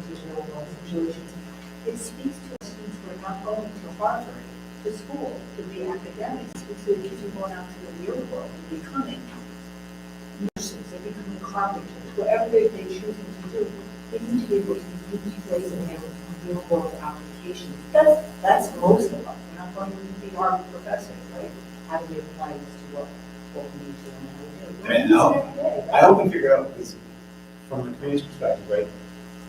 digital situations. It speaks to students who are not going to Harvard, to school, to be academics. It speaks to the kids who are going out to the real world and becoming nurses, they're becoming carpenters, whatever they're choosing to do. They need to be able to unique ways of making real world applications. That's most of us. We're not going to be our professors, right? How do we apply this to what we need to and how we do? I hope we figure out, because from the community's perspective, right?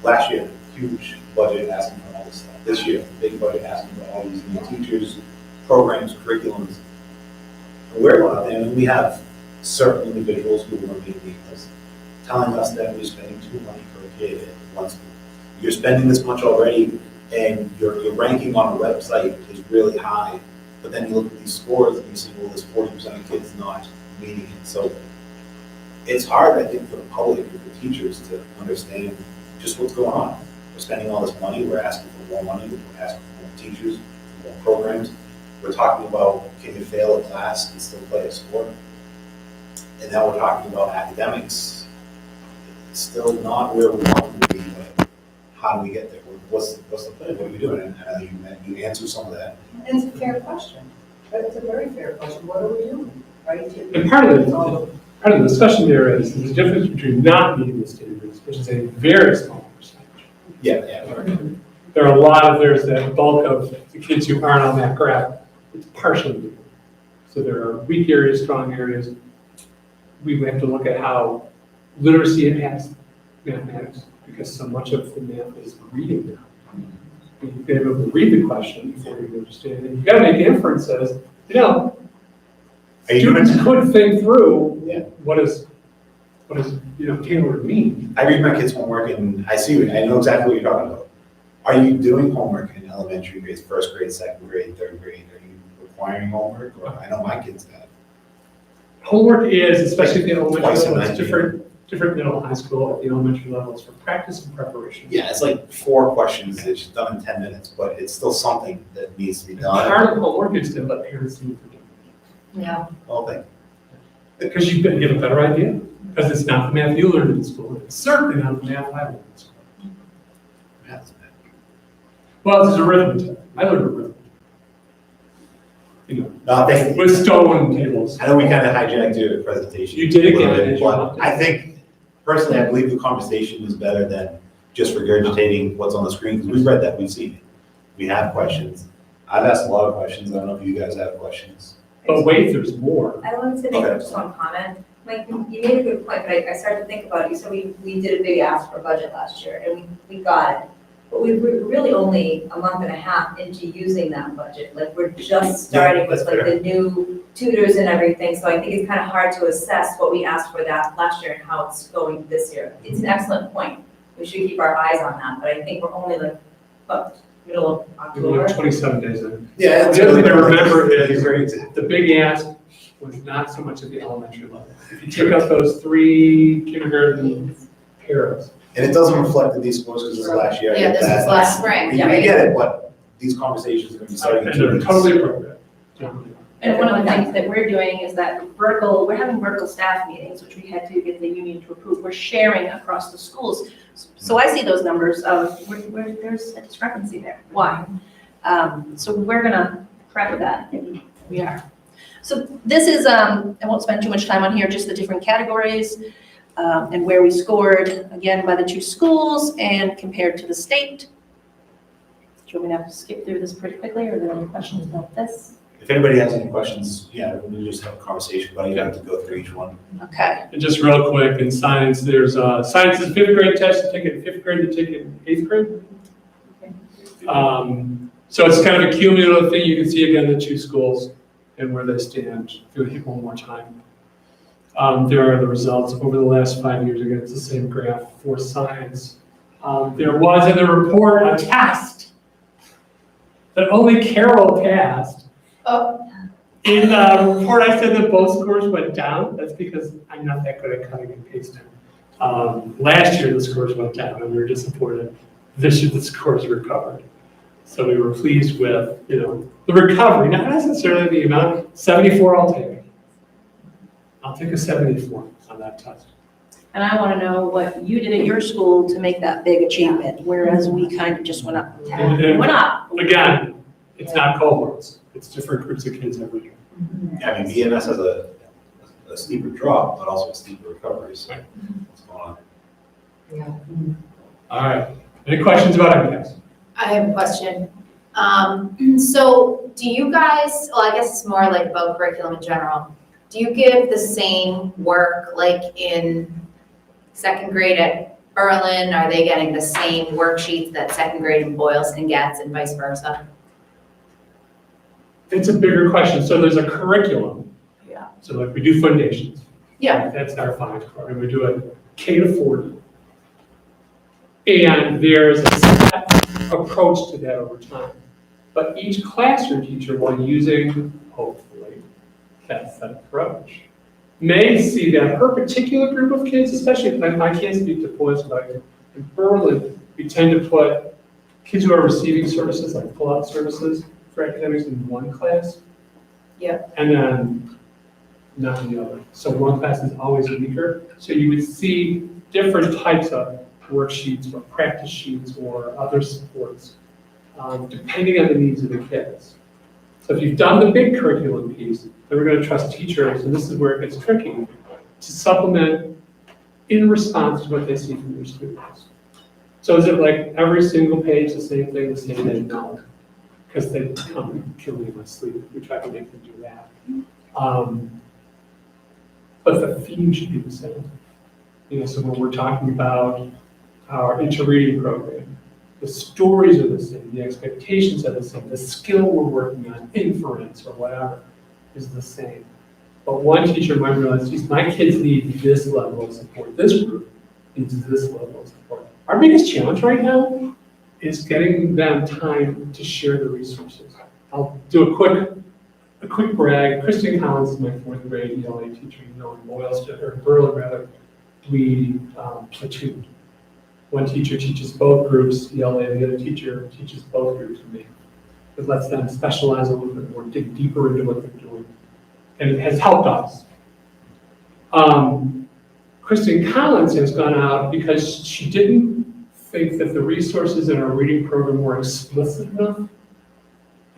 Last year, huge budget asking for all this stuff. This year, big budget asking for all these new teachers, programs, curriculums. And we're going out there, and we have certain individuals who are going to be meeting us, telling us that we're spending too much per kid at one school. You're spending this much already, and your ranking on a website is really high. But then you look at these scores and you see, well, there's 40% of kids not meeting it. So it's hard, I think, for the public and for teachers to understand just what's going on. We're spending all this money, we're asking for more money, we're asking for more teachers, more programs. We're talking about, can you fail a class and still play a sport? And now we're talking about academics. It's still not where we want them to be, but how do we get there? What's the plan? What are we doing? And I think you answer some of that. And it's a fair question. It's a very fair question. What are we doing? Right? And part of the discussion there is there's a difference between not meeting the standards, which is a very small percentage. Yeah. There are a lot of, there's that bulk of the kids who aren't on that graph. It's partially due. So there are weak areas, strong areas. We have to look at how literacy impacts mathematics, because so much of the math is reading now. You've got to be able to read the question before you understand it. You've got to make inferences. Students could think through what is tailored mean. I read my kids' homework and I know exactly what you're talking about. Are you doing homework in elementary grades, first grade, second grade, third grade? Are you requiring homework? Or I know my kids have. Homework is, especially at the elementary level, it's different middle and high school. At the elementary level, it's for practice and preparation. Yeah, it's like 4 questions. It's done in 10 minutes, but it's still something that needs to be done. Part of homework is to let parents see for them. Yeah. Whole thing. Because you have a better idea. Because it's not the math you learned in school. It's certainly not the math I learned in school. Math's bad. Well, it's arithmetic. I learned arithmetic. No, with stone tables. I know we kind of hijacked your presentation. You did again. But I think, personally, I believe the conversation is better than just regurgitating what's on the screen, because we've read that, we've seen it. We have questions. I've asked a lot of questions. I don't know if you guys have questions. But wait, there's more. I wanted to make just one comment. Mike, you made a good point, but I started to think about it. So we did a big ask for a budget last year, and we got it. But we were really only a month and a half into using that budget. Like, we're just starting with like the new tutors and everything. So I think it's kind of hard to assess what we asked for that last year and how it's going this year. It's an excellent point. We should keep our eyes on that. But I think we're only like, middle of October. 27 days in. Yeah. The other thing to remember is the big ask was not so much at the elementary level. If you take out those 3 kindergarten pairs. And it doesn't reflect in these scores because this is last year. Yeah, this was last spring. We get it, but these conversations are going to be starting. And they're totally appropriate. And one of the things that we're doing is that we're having vertical staff meetings, which we had to get the union to approve. We're sharing across the schools. So I see those numbers of where there's a discrepancy there. Why? So we're gonna correct with that, and we are. So this is, I won't spend too much time on here, just the different categories and where we scored, again, by the 2 schools and compared to the state. Do you want me to skip through this pretty quickly, or are there any questions about this? If anybody has any questions, we'll just have a conversation, but you have to go through each one. Okay. And just real quick, in science, there's science is 5th grade test to take it in 5th grade to take it in 8th grade. So it's kind of a cumulative thing. You can see again the 2 schools and where they stand. Do it one more time. There are the results over the last 5 years. Again, it's the same graph for science. There was in the report a test that only Carol passed. In the report, I said that both scores went down. That's because I'm not that good at cutting and pasting. Last year, the scores went down, and we were disappointed. This year, the scores recovered. So we were pleased with, the recovery, not necessarily the amount. 74, I'll take it. I'll take a 74 on that test. And I want to know what you did at your school to make that big achievement, whereas we kind of just went up. Went up. Again, it's not cohorts, it's different groups of kids every year. Yeah, I mean, BMS has a steeper drop, but also a steeper recovery, so what's going on? All right, any questions about MCAS? I have a question. So do you guys, well, I guess it's more like about curriculum in general. Do you give the same work like in second grade at Berlin? Are they getting the same worksheets that second grade in Boylston gets and vice versa? It's a bigger question, so there's a curriculum. Yeah. So like we do foundations. Yeah. That's our phonics program, we do a K to 40. And there's a set approach to that over time. But each classroom teacher, while using, hopefully, that set approach, may see that her particular group of kids, especially, I can't speak to Boylston, but in Berlin, we tend to put kids who are receiving services, like pull-out services for academics in one class. Yep. And then not in the other. So one class is always weaker. So you would see different types of worksheets or practice sheets or other supports, depending on the needs of the kids. So if you've done the big curriculum piece, then we're going to trust teachers, and this is where it gets tricky, to supplement in response to what they see from their students. So is it like every single page the same thing, the same day? No, because they come and kill me in my sleep. We try to make them do that. But the theme should be the same. So when we're talking about our inter-reading program, the stories are the same, the expectations are the same, the skill we're working on, inference or whatever, is the same. But one teacher might realize, geez, my kids need this level of support, this group needs this level of support. Our biggest challenge right now is getting them time to share the resources. I'll do a quick brag. Kristen Collins is my 4th grade ELA teacher, in Boylston, or Berlin rather. We platooned. One teacher teaches both groups, ELA, the other teacher teaches both groups with me. It lets them specialize a little bit more, dig deeper into what they're doing. And it has helped us. Kristen Collins has gone out because she didn't think that the resources in our reading program were explicit enough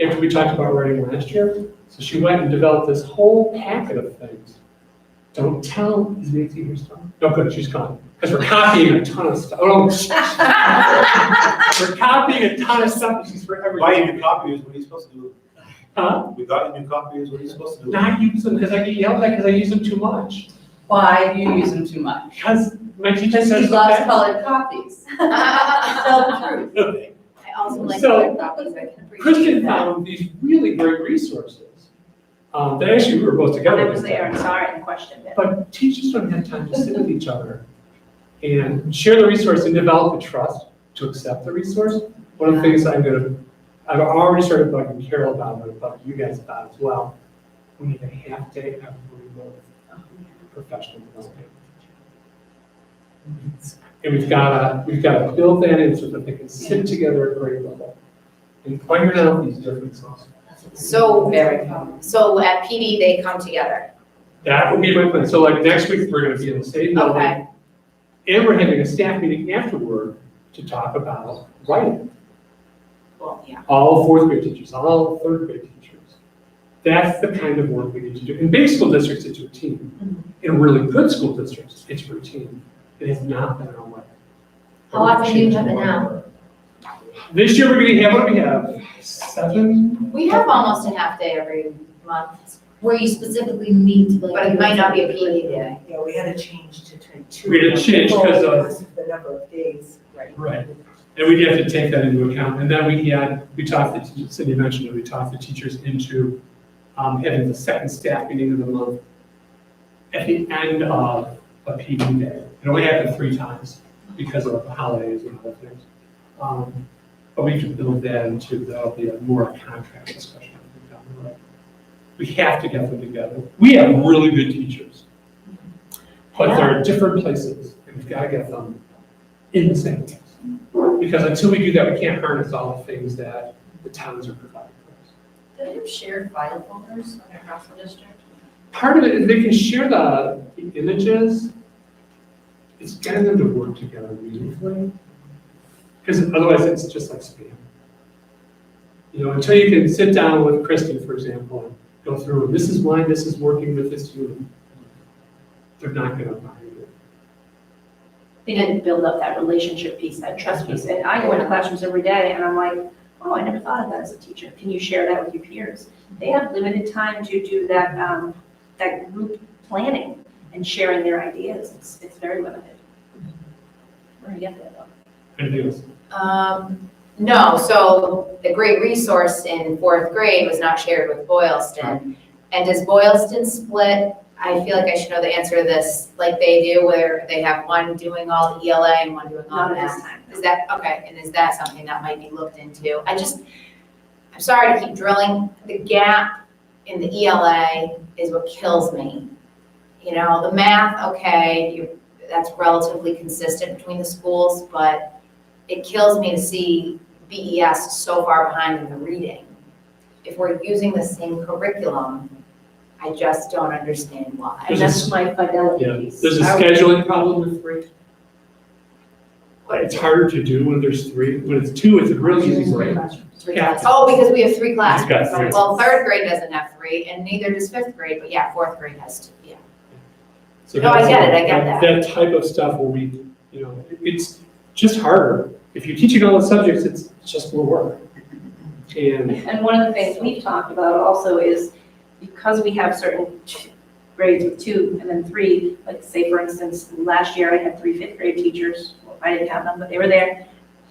after we talked about writing last year. So she went and developed this whole packet of things. Don't tell, is Nancy here still? No, good, she's gone. Because we're copying a ton of stuff. Oh, we're copying a ton of stuff, and she's for everything. Buying new copiers, what are you supposed to do? Huh? We got new copiers, what are you supposed to do? Not use them, because I get yelled at because I use them too much. Why do you use them too much? Because my teacher Because says he loves okay. colored copies. Tell the truth. I also like So, other copies, I can appreciate Kristen that. found these really great resources. That actually we were both together. I was there and saw it and questioned it. But teachers don't have time to sit with each other and share the resource and develop the trust to accept the resource. One of the things I've already started bugging Carol about, but I'll bug you guys about as well. We need a half day every month professional development. And we've got to build that in so that they can sit together at grade level and iron out these differences. So, Very common. so at PD, they come together. That would be my plan. So like next week, we're gonna be in the same building. Okay. And we're having a staff meeting afterward to talk about writing. Well, yeah. All 4th grade teachers, all 3rd grade teachers. That's the kind of work we need to do. In big school districts, it's routine. In really good school districts, it's routine. It has not been our way. How often do you have it now? This year, we're gonna have, what do we have? 7? We have almost a half day every month, Where you specifically meet, like. but it might not be a PD day. Yeah, we had to change to 22. We had to change because of- the number of days, right? Right. And we have to take that into account. And then we talked, Cindy mentioned that we talked the teachers into having the second staff meeting of the month at the end of a PD day. It only happened 3 times because of the holidays and other things. But we can build that into, that'll be a more contract discussion down the road. We have to get them together. We have really good teachers, but they're at different places, and we've got to get them in the same place. Because until we do that, we can't harness all the things that the towns are providing for us. Do they have shared file folders across the district? Part of it is they can share the images, it's getting them to work together meaningfully. Because otherwise it's just like spam. You know, until you can sit down with Kristen, for example, and go through, this is why this is working with this student. They're not gonna buy it. They didn't build up that relationship piece, that trust piece. And I go into classrooms every day and I'm like, oh, I never thought of that as a teacher. Can you share that with your peers? They have limited time to do that, that group planning and sharing their ideas. It's very limited. We're gonna get there though. Anything else? No, so the great resource in fourth grade was not shared with Boylston. And does Boylston split? I feel like I should know the answer to this, like they do, where they have one doing all the ELA and one doing all Not the at this math. time. Is that, okay, and is that something that might be looked into? I'm sorry to keep drilling, the gap in the ELA is what kills me. You know, the math, okay, that's relatively consistent between the schools, but it kills me to see BES so far behind in the reading. If we're using the same curriculum, I just don't understand why. And that's my fidelity Yeah, piece. there's a scheduling problem with 3. It's harder to do when there's 3. When it's 2, it's a real easy grade. Yeah. Oh, because we have 3 classes. You've got 3. Well, third grade doesn't have 3, and neither does fifth grade, but yeah, fourth grade has 2, yeah. So No, I that's- get it, I get that. That type of stuff will be, you know, it's just harder. If you're teaching all the subjects, it's just more work. And And one of the things we've talked about also is because we have certain grades with 2 and then 3, like say for instance, last year I had 3 fifth grade teachers. Well, I didn't have them, but they were there.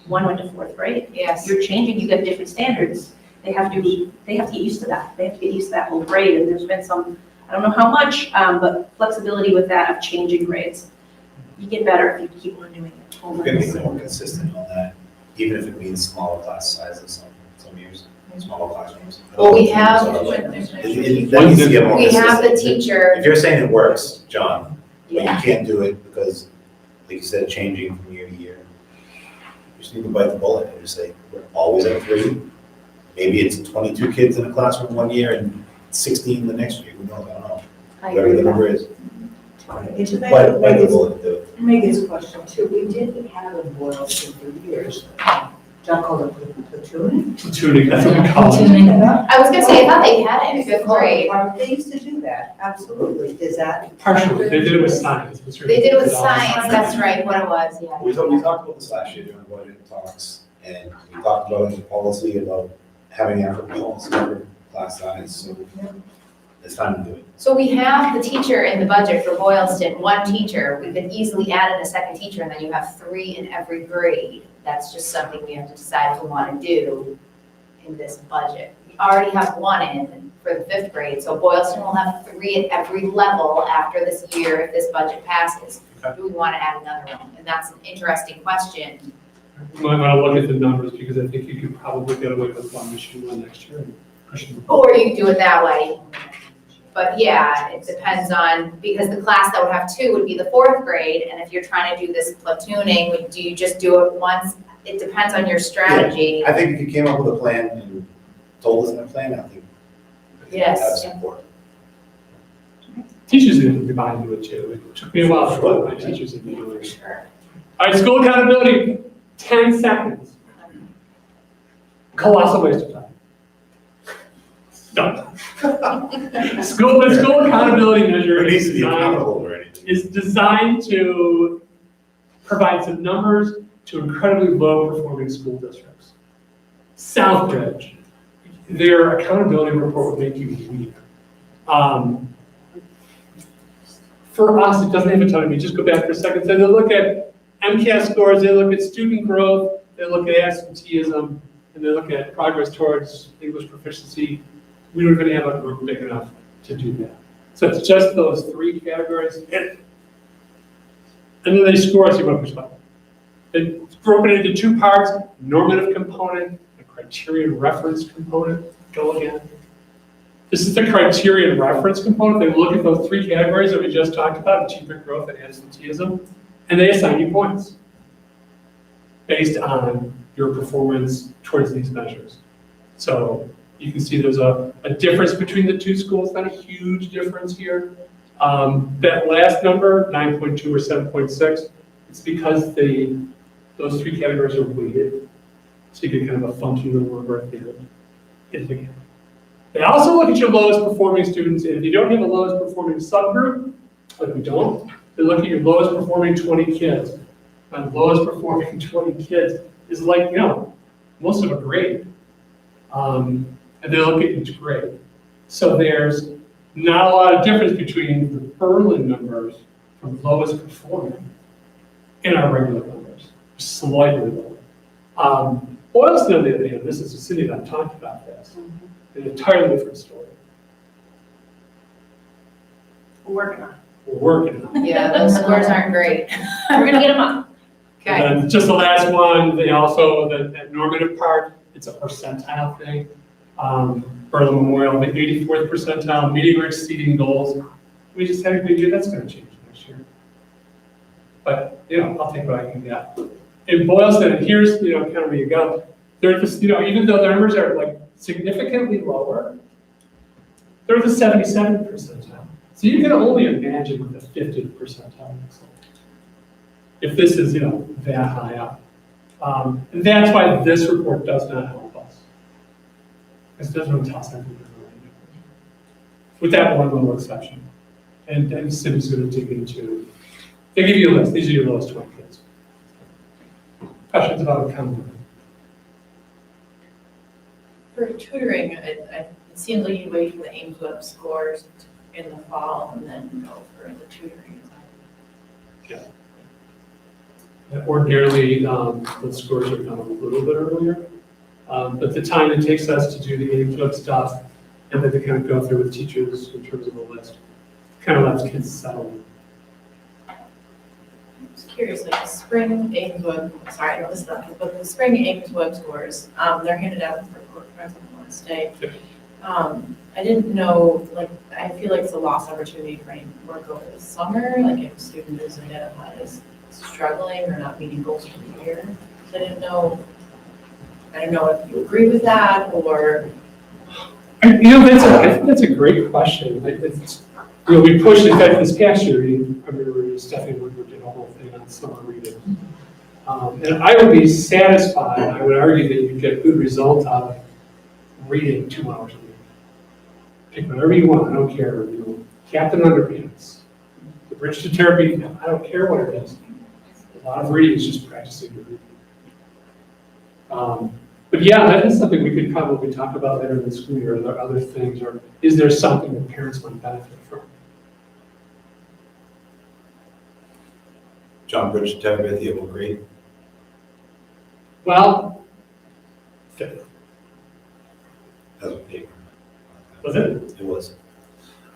One went to fourth grade. Yes. You're changing, you got different standards. They have to get used to that. They have to get used to that whole grade. And there's been some, I don't know how much, but flexibility with that of changing grades. You get better if you keep on doing it. We're gonna be more consistent on that, even if it means smaller class sizes some years, smaller classrooms. Well, we have- That needs to get more We have the consistent. teacher, If you're saying it works, John, but you yeah, can't do it because, like you said, changing from year to year. You just need to bite the bullet and just say, we're always at 3. Maybe it's 22 kids in a classroom one year and 16 the next year, who knows, I don't know, I whatever agree the with number that. is. And to Bite the bullet and do it. Megan's question too, we did have in Boylston for years, John called it platooning. platooning, that's what we call it. I was gonna say, I thought they had it in fifth grade. They used to do that, absolutely, is that? Partially, they did it with science. They did it with science, that's right, what it was, yeah. We talked about this last year during budget talks, and we talked about the policy about having African policy for class size, so it's time to do it. So we have the teacher in the budget for Boylston, 1 teacher, we could easily add in a second teacher, and then you have 3 in every grade. That's just something we have to decide if we wanna do in this budget. We already have 1 in for the 5th grade, so Boylston will have 3 at every level after this year if this budget passes. Okay. Do we wanna add another one? And that's an interesting question. You might want to look at the numbers because I think you could probably get away with 1 machine 1 next year. And push them. Or you could do it that way. But yeah, it depends on, because the class that would have 2 would be the 4th grade, and if you're trying to do this platooning, do you just do it once? It depends on your strategy. I think if you came up with a plan and told us in a plan, I think. Yes. That's support. Teachers need to buy into it too. It took me a while to put my teachers in the doing it. Sure. All right, school accountability, 10 seconds. Colossal waste of time. Done. The school accountability measure It needs to be is accountable or anything. designed to provide some numbers to incredibly low-performing school districts. Southbridge, their accountability report would make you weep. For us, it doesn't have a ton of me. Just go back for a second. So they look at MCAS scores, they look at student growth, they look at absenteeism, and they look at progress towards English proficiency. We don't even have a group big enough to do that. So it's just those 3 categories. And then they score us about perspective. It's broken into 2 parts, normative component, a criterion reference component. Go again. This is the criterion reference component. They look at those 3 categories that we just talked about, achievement, growth, and absenteeism, and they assign you points based on your performance towards these measures. So you can see there's a difference between the 2 schools, not a huge difference here. That last number, 9.2 or 7.6, It's because those three categories are weighted, so you get kind of a funky little number at the end. If you can. They also look at your lowest performing students, and if you don't have a lowest performing subgroup, like we don't, they look at your lowest performing 20 kids. And lowest performing 20 kids is like, most of a grade. And they look at each grade. So there's not a lot of difference between the Berlin numbers from lowest performing and our regular numbers, slightly lower. Boylston, on the other hand, this is a city that I've talked about this, an entirely different story. We're working on it. We're working on it. Yeah, those scores aren't great. We're gonna get them up. Okay. And then just the last one, they also, that normative part, it's a percentile thing. Berlin Memorial, the 84th percentile, meeting or exceeding goals. We just had a good year, that's gonna change next year. But, I'll take what I can get. In Boylston, here's, kind of where you go. They're just, even though their numbers are like significantly lower, they're the 77th percentile. So you can only imagine what the 50th percentile looks like. If this is, that high up. And that's why this report does not help us. This doesn't really tell us anything. With that one little exception. And Sim's going to dig into, they give you a list, these are your lowest 20 kids. Questions about accounting? For tutoring, it seems like you wait for the Ames Web scores in the fall and then go for the tutoring. Ordinarily, the scores are done a little bit earlier, but the time it takes us to do the Ames Web stuff and then to kind of go through with teachers in terms of a list, kind of lets kids settle in. I'm just curious, like the spring Ames Web, sorry, I know this is not, but the spring Ames Web scores, they're handed out for friends on Wednesday. I didn't know, I feel like it's a lost opportunity for any work over the summer, like if a student is identified as struggling or not meeting goals for the year. So I don't know if you agree with that or. I think that's a great question. We pushed, in fact, this past year, I remember Stephanie Woodward did a whole thing on summer reading. And I would be satisfied, I would argue that you get good results out of reading 2 hours a week. Pick whatever you want, I don't care, Captain Underpants, The Bridge to Terabithia, I don't care what it is. A lot of reading is just practicing your reading. But yeah, that is something we could probably talk about later in the school year. Are there other things, or is there something that parents might benefit from? John Bridge, Terabithia, what grade? Well, fifth. That was a paper. Was it? It was.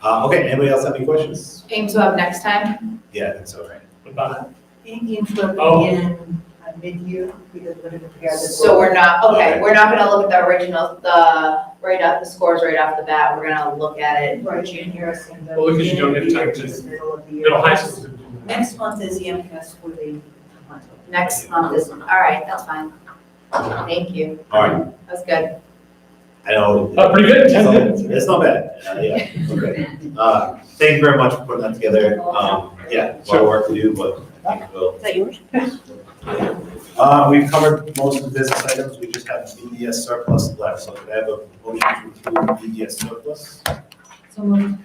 Okay, anybody else have any questions? Ames Web next time? Yeah, I think so, right? What about it? Ames will Oh. begin mid-year because we're going to prepare the. So we're not gonna look at the original, the scores right off the bat, we're gonna look at it. Right, January, and the. Well, because you don't have time to- Middle of the year. Middle high school. Next month is the MCAS for the. Next month is, all right, that's fine. Thank you. All right, That was good. I know. Pretty good, 10 minutes. It's not bad, yeah, okay. Thank you very much for putting that together. Yeah, a lot of work to do, but I think we'll. Is that yours? We've covered most of the business items, we just have BDS surplus left, so could I have a motion to approve BDS surplus? So moved.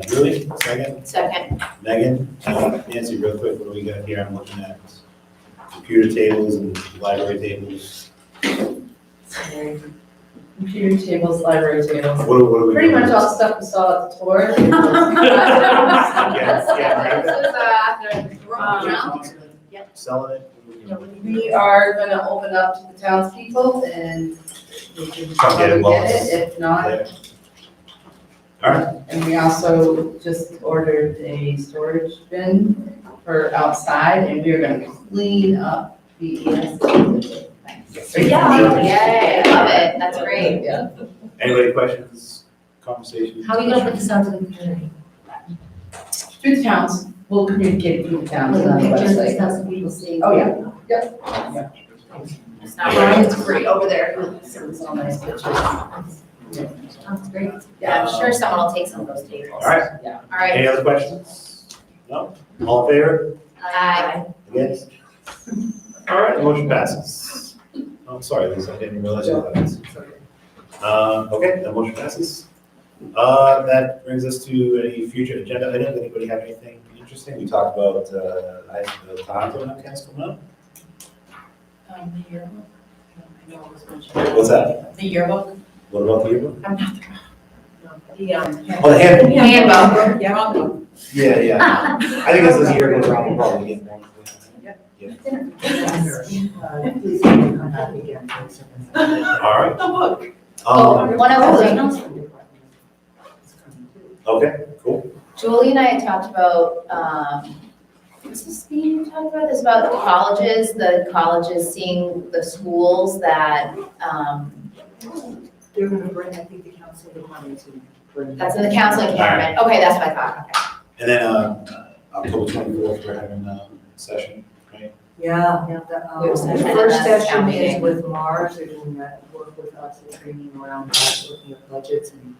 Julie, second, Second. Megan, Nancy, real quick, what do we got here, I'm looking at computer tables and library tables. Computer tables, library tables. What are we? Pretty doing? much all the stuff we saw at the tour. Selling it? We are gonna open up to the townspeople and we can probably get it, if not. Yeah. All right, And we also just ordered a storage bin for outside and we're gonna clean up the ES. Yeah, yay, I love it, that's great. Yeah. anybody questions, conversations? How are we gonna put this out to the community? Through the towns, we'll communicate through the towns With on the pictures and website. stuff so people see. Oh, yeah, yep. It's not Brian's great over there, he'll send some nice pictures. That's great. Yeah, I'm sure someone will take some of those tables. All right, All right. any other questions? No? All in favor? Aye. Against? All right, the motion passes. Oh, sorry, Lisa, I didn't realize you had that. Okay, the motion passes. That brings us to any future agenda items. Anybody have anything interesting? We talked about, the times on that cast coming up. The yearbook. I know it was mentioned. What's that? The yearbook. What about the yearbook? I'm not the. Oh, the hand. Handbook. Yeah. Yeah, yeah. I think as this year goes on, we'll probably get more. Please come back again. All right. The book. One other thing, Okay, cool. Julie and I had talked about, what's this meeting we talked about? This about the colleges seeing the schools that, They're gonna bring, I think the council wanted to bring. that's in the counseling cabinet. Okay, that's what I thought, okay. And then, October 24th, we're having a session, right? Yeah, We the have session at first the session town is meeting. with Mars, they're doing that work with us, and training around that, looking at budgets and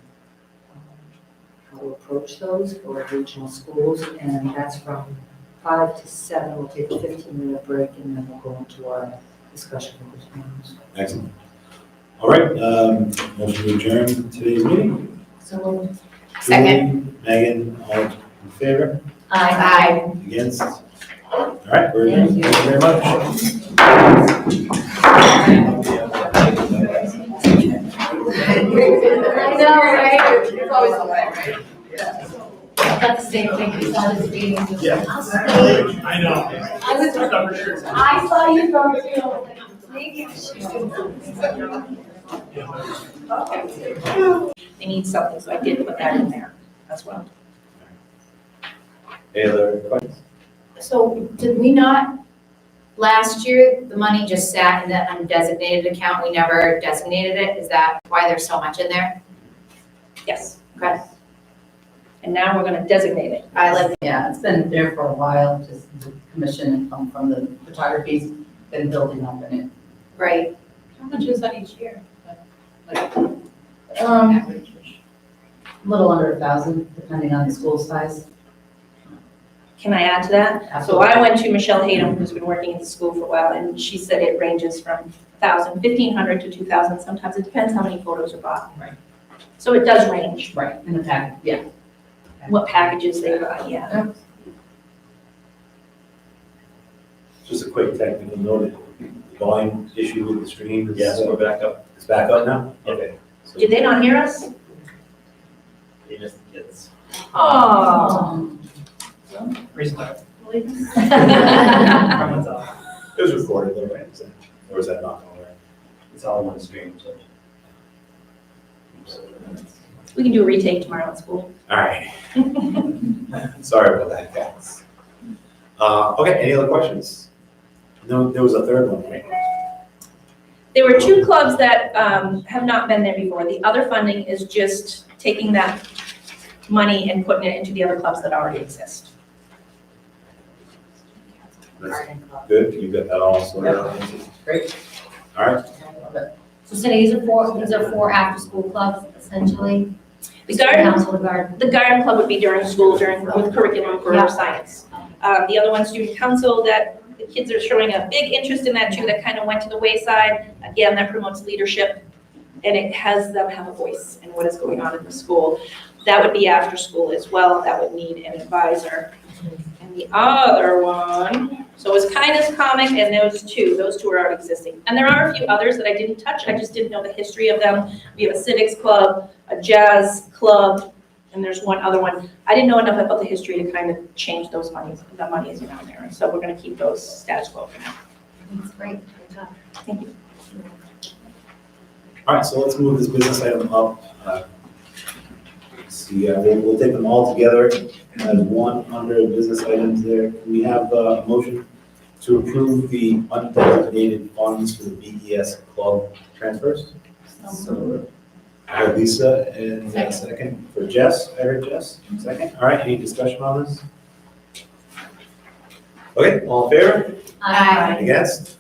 how to approach those for regional schools, and that's from 5 to 7, we'll take a 15-minute break, and then we'll go into our discussion with the parents. Excellent. All right, motion to adjourn today's meeting. So Second. Julie, Megan, all in favor? Aye. Against? All right, we're adjourned. Thank you very much. I know, right? It's always the way, right? that's the same thing, we saw this meeting. Yeah. I know. I was, I saw you go too. Maybe I should. They need something, so I did put that in there as well. Any other questions? So did we not, last year, the money just sat in that undesignated account, we never designated it? Is that why there's so much in there? Yes, Okay. and now we're gonna designate it. I like, Yeah, it's been there for a while, just the commission from the photography's been building up in it. right, How much is that each year? Like, a little under 1,000, depending on the school size. Can I add to that? So I went to Michelle Hayden, who's been working at the school for a while, and she said it ranges from 1,000, 1,500 to 2,000. Sometimes it depends how many photos are bought. Right. So it does range, Right, in the packet, yeah. what packages they buy, yeah. Just a quick technical note, the volume issue with the stream is. Yes, we're back up. It's back up now? Okay. So- Did they not hear us? You missed the kids. Oh. Restart. It's It was recorded though, right? Or is that not all right? It's all one stream, so. We can do a retake tomorrow at school. All right. Sorry about that, guys. Okay, any other questions? No, there was a third one, right? There were two clubs that have not been there before. The other funding is just taking that money and putting it into the other clubs that already exist. That's good, you got that all sorted out? Great. All right, So Cindy, these are four after-school clubs essentially? The garden, Council, the garden. the garden club would be during school, with curriculum for Yeah. science. The other one, student council, that the kids are showing a big interest in that too, that kind of went to the wayside. Again, that promotes leadership, and it has them have a voice in what is going on in the school. That would be after school as well, that would need an advisor. And the other one, so it's kindness comic, and those two are already existing. And there are a few others that I didn't touch, I just didn't know the history of them. We have a civics club, a jazz club, and there's one other one. I didn't know enough about the history to kind of change those monies, the monies around there. So we're gonna keep those status quo for now. That's great, good job. Thank you. all right, so let's move this business item up. Let's see, we'll take them all together as one under business items there. Can we have a motion to approve the undesignated funds for the BES club transfers? So, I heard Lisa, and a second for Jess. I heard Jess, second. All right, any discussion on this? Okay, all in favor? Aye. Against?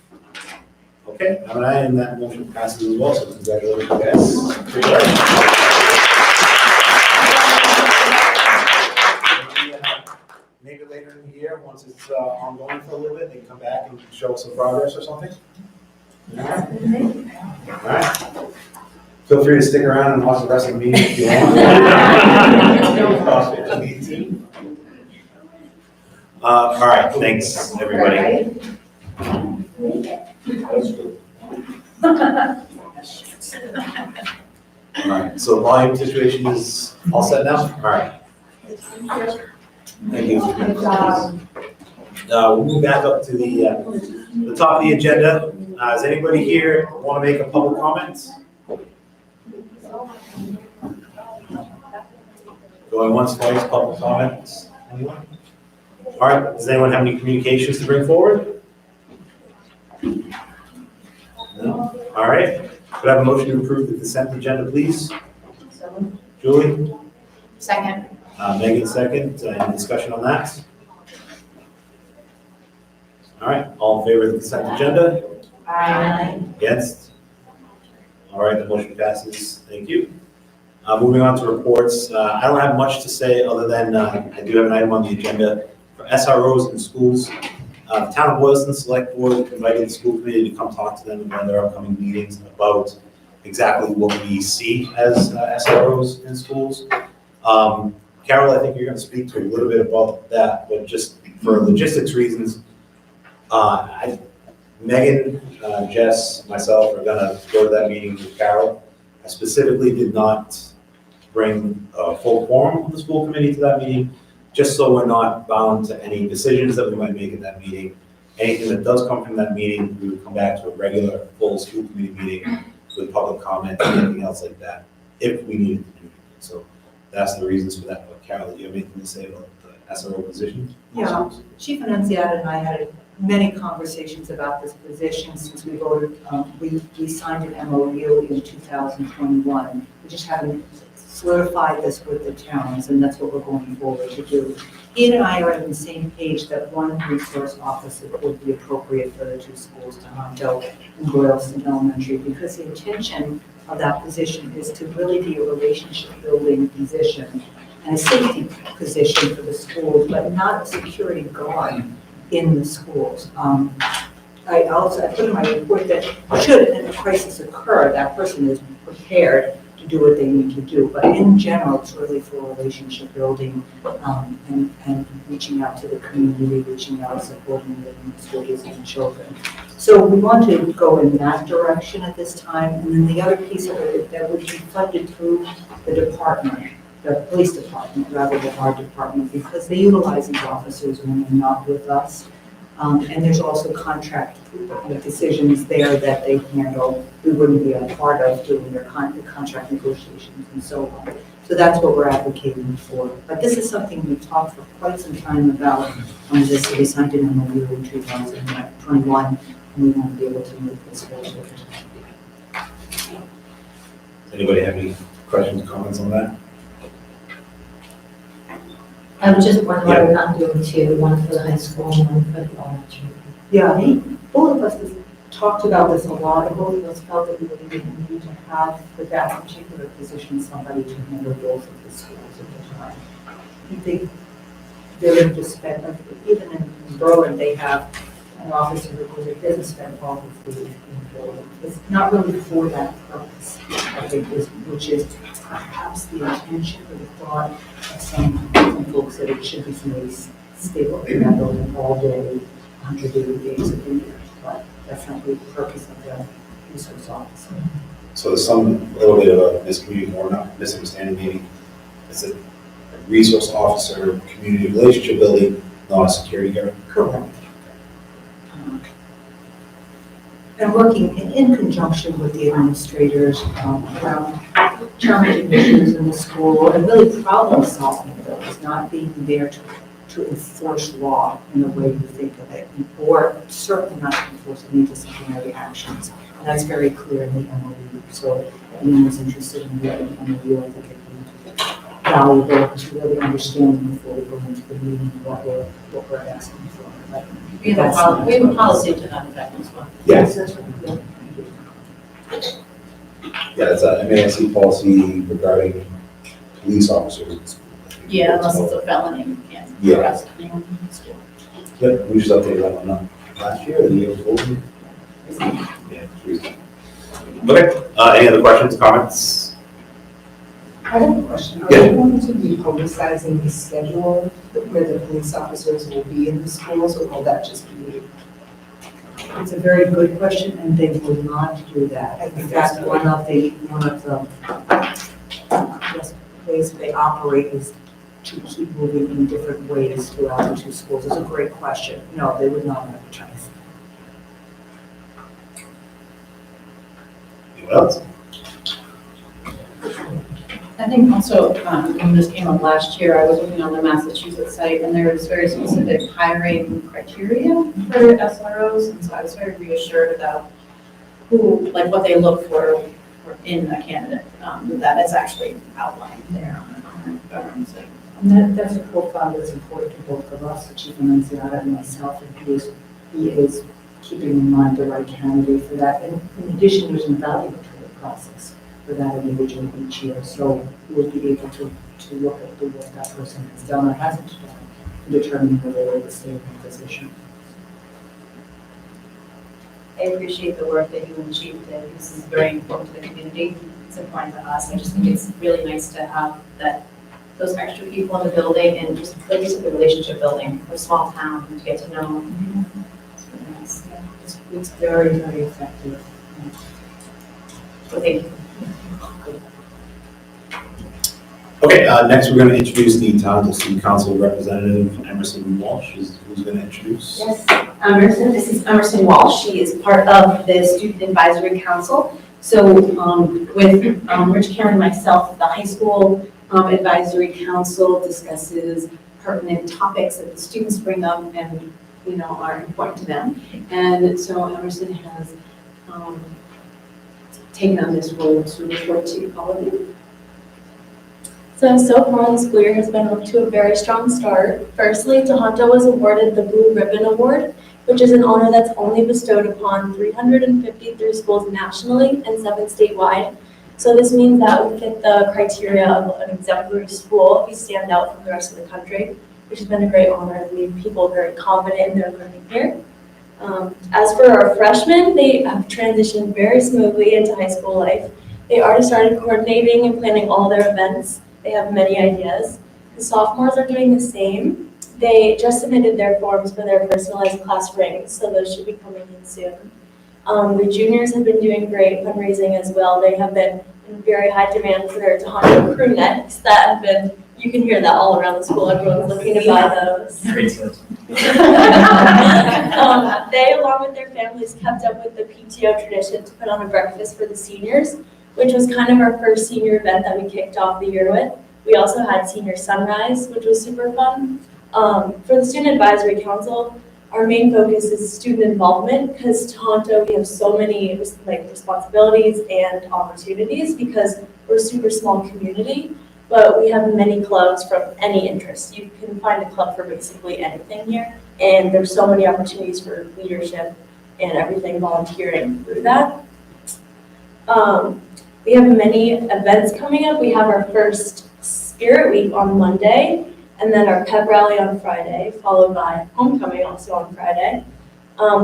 Okay, I'm an aye, and that motion passes as well, so congratulations, guys. Great work. Maybe later in the year, one once it's ongoing for a little bit, they can come back and show us some progress or something. All right. Feel free to stick around and watch the rest of the meeting if you want. If you need to. All right, thanks, everybody. All right, so volume situation is all set now? All right. Thank you. We'll move back up to the top of the agenda. Does anybody here want to make a public comment? Going once, twice, public comments? Anyone? All right, does anyone have any communications to bring forward? No? All right, could I have a motion to approve the consent agenda, please? Julie? Second. Megan, second. Any discussion on that? All right, all in favor of the consent agenda? Aye. Against? All right, the motion passes. Thank you. Moving on to reports. I don't have much to say other than I do have an item on the agenda for SROs in schools. The Town of Boylston Select Board invited the school committee to come talk to them about their upcoming meetings about exactly what we see as SROs in schools. Carol, I think you're going to speak to a little bit about that, but just for logistics reasons, Megan, Jess, myself are going to go to that meeting with Carol. I specifically did not bring a full quorum of the school committee to that meeting, just so we're not bound to any decisions that we might make at that meeting. Anything that does come from that meeting, we would come back to a regular full school committee meeting with public comment and anything else like that, if we needed to do it. So that's the reasons for that. But Carol, do you have anything to say about the SRO position? Yeah, Chief Annunziata and I had many conversations about this position since we voted, we signed an MOU in 2021. We just haven't solidified this with the towns, and that's what we're going forward to do. Ian and I are on the same page that one resource officer would be appropriate for the two schools, Tohoto and Boylston Elementary, because the intention of that position is to really be a relationship building position and a safety position for the schools, but not a security guard in the schools. I put in my report that should a crisis occur, that person is prepared to do what they need to do. But in general, it's really for relationship building and reaching out to the community, reaching out, supporting the administrators and children. So we want to go in that direction at this time. And then the other piece of it that would be funded through the department, the police department rather than our department, because they utilize these officers when they're not with us. And there's also contract decisions there that they handle. We wouldn't be a part of doing their contract negotiations and so on. So that's what we're advocating for. But this is something we've talked for quite some time about. This we signed an MOU in 2021, and we want to be able to move this forward. Does anybody have any questions, comments on that? I was just wondering why we're not doing two, one for the high school and one for the elementary. Yeah, both of us have talked about this a lot, and both of us felt that we really didn't need to have, for that particular position, somebody to handle both of the schools at the time. I think they're just spent, like, even in Berlin, they have an officer who goes, it doesn't spend all the food in the building. It's not really for that purpose, I think, which is perhaps the intention or the thought of some folks that it should be somebody stable in that building all day, 180 days of the year. But that's not the purpose of the resource officer. So there's a little bit of a miscommunication or not misunderstanding maybe. It's a resource officer, community relationship building, not a security guard. Correct. And working in conjunction with the administrators around challenging issues in the school and really problem solving those, not being there to enforce law in the way you think of it, or certainly not to enforce any disciplinary actions. And that's very clear in the MOU. So if anyone was interested in reading the MOU, I think it'd be valuable to really understand before we go into the meeting what we're asking for. But We have a policy to that effect as well. Yes. that's what we do. Yeah, it's a MASC policy regarding police officers. Yeah, unless it's a felony, we can't Yeah. arrest anyone in the school. Yep, we just updated that one, last year, or the year before. Yeah, it's recent. Okay, any other questions, comments? I have a question. Are Yeah. we going to be publicizing the schedule where the police officers will be in the schools, or will that just be? It's a very good question, and they will not do that. I think that's one of the ways they operate is to keep moving in different ways throughout the two schools. It's a great question. No, they would not advertise. Anyone else? I think also, when this came up last year, I was looking on the Massachusetts site, and there was very specific hiring criteria for SROs, and so I was very reassured about who, like, what they look for in a candidate, that is actually outlined there on the government site. And that's a profile that's important to both of us, the chief Annunziata and myself, and he is keeping in mind the right candidate for that. And in addition, there's an evaluatory process for that individual each year. So we'll be able to look at the work that person has done or hasn't done to determine whether they will stay in the position. I appreciate the work that you and Chief did. This is very important to the community. It's important to us. I just think it's really nice to have those extra people in the building and just like you said, the relationship building for a small town to get to know them. It's really nice. Yeah. It's very, very effective. So thank you. Okay, next we're going to introduce the Toronto City Council Representative Emerson Walsh, who's going to introduce. Yes, this is Emerson Walsh. She is part of the Student Advisory Council. So with Rich Karen and myself, the high school advisory council discusses pertinent topics that the students bring up and are important to them. And so Emerson has taken on this role to report to all of you. So far the school year has been off to a very strong start. Firstly, Tohoto was awarded the Blue Ribbon Award, which is an honor that's only bestowed upon 353 schools nationally and 7 statewide. So this means that we fit the criteria of an exemplary school. We stand out from the rest of the country, which has been a great honor and leave people very confident in their learning here. As for our freshmen, they have transitioned very smoothly into high school life. They already started coordinating and planning all their events. They have many ideas. The sophomores are doing the same. They just submitted their forms for their personalized class rings, so those should be coming in soon. The juniors have been doing great fundraising as well. They have been in very high demand for their Tohoto crew necks that have been, you can hear that all around the school. Everyone's looking to buy those. They, along with their families, kept up with the PTO tradition to put on a breakfast for the seniors, which was kind of our first senior event that we kicked off the year with. We also had senior sunrise, which was super fun. For the Student Advisory Council, our main focus is student involvement because Tohoto, we have so many responsibilities and opportunities because we're a super small community, but we have many clubs from any interest. You can find a club for basically anything here, and there's so many opportunities for leadership and everything volunteering through that. We have many events coming up. We have our first Spirit Week on Monday, and then our pep rally on Friday, followed by homecoming also on Friday.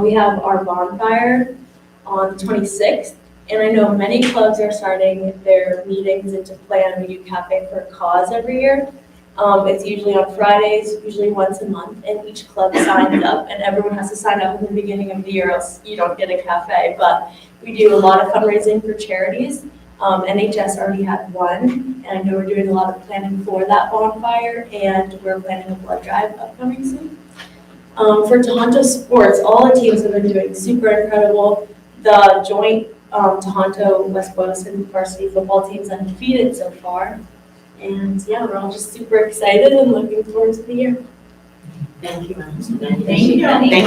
We have our bonfire on the 26th, and I know many clubs are starting their meetings and to plan. We do Cafe for a Cause every year. It's usually on Fridays, usually once a month, and each club signs up, and everyone has to sign up in the beginning of the year, else you don't get a cafe. But we do a lot of fundraising for charities. NHS already had one, and I know we're doing a lot of planning for that bonfire, and we're planning a blood drive upcoming soon. For Tohoto sports, all the teams have been doing super incredible. The joint Tohoto West Boylston varsity football team's undefeated so far. And yeah, we're all just super excited and looking forward to the year. Thank you. Thank you. Thank you. Any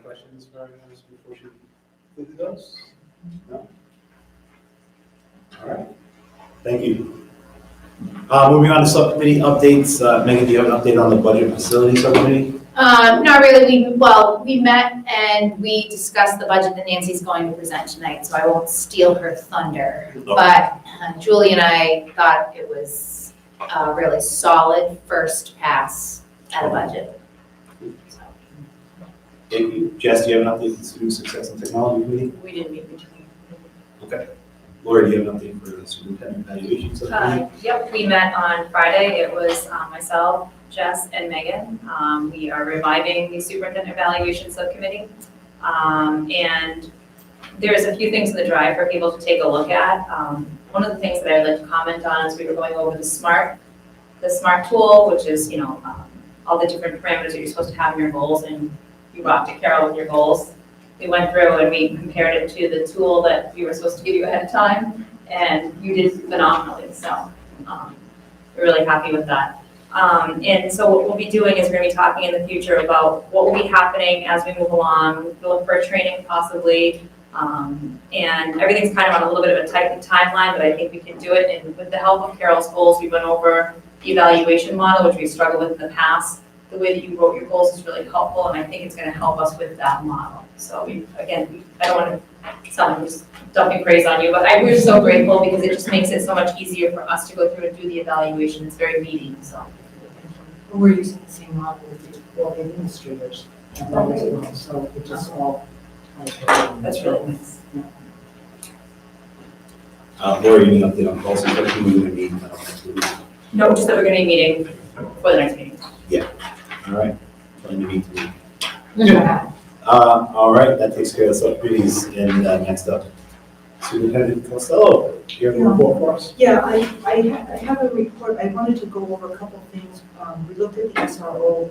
questions for us before she concludes those? No? All right. Thank you. Moving on to subcommittee updates. Megan, do you have an update on the budget facility subcommittee? Not really. We met and we discussed the budget that Nancy's going to present tonight, so I won't steal her thunder. Okay. But Julie and I thought it was a really solid first pass at a budget. Thank you. Jess, do you have an update on the Student Success and Technology Committee? We didn't meet between. Okay. Laura, do you have an update for the Superintendent Evaluation Subcommittee? Yep, we met on Friday. It was myself, Jess, and Megan. We are reviving the Superintendent Evaluation Subcommittee. And there's a few things in the drive for people to take a look at. One of the things that I'd like to comment on is we were going over the SMART tool, which is, all the different parameters that you're supposed to have in your goals, and you brought to Carol with your goals. We went through and we compared it to the tool that we were supposed to give you ahead of time, and you did phenomenally, so we're really happy with that. And so what we'll be doing is we're going to be talking in the future about what will be happening as we move along. We'll look for a training possibly, and everything's kind of on a little bit of a tight timeline, but I think we can do it. And with the help of Carol's goals, we went over the evaluation model, which we struggled with in the past. The way that you wrote your goals is really helpful, and I think it's going to help us with that model. So I don't want to sound like just dumping praise on you, but we're so grateful because it just makes it so much easier for us to go through and do the evaluation. It's very meaty, so. We're using the same model with all the administrators, and that as well, so it just all. That's really nice. Laura, you need an update on policy section, we're going to meet next week. No, just that we're going to be meeting for the next meeting. All right, trying to meet today. All right, that takes care of the subcommittees, and next up, Superintendent Costello, do you have a report for us? Yeah, I have a report. I wanted to go over a couple of things. We looked at the SRO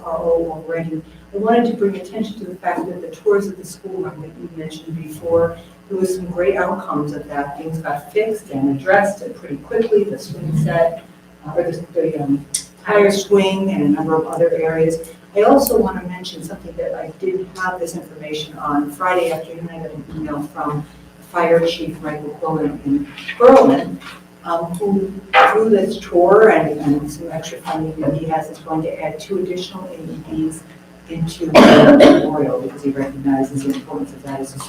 already. I wanted to bring attention to the fact that the tours of the school that you mentioned before, there was some great outcomes of that. Things got fixed and addressed pretty quickly. The swing set, or the tire swing, and a number of other areas. I also want to mention something that I did have this information on Friday afternoon. I got an email from Fire Chief Michael Quillen in Berlin, who through this tour and some extra funding that he has is going to add 2 additional AEDs into the memorial because he recognizes the importance of that as a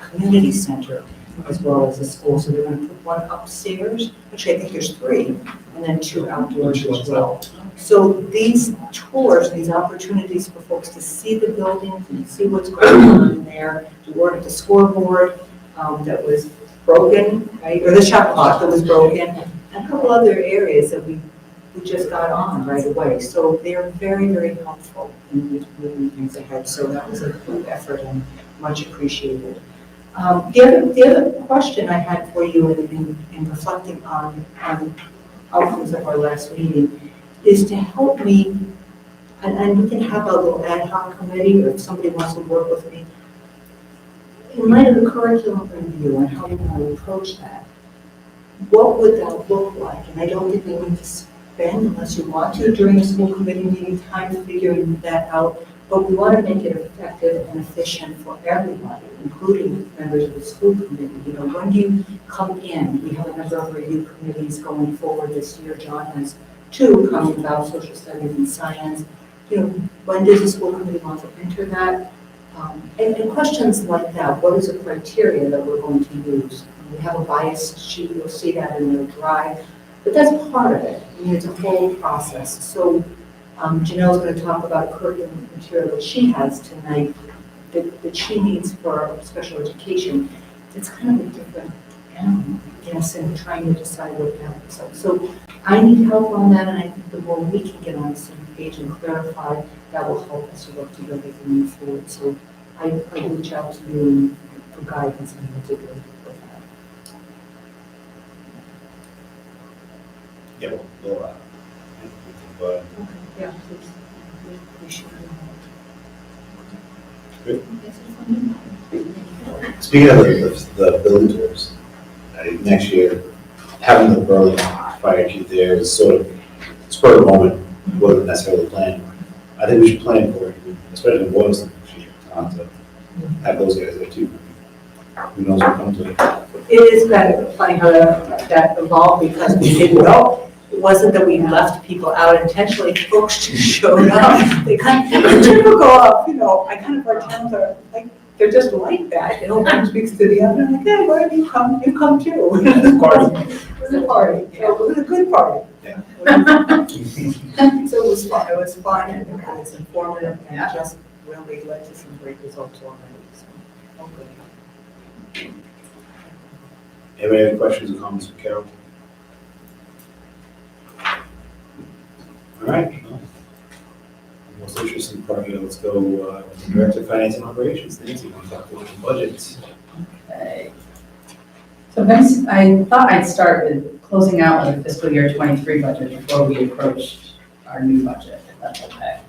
community center as well as a school. So they're going to put 1 upstairs, which I think there's 3, and then 2 outdoors as well. So these tours, these opportunities for folks to see the buildings and see what's going on in there, to order the scoreboard that was broken, right, or the shot clock that was broken, and a couple other areas that we just got on right away. So they're very, very helpful in moving things ahead. So that was a good effort and much appreciated. The other question I had for you in reflecting on outcomes of our last meeting is to help me, and we can have a little ad hoc committee, or if somebody wants to work with me, in light of the curriculum review and how we're going to approach that, what would that look like? And I don't think we need to spend, unless you want to, during the school committee meeting time figuring that out, but we want to make it effective and efficient for everybody, including members of the school committee. When do you come in? We have a number of review committees going forward this year. John has 2 coming about social studies and science. When does the school committee want to enter that? And questions like that. What is the criteria that we're going to use? We have a bias sheet. You'll see that in the drive. But that's part of it. It's a whole process. So Janelle's going to talk about curriculum material that she has tonight that she needs for special education. It's kind of a different animal, I guess, and trying to decide what that looks like. So I need help on that, and I think the more we can get on the same page and clarify, that will help us work together to move forward. So I reach out to you for guidance in particular with that. Yeah, we'll Okay, yeah, please. We should. Good. Speaking of the building tours, next year, having the Berlin fire chief there is sort of spur of the moment, wasn't necessarily planned. I think we should plan for it, especially in Boylston, to have those guys there too. Who knows what comes of it. It is kind of funny how that evolved because we didn't know. It wasn't that we left people out intentionally, folks just showed up. They kind of, typical of, I kind of, our towns are like, they're just like that. One speaks to the other, like, hey, why have you come? You come too. It was a party. It was a good party. Yeah. So it was fun and it was informative and it just really led to some great results already, so, okay. Anybody have any questions or comments for Carol? All right. Well, most interesting part here, let's go to Director of Finance and Operations. Nancy, want to talk about the budget? Okay. So next, I thought I'd start with closing out the fiscal year 23 budget before we approach our new budget, if that's okay.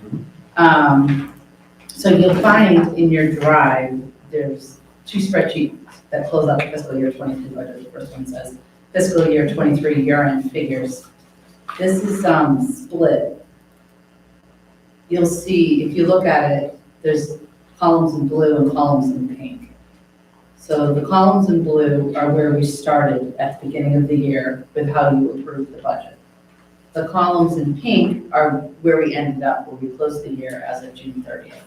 So you'll find in your drive, there's two spreadsheets that close out the fiscal year 23 budget. The first one says fiscal year 23 year-end figures. This is split. You'll see, if you look at it, there's columns in blue and columns in pink. So the columns in blue are where we started at the beginning of the year with how you approve the budget. The columns in pink are where we ended up, where we closed the year as of June 30th.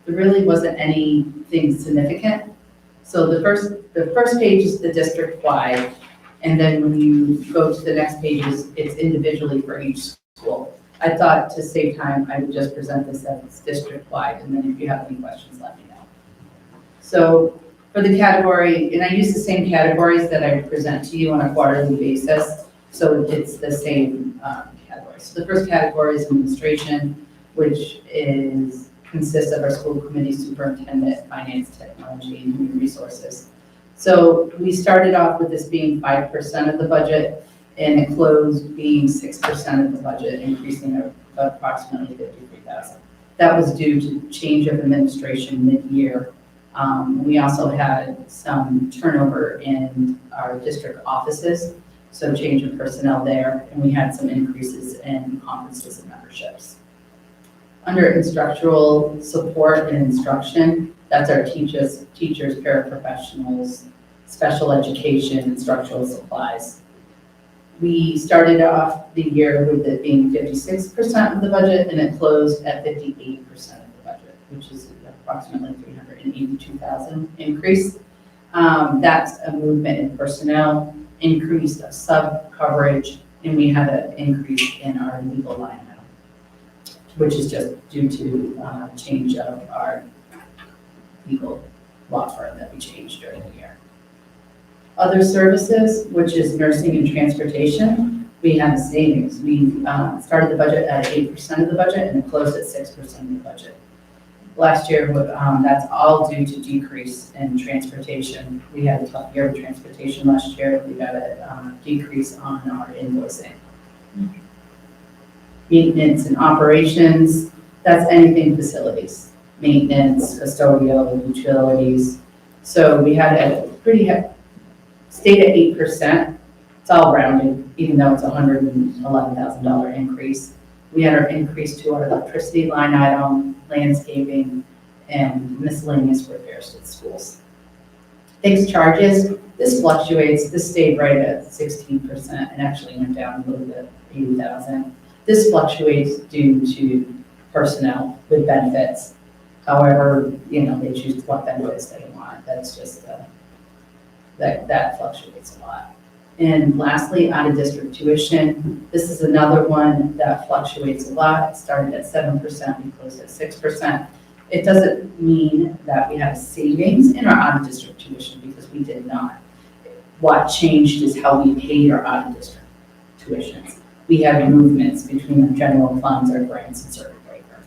There really wasn't anything significant. So the first page is the district-wide, and then when you go to the next pages, it's individually for each school. I thought to save time, I would just present this as district-wide, and then if you have any questions, let me know. So for the category, and I use the same categories that I present to you on a quarterly basis, so it's the same categories. So the first category is administration, which consists of our school committee, superintendent, finance, technology, and human resources. So we started off with this being 5% of the budget, and it closed being 6% of the budget, increasing approximately $53,000. That was due to change of administration mid-year. We also had some turnover in our district offices, so change of personnel there, and we had some increases in conferences and memberships. Under instructional support and instruction, that's our teachers, paraprofessionals, special education, instructional supplies. We started off the year with it being 56% of the budget, and it closed at 58% of the budget, which is approximately $382,000 increase. That's a movement in personnel, increase of sub coverage, and we had an increase in our legal line item, which is just due to change of our legal law firm that we changed during the year. Other services, which is nursing and transportation, we had savings. We started the budget at 8% of the budget and it closed at 6% of the budget. Last year, that's all due to decrease in transportation. We had a tough year with transportation last year. We got a decrease on our invoicing. Maintenance and operations, that's anything facilities. Maintenance, custodial, utilities. So we had a pretty stayed at 8%. It's all rounded, even though it's a $111,000 increase. We had our increase to our electricity line item, landscaping, and miscellaneous repairs to the schools. Fixed charges, this fluctuates. This stayed right at 16% and actually went down a little bit, 80,000. This fluctuates due to personnel with benefits. However, they choose what benefits they want. That's just that fluctuates a lot. And lastly, out-of-district tuition. This is another one that fluctuates a lot. It started at 7%, we closed at 6%. It doesn't mean that we have savings in our out-of-district tuition because we did not. What changed is how we paid our out-of-district tuitions. We had movements between our general funds, our grants, and circuit breaker.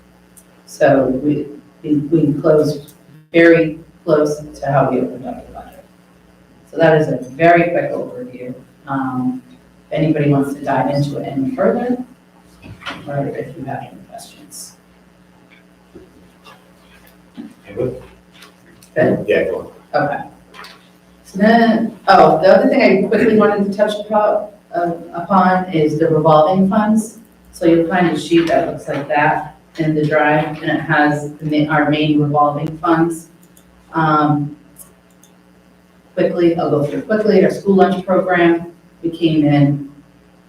So we closed very close to how we opened up the budget. So that is a very quick overview. If anybody wants to dive into it any further, or if you have any questions. Good? Good? Yeah, go on. Okay. So then, the other thing I quickly wanted to touch upon is the revolving funds. So you'll find a sheet that looks like that in the drive, and it has our main revolving funds. Quickly, I'll go through quickly. Our school lunch program, we came in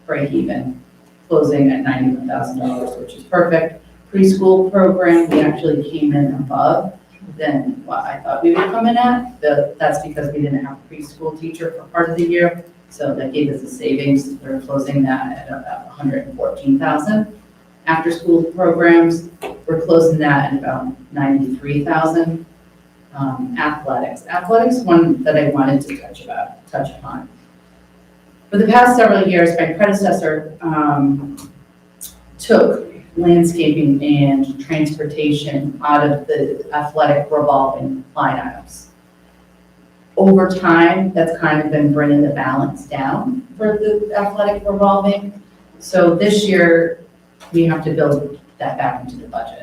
break even, closing at $91,000, which is perfect. Preschool program, we actually came in above than what I thought we would come in at. That's because we didn't have a preschool teacher for part of the year. So that gave us a savings. We're closing that at about 114,000. After school programs, we're closing that at about 93,000. Athletics, one that I wanted to touch upon. For the past several years, my predecessor took landscaping and transportation out of the athletic revolving line items. Over time, that's kind of been bringing the balance down for the athletic revolving. So this year, we have to build that back into the budget.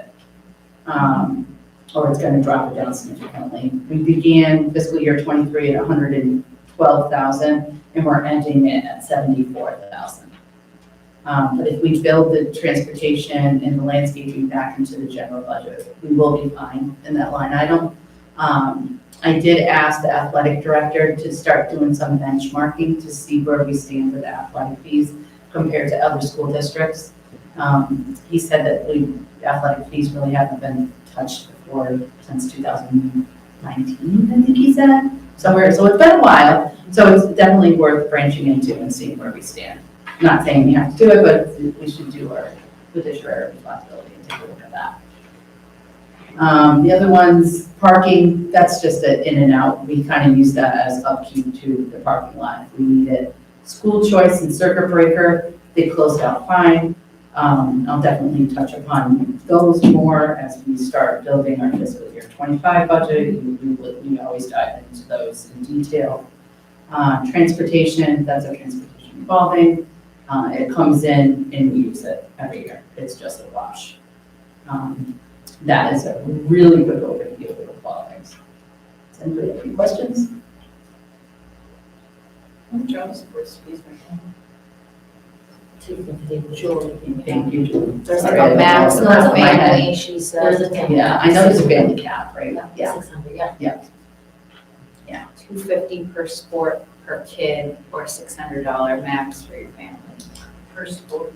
Or it's gonna drop it down significantly. We began fiscal year 23 at 112,000, and we're ending it at 74,000. But if we build the transportation and the landscaping back into the general budget, we will be fine in that line item. I did ask the athletic director to start doing some benchmarking to see where we stand with athletic fees compared to other school districts. He said that the athletic fees really haven't been touched before since 2019, I think he said, somewhere. So it's been a while. So it's definitely worth branching into and seeing where we stand. Not saying we have to do it, but we should do our fiduciary responsibility and take a look at that. The other one's parking, that's just an in and out. We kind of use that as upkeep to the parking lot if we need it. School choice and circuit breaker, they closed out fine. I'll definitely touch upon those more as we start building our fiscal year 25 budget. We always dive into those in detail. Transportation, that's our transportation revolving. It comes in and we use it every year. It's just a wash. That is a really good overview of the revolvings. Does anybody have any questions? Joe supports fees right now. Thank you, Julie. There's like Sorry, a maximum that's on my head. family, she said. Yeah, I know there's a family cap, right? Yeah. 600, yeah. Yeah. Yeah. $250 per sport per kid, or $600 max for your family. Per sport.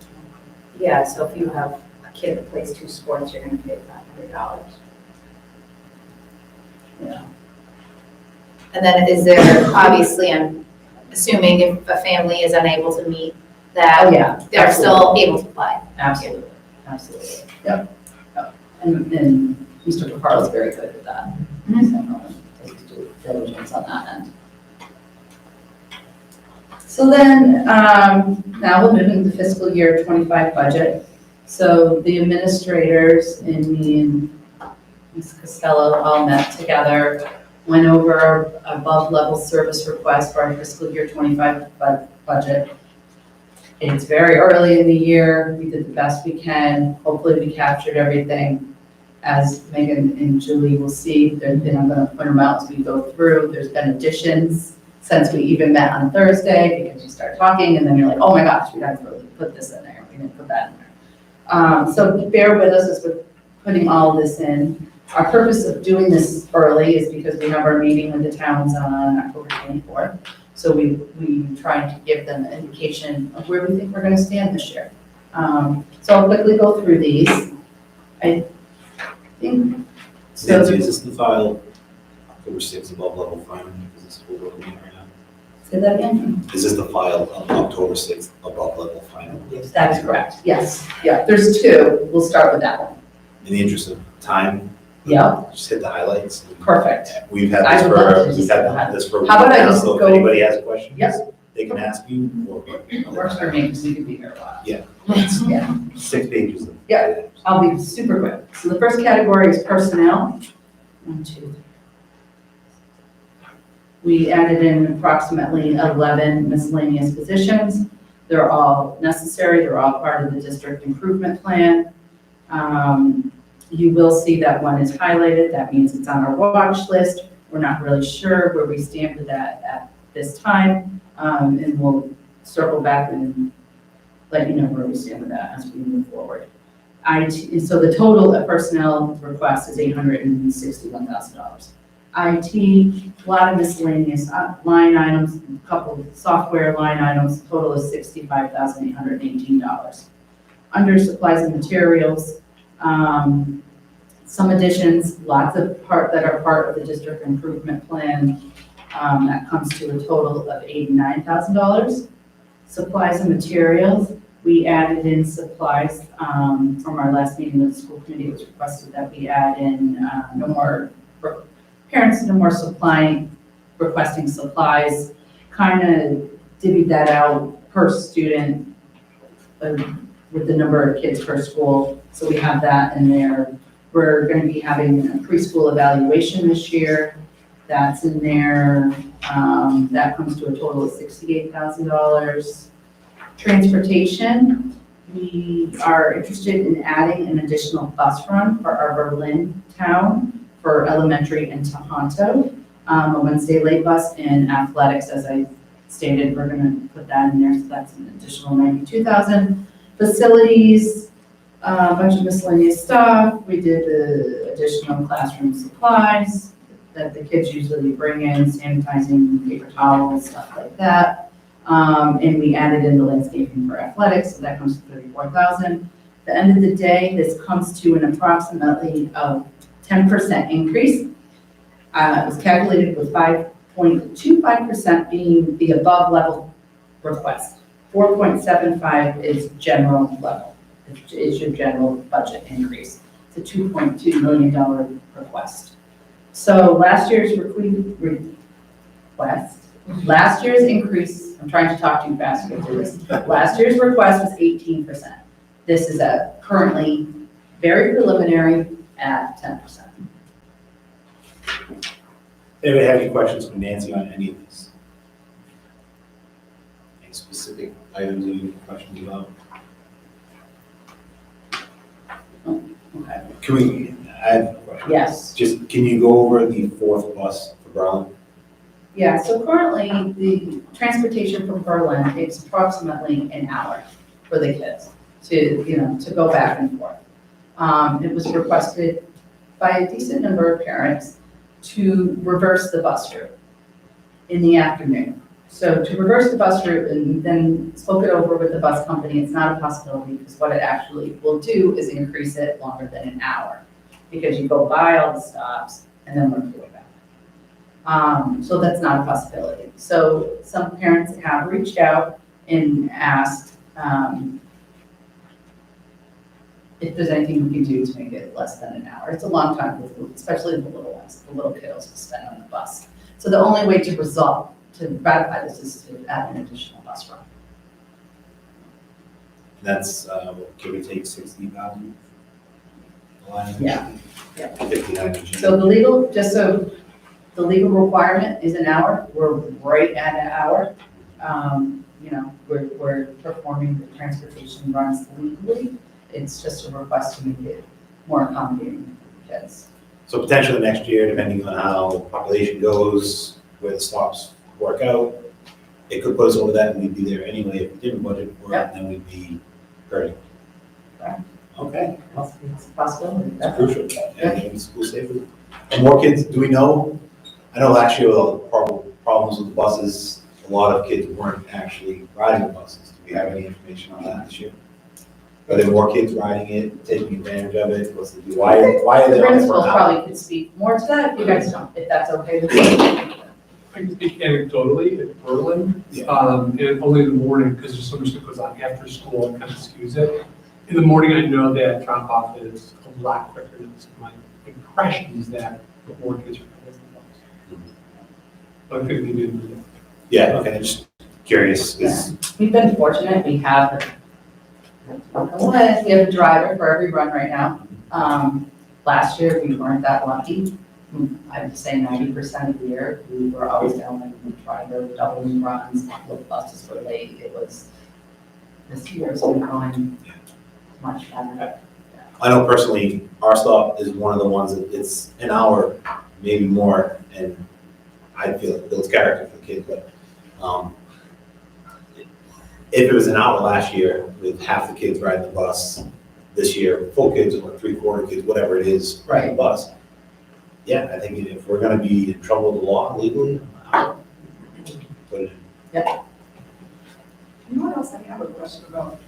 Yeah, so if you have a kid that plays 2 sports, you're gonna pay $500. Yeah. And then is there, obviously, I'm assuming if a family is unable to meet that, Oh, yeah. they're still able to play. Absolutely, absolutely. Yep. Yep. And Mr. Picard is very good at that. So, takes due diligence on that end. So then, now we'll move into fiscal year 25 budget. So the administrators and me and Ms. Costello all met together, went over our above level service request for our fiscal year 25 budget. It's very early in the year. We did the best we can. Hopefully we captured everything. As Megan and Julie will see, I'm going to point them out as we go through. There's been additions since we even met on Thursday, because you start talking and then you're like, oh my gosh, we got to put this in there. We didn't put that in there. So bear with us as we're putting all this in. Our purpose of doing this early is because we have our meeting with the towns on October 24th. So we try to give them an indication of where we think we're going to stand this year. So I'll quickly go through these. I think. So Nancy, is this the file October 6th above level final? Is this what we're looking at right now? Say that again. Is this the file of October 6th above level final? That is correct. Yes. Yeah. There's 2. We'll start with that one. In the interest of time, Yep. just hit the highlights. Perfect. We've had I this would love to for, just we've hit the had highlights. this for. How about I now, just so go- if anybody has questions, Yep. they can ask you or. Works for me because we could be here a while. Yeah. Yeah. 6 pages of. Yeah. I'll be super quick. So the first category is personnel. 1, 2, 3. We added in approximately 11 miscellaneous positions. They're all necessary. They're all part of the district improvement plan. You will see that one is highlighted. That means it's on our watch list. We're not really sure where we stand with that at this time. And we'll circle back and let you know where we stand with that as we move forward. So the total of personnel request is $861,000. IT, a lot of miscellaneous line items, a couple of software line items, total is $65,818. Under supplies and materials, some additions, lots of that are part of the district improvement plan. That comes to a total of $89,000. Supplies and materials, we added in supplies, from our last meeting with the school committee, it was requested that we add in, no more, parents no more requesting supplies, kind of divvied that out per student, with the number of kids per school, so we have that in there. We're gonna be having a preschool evaluation this year, that's in there, that comes to a total of $68,000. Transportation, we are interested in adding an additional bus run for our Berlin town for elementary and Tohoto, a Wednesday late bus, and athletics, as I stated, we're gonna put that in there, so that's an additional $92,000. Facilities, a bunch of miscellaneous stuff, we did the additional classroom supplies that the kids usually bring in, sanitizing, paper towels, stuff like that. And we added in the landscaping for athletics, so that comes to $34,000. The end of the day, this comes to an approximately 10% increase. It was calculated with 5.25% being the above level request. 4.75 is general level, is your general budget increase. It's a $2.2 million request. So last year's last year's increase, I'm trying to talk too fast to get through this. Last year's request was 18%. This is currently very preliminary at 10%. Anybody have any questions for Nancy on any of this? Any specific items that you have questions about? Okay. Can we, I have a question. Yes. Just, can you go over the fourth bus for Berlin? Yeah, so currently the transportation from Berlin takes approximately an hour for the kids to go back and forth. It was requested by a decent number of parents to reverse the bus route in the afternoon. So to reverse the bus route and then spoke it over with the bus company, it's not a possibility because what it actually will do is increase it longer than an hour because you go by all the stops and then work your way back. So that's not a possibility. So some parents have reached out and asked if there's anything we can do to make it less than an hour. It's a long time, especially the little ones, the little kiddos to spend on the bus. So the only way to ratify this is to add an additional bus run. That's, give or take 60,000? Yeah. 59. So the legal requirement is an hour. We're right at an hour. We're performing the transportation runs legally. It's just a request to make it more accommodating for the kids. So potentially next year, depending on how population goes, where the stops work out, it could put us over that and we'd be there anyway. If we didn't budget for it, then we'd be hurting. Right. Okay. It's a possibility. That's crucial. Yeah, making the school safer. And more kids, do we know? I know last year with all the problems with the buses, a lot of kids weren't actually riding the buses. Do we have any information on that this year? Are there more kids riding it, taking advantage of it? What's the deal? Why are they The on it principal for now? probably could speak more to that if you guys don't, if that's okay with you. I can speak anecdotally at Berlin, and only in the morning, because there's so much that goes on after school and kind of skews it. In the morning, I know that drop off is a lot quicker. So my impression is that more kids are coming to the bus. But I think they do. Yeah, okay, just curious. We've been fortunate, we have a driver for every run right now. Last year, we weren't that lucky. I would say 90% of the year, we were always down like the driver, doubling runs, the buses were late. This year's been going much better. I know personally, our stop is one of the ones that it's an hour, maybe more, and I feel it builds character for the kids, but if it was an hour last year with half the kids riding the bus, this year, full kids or 3/4 kids, whatever it is, riding the bus. Yeah, I think if we're gonna be in trouble with the law legally, put it in. Yeah. You know what else I have a question about?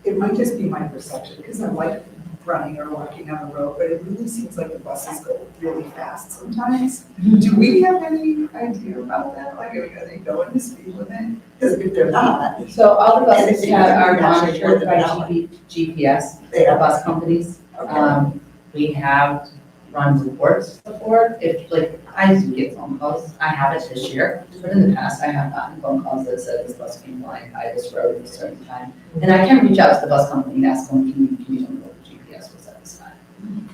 It might just be my perception, because I'm like running or walking on the road, but it really seems like the buses go really fast sometimes. Do we have any idea about that? Like, are they going the speed limit? Because if they're not, So all the buses And are actually more monitored than by an hour. GPS, they the are. bus companies. Okay. We have run reports before, if, like, I do get phone calls, I haven't this year, but in the past, I have gotten phone calls that said this bus came flying by this road at a certain time. And I can reach out to the bus company and ask them, can you tell me what the GPS was at this time?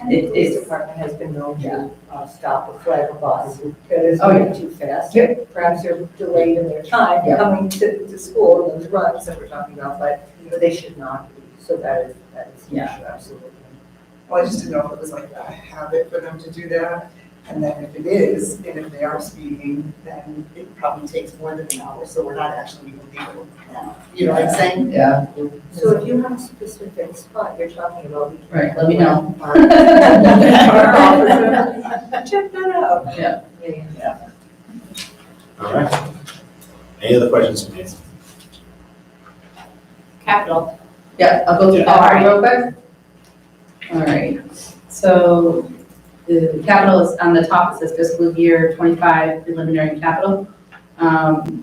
And the police department has been known Yeah. to stop or flag a bus that is Oh, yeah. moving too fast. Yep. Perhaps they're delayed in their time Yeah. coming to school and the runs that we're talking about, but they should not be. So that is an Yeah. issue, absolutely. Well, I just didn't know if it was like a habit for them to do that. And then if it is, and if they are speeding, then it probably takes more than an hour, so we're not actually even legal now. You know what I'm saying? Yeah, So if you have a specific spot you're talking about, we can. right, let me know. Our officer, check that out. Yeah. Yeah. All right. Any other questions from Nancy? Capital. Yeah, I'll go through that real quick. All right, so the capital is on the top, it says fiscal year 25 preliminary capital.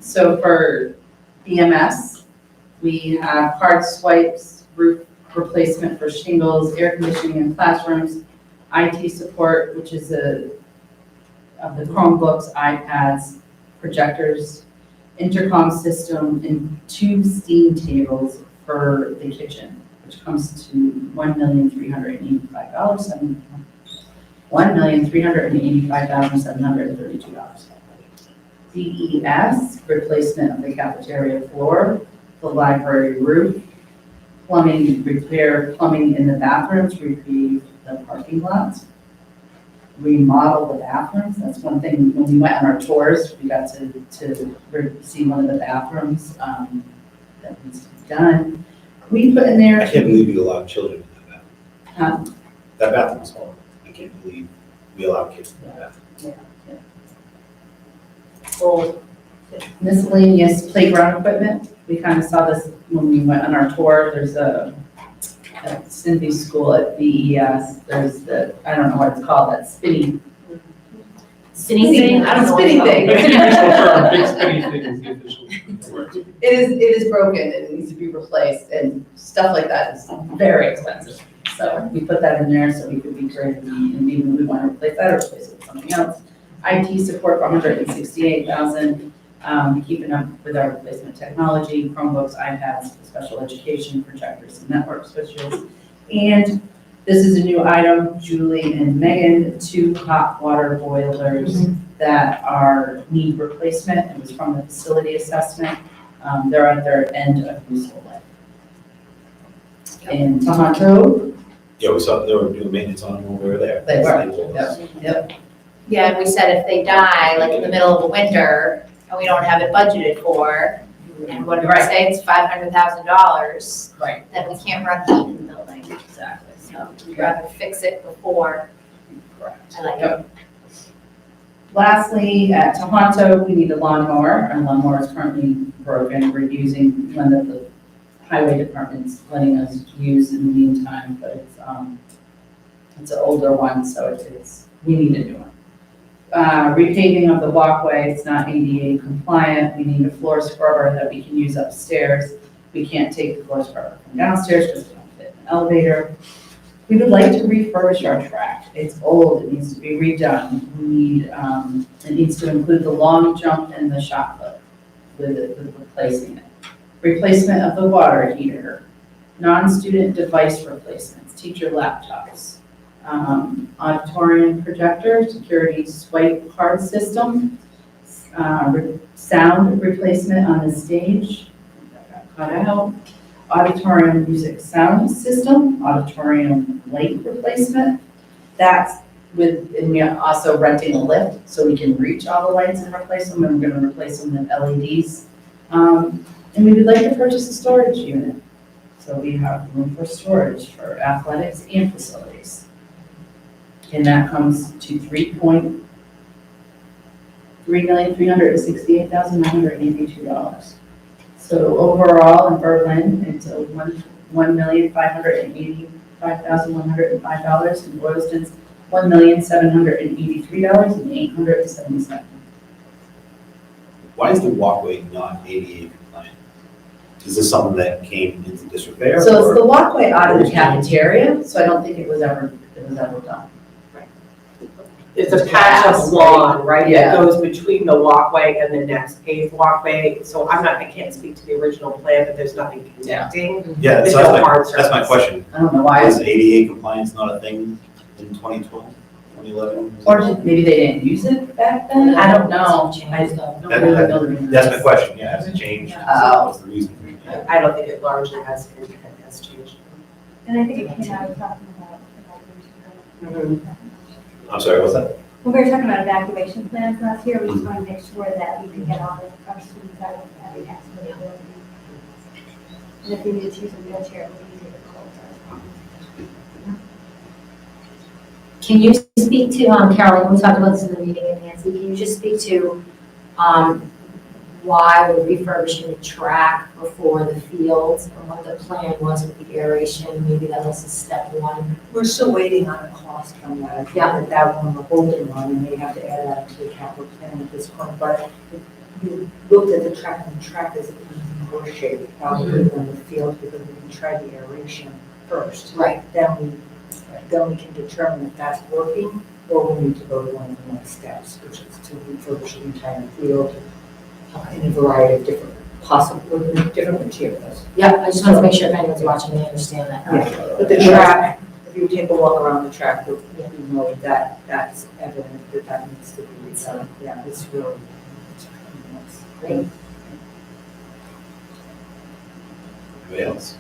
So for EMS, we have card swipes, roof replacement for shingles, air conditioning in classrooms, IT support, which is of the Chromebooks, iPads, projectors, intercom system, and 2 steam tables for the kitchen, which comes to $1,385,732. DES, replacement of the cafeteria floor, the library roof, plumbing, repair plumbing in the bathrooms, repave the parking lots, remodel the bathrooms. That's one thing, when we went on our tours, we got to see one of the bathrooms that needs to be done. We put in there. I can't believe you allow children in that bathroom. Huh? That bathroom's horrible. I can't believe we allow kids in that bathroom. Well, Miscellaneous playground equipment. We kind of saw this when we went on our tour. There's at Cynthia's school at VES. There's the, I don't know what it's called, that spinning. Spinning, I don't know what Spinning it's thing. The official term, big spinning thing is the official word. It is broken and it needs to be replaced and stuff like that is very expensive. So we put that in there so we could be creative and maybe we want to replace that or replace it with something else. IT support for $168,000, keeping up with our replacement technology, Chromebooks, iPads, special education, projectors, and network switches. And this is a new item, Julie and Megan, 2 hot water boilers that need replacement. It was from the facility assessment. They're at their end of useful life. In Tohoto, Yeah, we saw they were doing maintenance on them when we were there. they were, told us. yep. Yeah, and we said if they die, like in the middle of the winter, and we don't have it budgeted for, and what did we say, it's $500,000. Right. Then we can't run heat in the building, Exactly. so we'd rather fix it before. Correct. I like it. Yep. Lastly, at Tohoto, we need a lawnmower. Our lawnmower is currently broken. We're using one that the highway department's letting us use in the meantime, but it's an older one, so we need a new one. Repaving of the walkway, it's not ADA compliant. We need a floor scrubber that we can use upstairs. We can't take the floor scrubber from downstairs because we don't fit in the elevator. We would like to refurbish our track. It's old, it needs to be redone. It needs to include the long jump and the shot put with replacing it. Replacement of the water heater, non-student device replacements, teacher laptops, auditorium projector, security swipe card system, sound replacement on the stage, that got cut out, auditorium music sound system, auditorium light replacement. That's and we're also renting a lift so we can reach all the lights and replace them, and we're gonna replace them with LEDs. And we would like to purchase a storage unit. So we have room for storage for athletics and facilities. And that comes to $3,368,982. So overall in Berlin, it's a $1,580,000 $5,105, and Boylston's $1,783,877. Why is the walkway not ADA compliant? Is this something that came into disrepair? So or- it's the walkway out of the cafeteria, so I don't think it was ever done. It's a patch of lawn, right, Yeah. that goes between the walkway and the next paved walkway. So I can't speak to the original plan, but there's nothing connecting. Yeah, There's so no that's hard my surface. question. I don't know why, Is ADA compliance not a thing in 2012, 2011? or maybe they didn't use it back then, I don't know. I don't really know the reason. That's my question, yeah, has it changed? Oh. What's the reason? I don't think it largely has changed. And I think it came out of talking about evacuation. I'm sorry, what's that? When we were talking about evacuation plans last year, we just want to make sure that we can get all of our students out of every accessibility. And if we needed to use a wheelchair, it would be easier to close. Can you speak to, Carolyn, we talked about this in the meeting at Nancy, can you just speak to, why we're refurbishing the track before the fields and what the plan was with the aeration? Maybe that was a step one. We're still waiting on a cost from that. I think Yeah. that one we're holding on, and they have to add that to the capital plan at this point. But if you looked at the track, and the track is in worse shape probably than the field, because we can try the aeration first. Right. Then we can determine if that's working, or we need to go to one of the next steps, which is to refurbish the entire field in a variety of different possible, different materials. Yeah, I just wanted to make sure if anyone's watching, they understand that. Yeah, but the track, if you take a walk around the track, you know that that's evident that that needs to be done. Yeah, it's really. Great. Anybody else?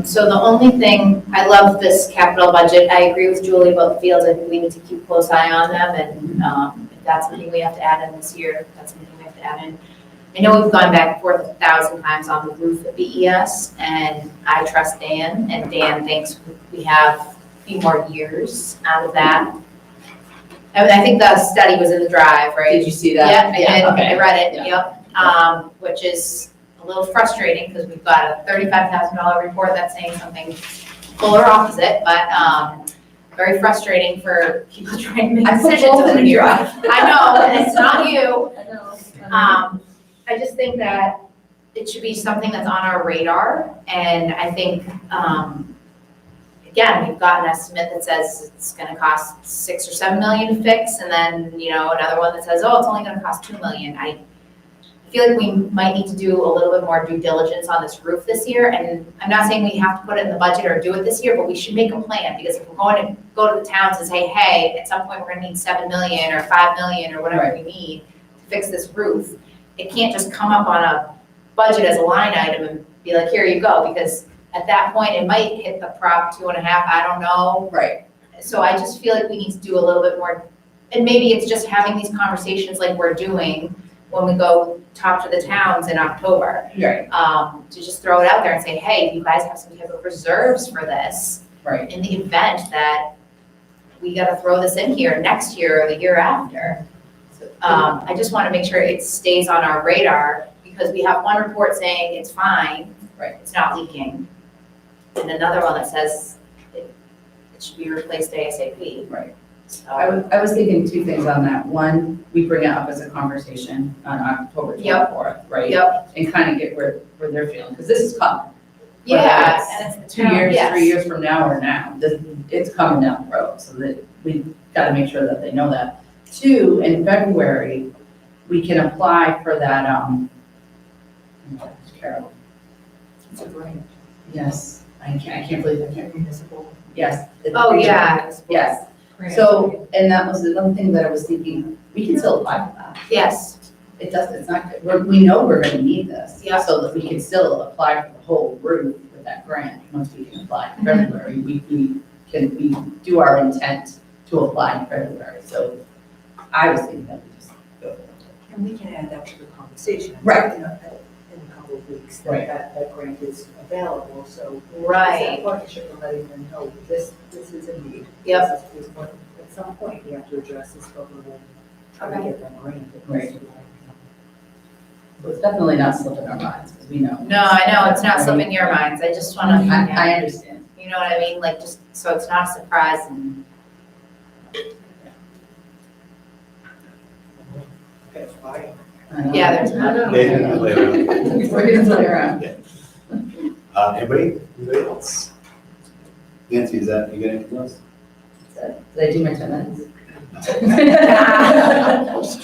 So the only thing, I love this capital budget. I agree with Julie about the fields. I think we need to keep a close eye on them, and if that's something we have to add in this year, that's something we have to add in. I know we've gone back and forth 1,000 times on the roof at BES, and I trust Dan, and Dan thinks we have a few more years out of that. I think the study was in the drive, right? Did you see that? Yeah, I did. Okay. I read it, Yeah. yep. Which is a little frustrating because we've got a $35,000 report that's saying something polar opposite, but very frustrating for people trying to make I put decisions both in over a here. drive. I know, and it's not you. I know. I just think that it should be something that's on our radar, and I think, again, we've got an estimate that says it's gonna cost $6 or $7 million to fix, and then, another one that says, oh, it's only gonna cost $2 million. I feel like we might need to do a little bit more due diligence on this roof this year, and I'm not saying we have to put it in the budget or do it this year, but we should make a plan, because if we're going to go to the towns and say, hey, at some point, we're gonna need $7 million or $5 million or whatever we need to fix this roof, it can't just come up on a budget as a line item and be like, here you go, because at that point, it might hit the prop 2.5, I don't know. Right. So I just feel like we need to do a little bit more, and maybe it's just having these conversations like we're doing when we go talk to the towns in October. Right. To just throw it out there and say, hey, do you guys have some type of reserves for this? Right. In the event that we gotta throw this in here next year or the year after. I just wanna make sure it stays on our radar, because we have one report saying it's fine. Right. It's not leaking. And another one that says it should be replaced ASAP. Right. So, I was thinking two things on that. One, we bring it up as a conversation on October Yep. 24th, right? Yep, And kind of get where they're feeling, because this is coming. yeah, it's and it's the 2 town, years, yes. 3 years from now or now, it's coming down the road, so that we gotta make sure that they know that. Two, in February, we can apply for that, Carol. It's a grant. Yes, I can't believe I can't. Municipal. Yes. Oh, yeah. Yes, so, and that was another thing that I was thinking, we can still apply for that. Yes, It's not, we know we're gonna need this. Yeah. So that we can still apply for the whole roof with that grant, once we can apply in February, we do our intent to apply in February, so I was thinking that we just go. And we can add that to the conversation. Right. In a couple of weeks, Right. that grant is available, so. Right. It's a partnership of letting them know this is a need. Yep. This is what, at some point, we have to address this, but we'll try to Okay. get that grant. Right. So it's definitely not slipping our minds, because we know. No, I know, it's not slipping your minds, I just wanna, I understand. you know what I mean, like, just, so it's not a surprise and. Okay, fine. I know. Yeah, there's not. They can play around. We're gonna play around. Anybody else? Nancy, is that, you got anything else? Did I do my 10 minutes?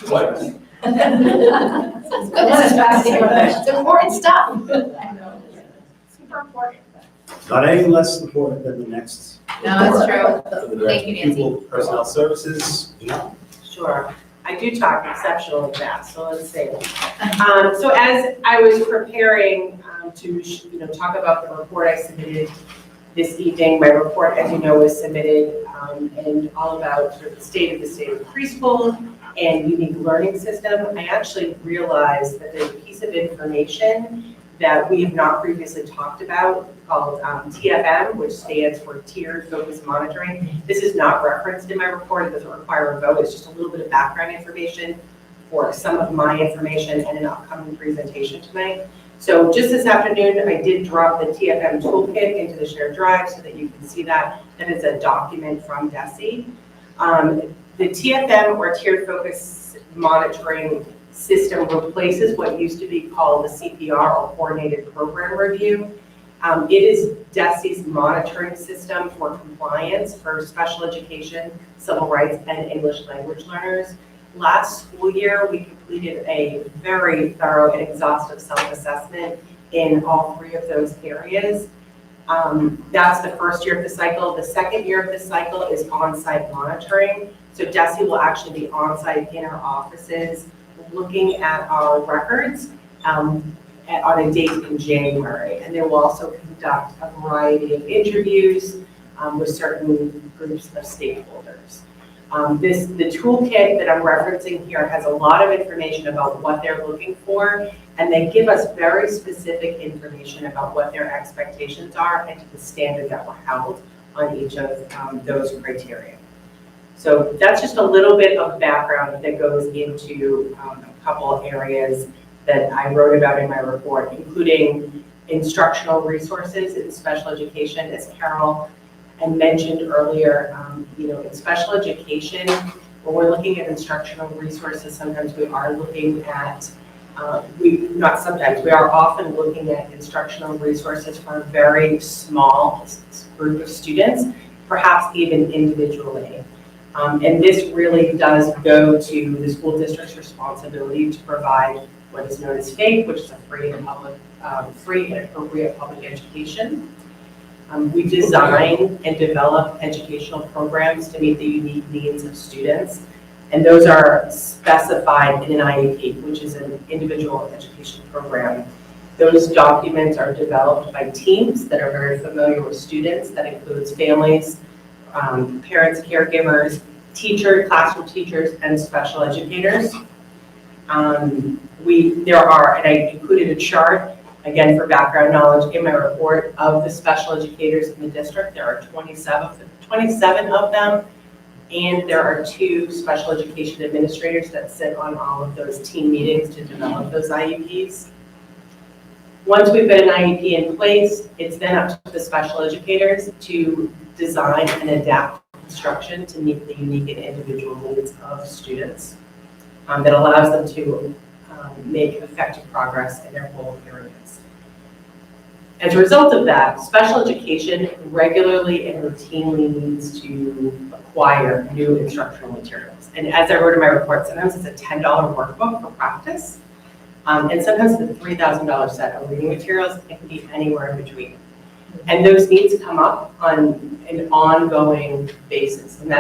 Twice. It's good, this is fascinating, it's important stuff. Super important. Not any less important than the next. No, it's true. For the Thank you, Nancy. People, personnel services, you know. Sure. I do talk exceptionally fast, so let's see. So as I was preparing to, talk about the report I submitted this evening, my report, as you know, was submitted and all about sort of the state of preschool and unique learning system. I actually realized that there's a piece of information that we have not previously talked about called TFM, which stands for Tiered Focus Monitoring. This is not referenced in my report. It doesn't require a vote. It's just a little bit of background information for some of my information and an upcoming presentation tonight. So just this afternoon, I did drop the TFM toolkit into the shared drive so that you can see that. That is a document from DESE. The TFM, or Tiered Focus Monitoring System, replaces what used to be called the CPR, or Coordinated Program Review. It is DESE's monitoring system for compliance for special education, civil rights, and English language learners. Last school year, we completed a very thorough and exhaustive self-assessment in all three of those areas. That's the first year of the cycle. The second year of the cycle is on-site monitoring. So DESE will actually be on-site in our offices looking at our records on a date in January. And they will also conduct a variety of interviews with certain groups of stakeholders. The toolkit that I'm referencing here has a lot of information about what they're looking for, and they give us very specific information about what their expectations are and to the standard that were held on each of those criteria. So that's just a little bit of background that goes into a couple of areas that I wrote about in my report, including instructional resources in special education, as Carol and mentioned earlier. In special education, when we're looking at instructional resources, sometimes we are looking at, we are often looking at instructional resources for a very small group of students, perhaps even individually. And this really does go to the school district's responsibility to provide what is known as FAPE, which is a free and appropriate public education. We design and develop educational programs to meet the unique needs of students, and those are specified in an IEP, which is an individual education program. Those documents are developed by teams that are very familiar with students. That includes families, parents, caregivers, classroom teachers, and special educators. And I included a chart, again, for background knowledge in my report, of the special educators in the district. There are 27 of them, and there are 2 special education administrators that sit on all of those team meetings to develop those IEPs. Once we've got an IEP in place, it's then up to the special educators to design and adapt instruction to meet the unique and individual needs of students that allows them to make effective progress in their goal areas. As a result of that, special education regularly and routinely needs to acquire new instructional materials. And as I wrote in my report, sometimes it's a $10 workbook for practice, and sometimes it's a $3,000 set of reading materials. It can be anywhere in between. And those needs come up on an ongoing basis, and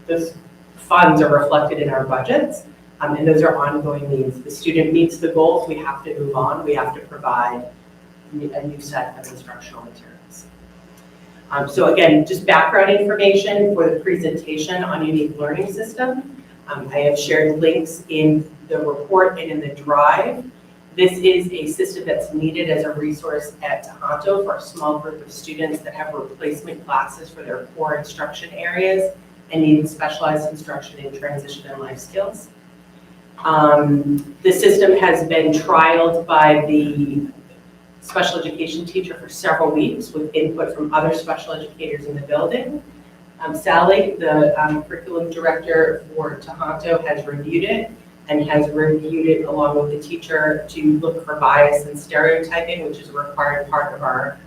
those funds are reflected in our budgets, and those are ongoing needs. The student meets the goals, we have to move on, we have to provide a new set of instructional materials. So again, just background information for the presentation on unique learning system. I have shared links in the report and in the drive. This is a system that's needed as a resource at Tohoto for a small group of students that have replacement classes for their core instruction areas and need specialized instruction in transition and life skills. The system has been trialed by the special education teacher for several weeks with input from other special educators in the building. Sally, the curriculum director for Tohoto, has reviewed it and has reviewed it along with the teacher to look for bias and stereotyping, which is a required part of our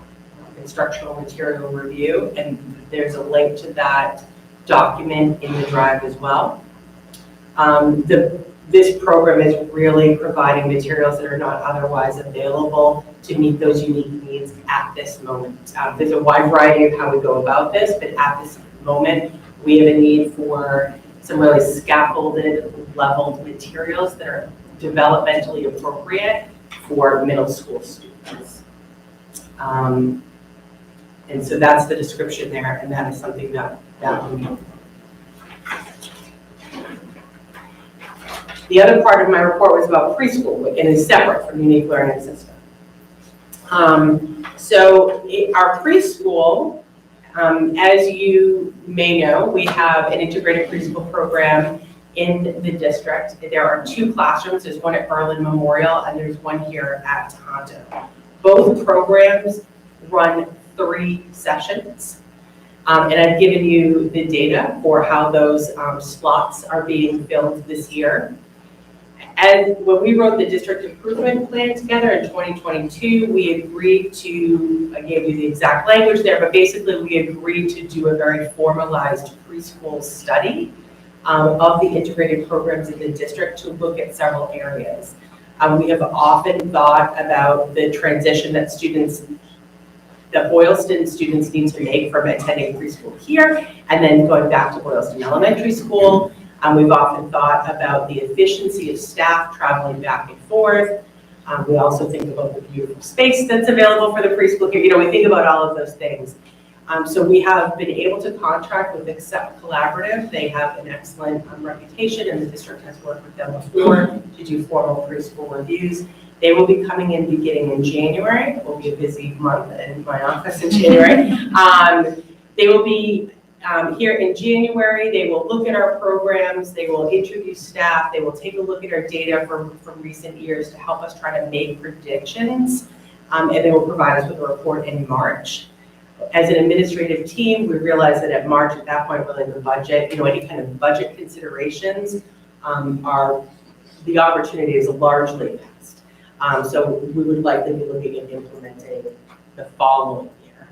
instructional material review. And there's a link to that document in the drive as well. This program is really providing materials that are not otherwise available to meet those unique needs at this moment. There's a wide variety of how we go about this, but at this moment, we have a need for some really scaffolded, leveled materials that are developmentally appropriate for middle school students. And so that's the description there, and that is something that we need. The other part of my report was about preschool, and is separate from unique learning system. So our preschool, as you may know, we have an integrated preschool program in the district. There are 2 classrooms. There's one at Berlin Memorial and there's one here at Tohoto. Both programs run 3 sessions. And I've given you the data for how those slots are being filled this year. And when we wrote the district improvement plan together in 2022, we agreed to, I gave you the exact language there, but basically we agreed to do a very formalized preschool study of the integrated programs in the district to look at several areas. We have often thought about the transition that Boylston students need to make from attending preschool here and then going back to Boylston Elementary School. We've often thought about the efficiency of staff traveling back and forth. We also think about the beautiful space that's available for the preschool here. You know, we think about all of those things. So we have been able to contract with Accept Collaborative. They have an excellent reputation, and the district has worked with them before to do formal preschool reviews. They will be coming in beginning in January. It will be a busy month in my office in January. They will be here in January. They will look at our programs. They will introduce staff. They will take a look at our data from recent years to help us try to make predictions. And they will provide us with a report in March. As an administrative team, we realized that at March, at that point, really the budget, you know, any kind of budget considerations the opportunity is largely passed. So we would likely be looking at implementing the following year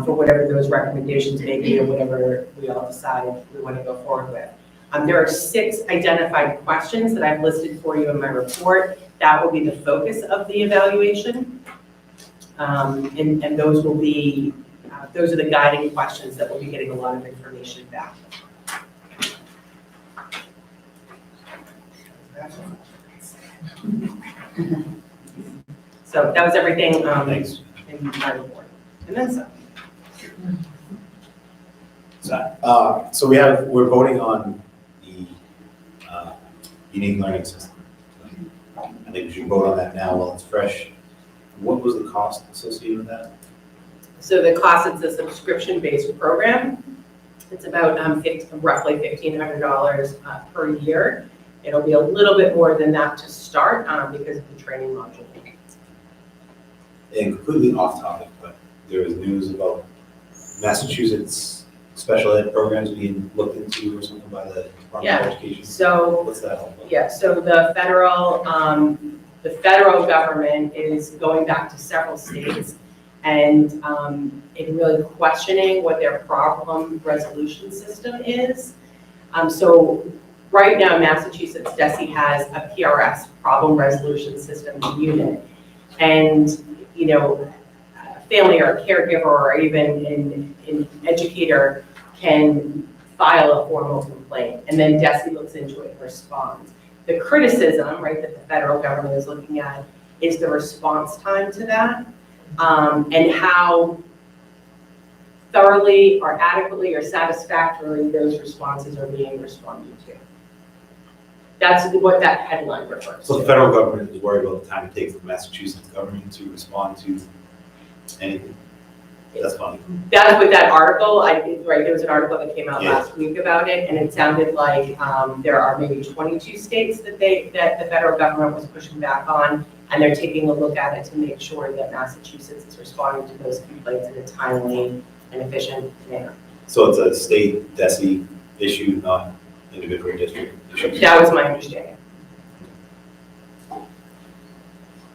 for whatever those recommendations may be or whatever we all decide we want to go forward with. There are 6 identified questions that I've listed for you in my report. That will be the focus of the evaluation. And those will be, those are the guiding questions that we'll be getting a lot of information back. So that was everything in my report. And then some. So we're voting on the unique learning system. I think we should vote on that now while it's fresh. What was the cost associated with that? So the cost, it's a subscription-based program. It's about roughly $1,500 per year. It'll be a little bit more than that to start because of the training module. And completely off topic, but there was news about Massachusetts special ed programs being looked into or something by the Department of Education. So what's that all about? Yeah, so the federal government is going back to several states and really questioning what their problem resolution system is. So right now, Massachusetts DESE has a PRS, problem resolution system unit. And, you know, a family or a caregiver or even an educator can file a formal complaint, and then DESE looks into it and responds. The criticism, right, that the federal government is looking at is the response time to that, and how thoroughly or adequately or satisfactorily those responses are being responded to. That's what that headline refers to. So the federal government is worried about the time it takes the Massachusetts government to respond to anything? That's funny. That's what that article, right, there was an article that came out Yeah. last week about it, and it sounded like there are maybe 22 states that the federal government was pushing back on, and they're taking a look at it to make sure that Massachusetts is responding to those complaints in a timely and efficient manner. So it's a state DESI issue, not individual district issue? That was my understanding.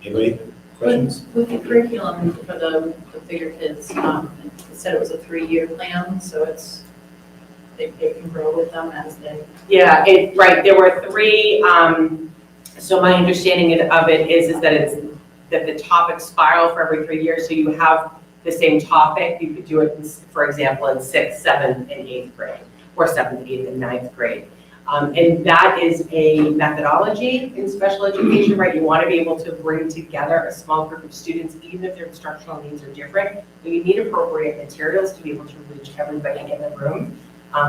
Anybody, questions? With the curriculum for the bigger kids, it said it was a 3-year plan, so it's, they can grow with them as they. Yeah, right, there were 3, so my understanding of it is that that the topics spiral for every 3 years, so you have the same topic, you could do it, for example, in 6th, 7th, and 8th grade, or 7th, 8th, and 9th grade. And that is a methodology in special education, right? You want to be able to bring together a small group of students, even if their instructional needs are different. But you need appropriate materials to be able to reach everybody in the room,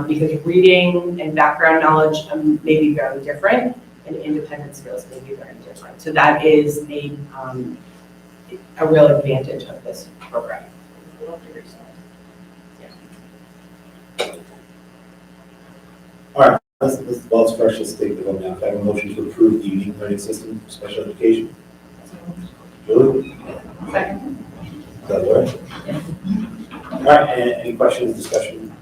because reading and background knowledge may be very different, and independent skills may be very different. So that is a real advantage of this program. Let's first just take the vote now. Can I have a motion to approve the unique learning system for special education? Julie? Second. Is that Laura? All right, any questions, discussion?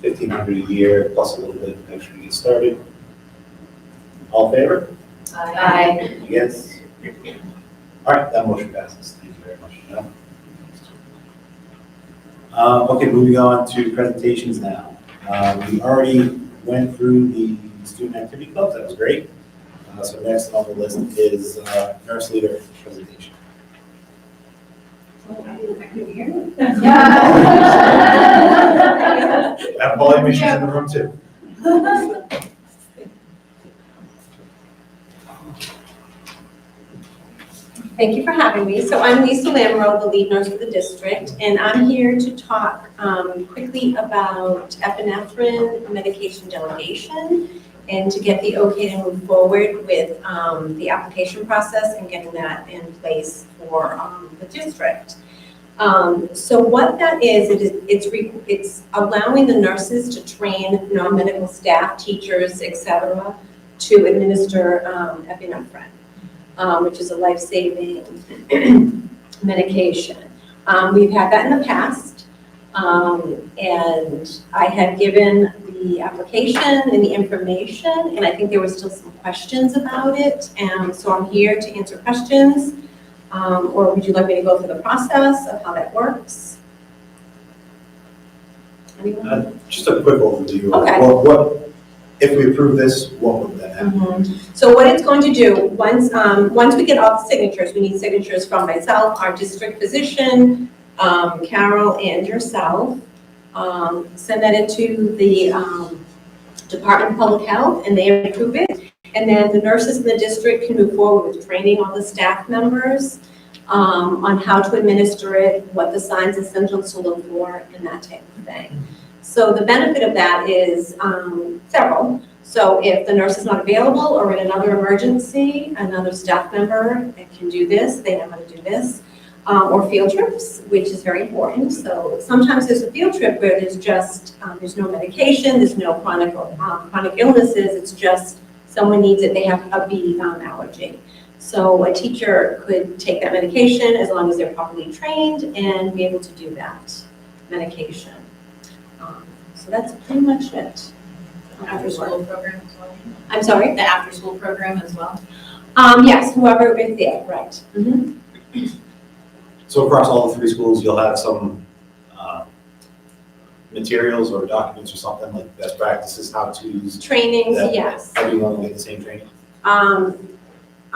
1,500 a year plus a little bit extra to get started. All in favor? Aye. Against? All right, that motion passes. Thank you very much. Okay, moving on to presentations now. We already went through the student activity clubs. That was great. So next on the list is nurse leader presentation. I have volume issues in the room too. Thank you for having me. So I'm Lisa Lamoureux, the lead nurse for the district, and I'm here to talk quickly about epinephrine medication delegation and to get the okay to move forward with the application process and getting that in place for the district. So what that is, it's allowing the nurses to train non-medical staff, teachers, etc., to administer epinephrine. Which is a life-saving medication. We've had that in the past, and I had given the application and the information, and I think there were still some questions about it, and so I'm here to answer questions, or would you like me to go through the process of how that works? Anyone? Just a quick overview. Okay. What if we approve this, what would that happen? So what it's going to do, once we get all the signatures, we need signatures from myself, our district physician, Carol, and yourself. Send that into the Department of Public Health, and they approve it. And then the nurses in the district can move forward with training all the staff members on how to administer it, what the signs and symptoms to look for, and that type of thing. So the benefit of that is several. So if the nurse is not available or in another emergency, another staff member can do this, they know how to do this. Or field trips, which is very important. So sometimes there's a field trip where there's just, there's no medication, there's no chronic illnesses, it's just someone needs it, they have a bee allergy. So a teacher could take that medication as long as they're properly trained and be able to do that medication. So that's pretty much it. After-school program as well? I'm sorry? The after-school program as well? Yes, whoever is there, right. Mm-hmm. So across all the 3 schools, you'll have some materials or documents or something like best practices, how to Trainings, yes. Everyone will get the same training?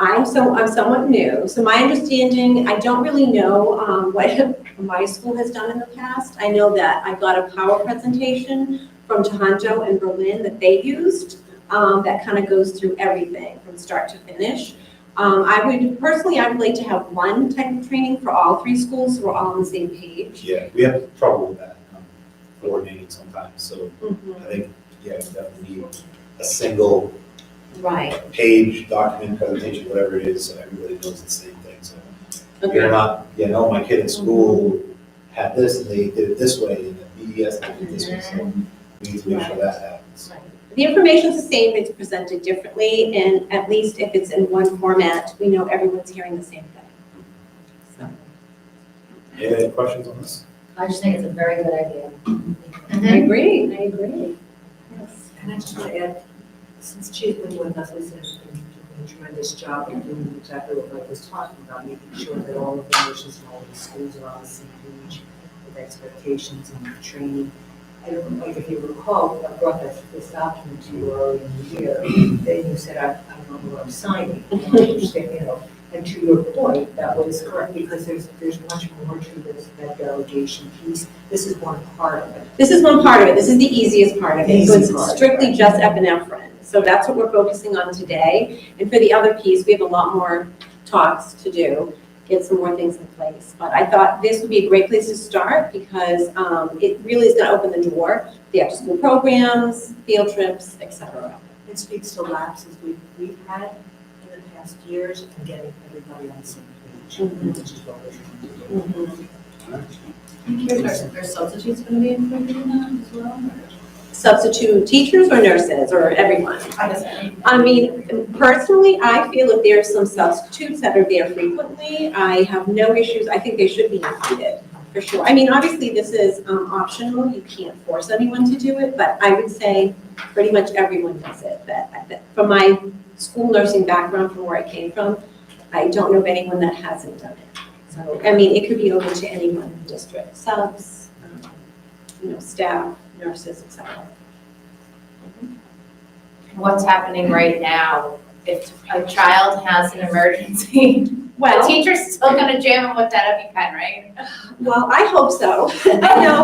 I'm somewhat new, so my understanding, I don't really know what my school has done in the past. I know that I got a power presentation from Toronto and Berlin that they used that kind of goes through everything from start to finish. I would like to have one type of training for all 3 schools so we're all on the same page. Yeah, we have trouble with that coordinating sometimes, so I think, yeah, we definitely need a single right page, document, presentation, whatever it is, so everybody knows the same thing. So You're not, my kid at school had this and they did it this way, and the BES they did it this way, so we need to make sure that happens. The information's the same, it's presented differently, and at least if it's in one format, we know everyone's hearing the same thing. So. Any other questions on this? I just think it's a very good idea. I agree. Yes. And I just want to add, since Chief Linwood has been doing a tremendous job of doing exactly what Mike was talking about, making sure that all of the nurses and all of the schools are on the same page with expectations and training. I don't know, like if you recall, I brought this document to you earlier in the year, then you said, I don't know what I'm signing. And to your point, that was correct, because there's much more to this, that delegation piece. This is one part of it. This is one part of it. This is the easiest part of it. So Easy part, it's strictly right. just epinephrine. So that's what we're focusing on today. And for the other piece, we have a lot more talks to do, get some more things in place. But I thought this would be a great place to start because it really is going to open the door. The after-school programs, field trips, etc. It speaks to lapses we've had in the past years and getting everybody on the same page, which is what we're trying to do. I'm curious, are there substitutes going to be included in that as well? Substitute teachers or nurses or everyone? I mean, personally, I feel if there's some substitutes that are there frequently, I have no issues. I think they should be included, for sure. I mean, obviously, this is optional. You can't force anyone to do it, but I would say pretty much everyone does it. That from my school nursing background, from where I came from, I don't know of anyone that hasn't done it. So, I mean, it could be open to anyone in the district, subs, staff, nurses, etc. What's happening right now, if a child has an emergency, the teacher's still gonna jam them with that EpiPen, right? Well, I hope so. I know,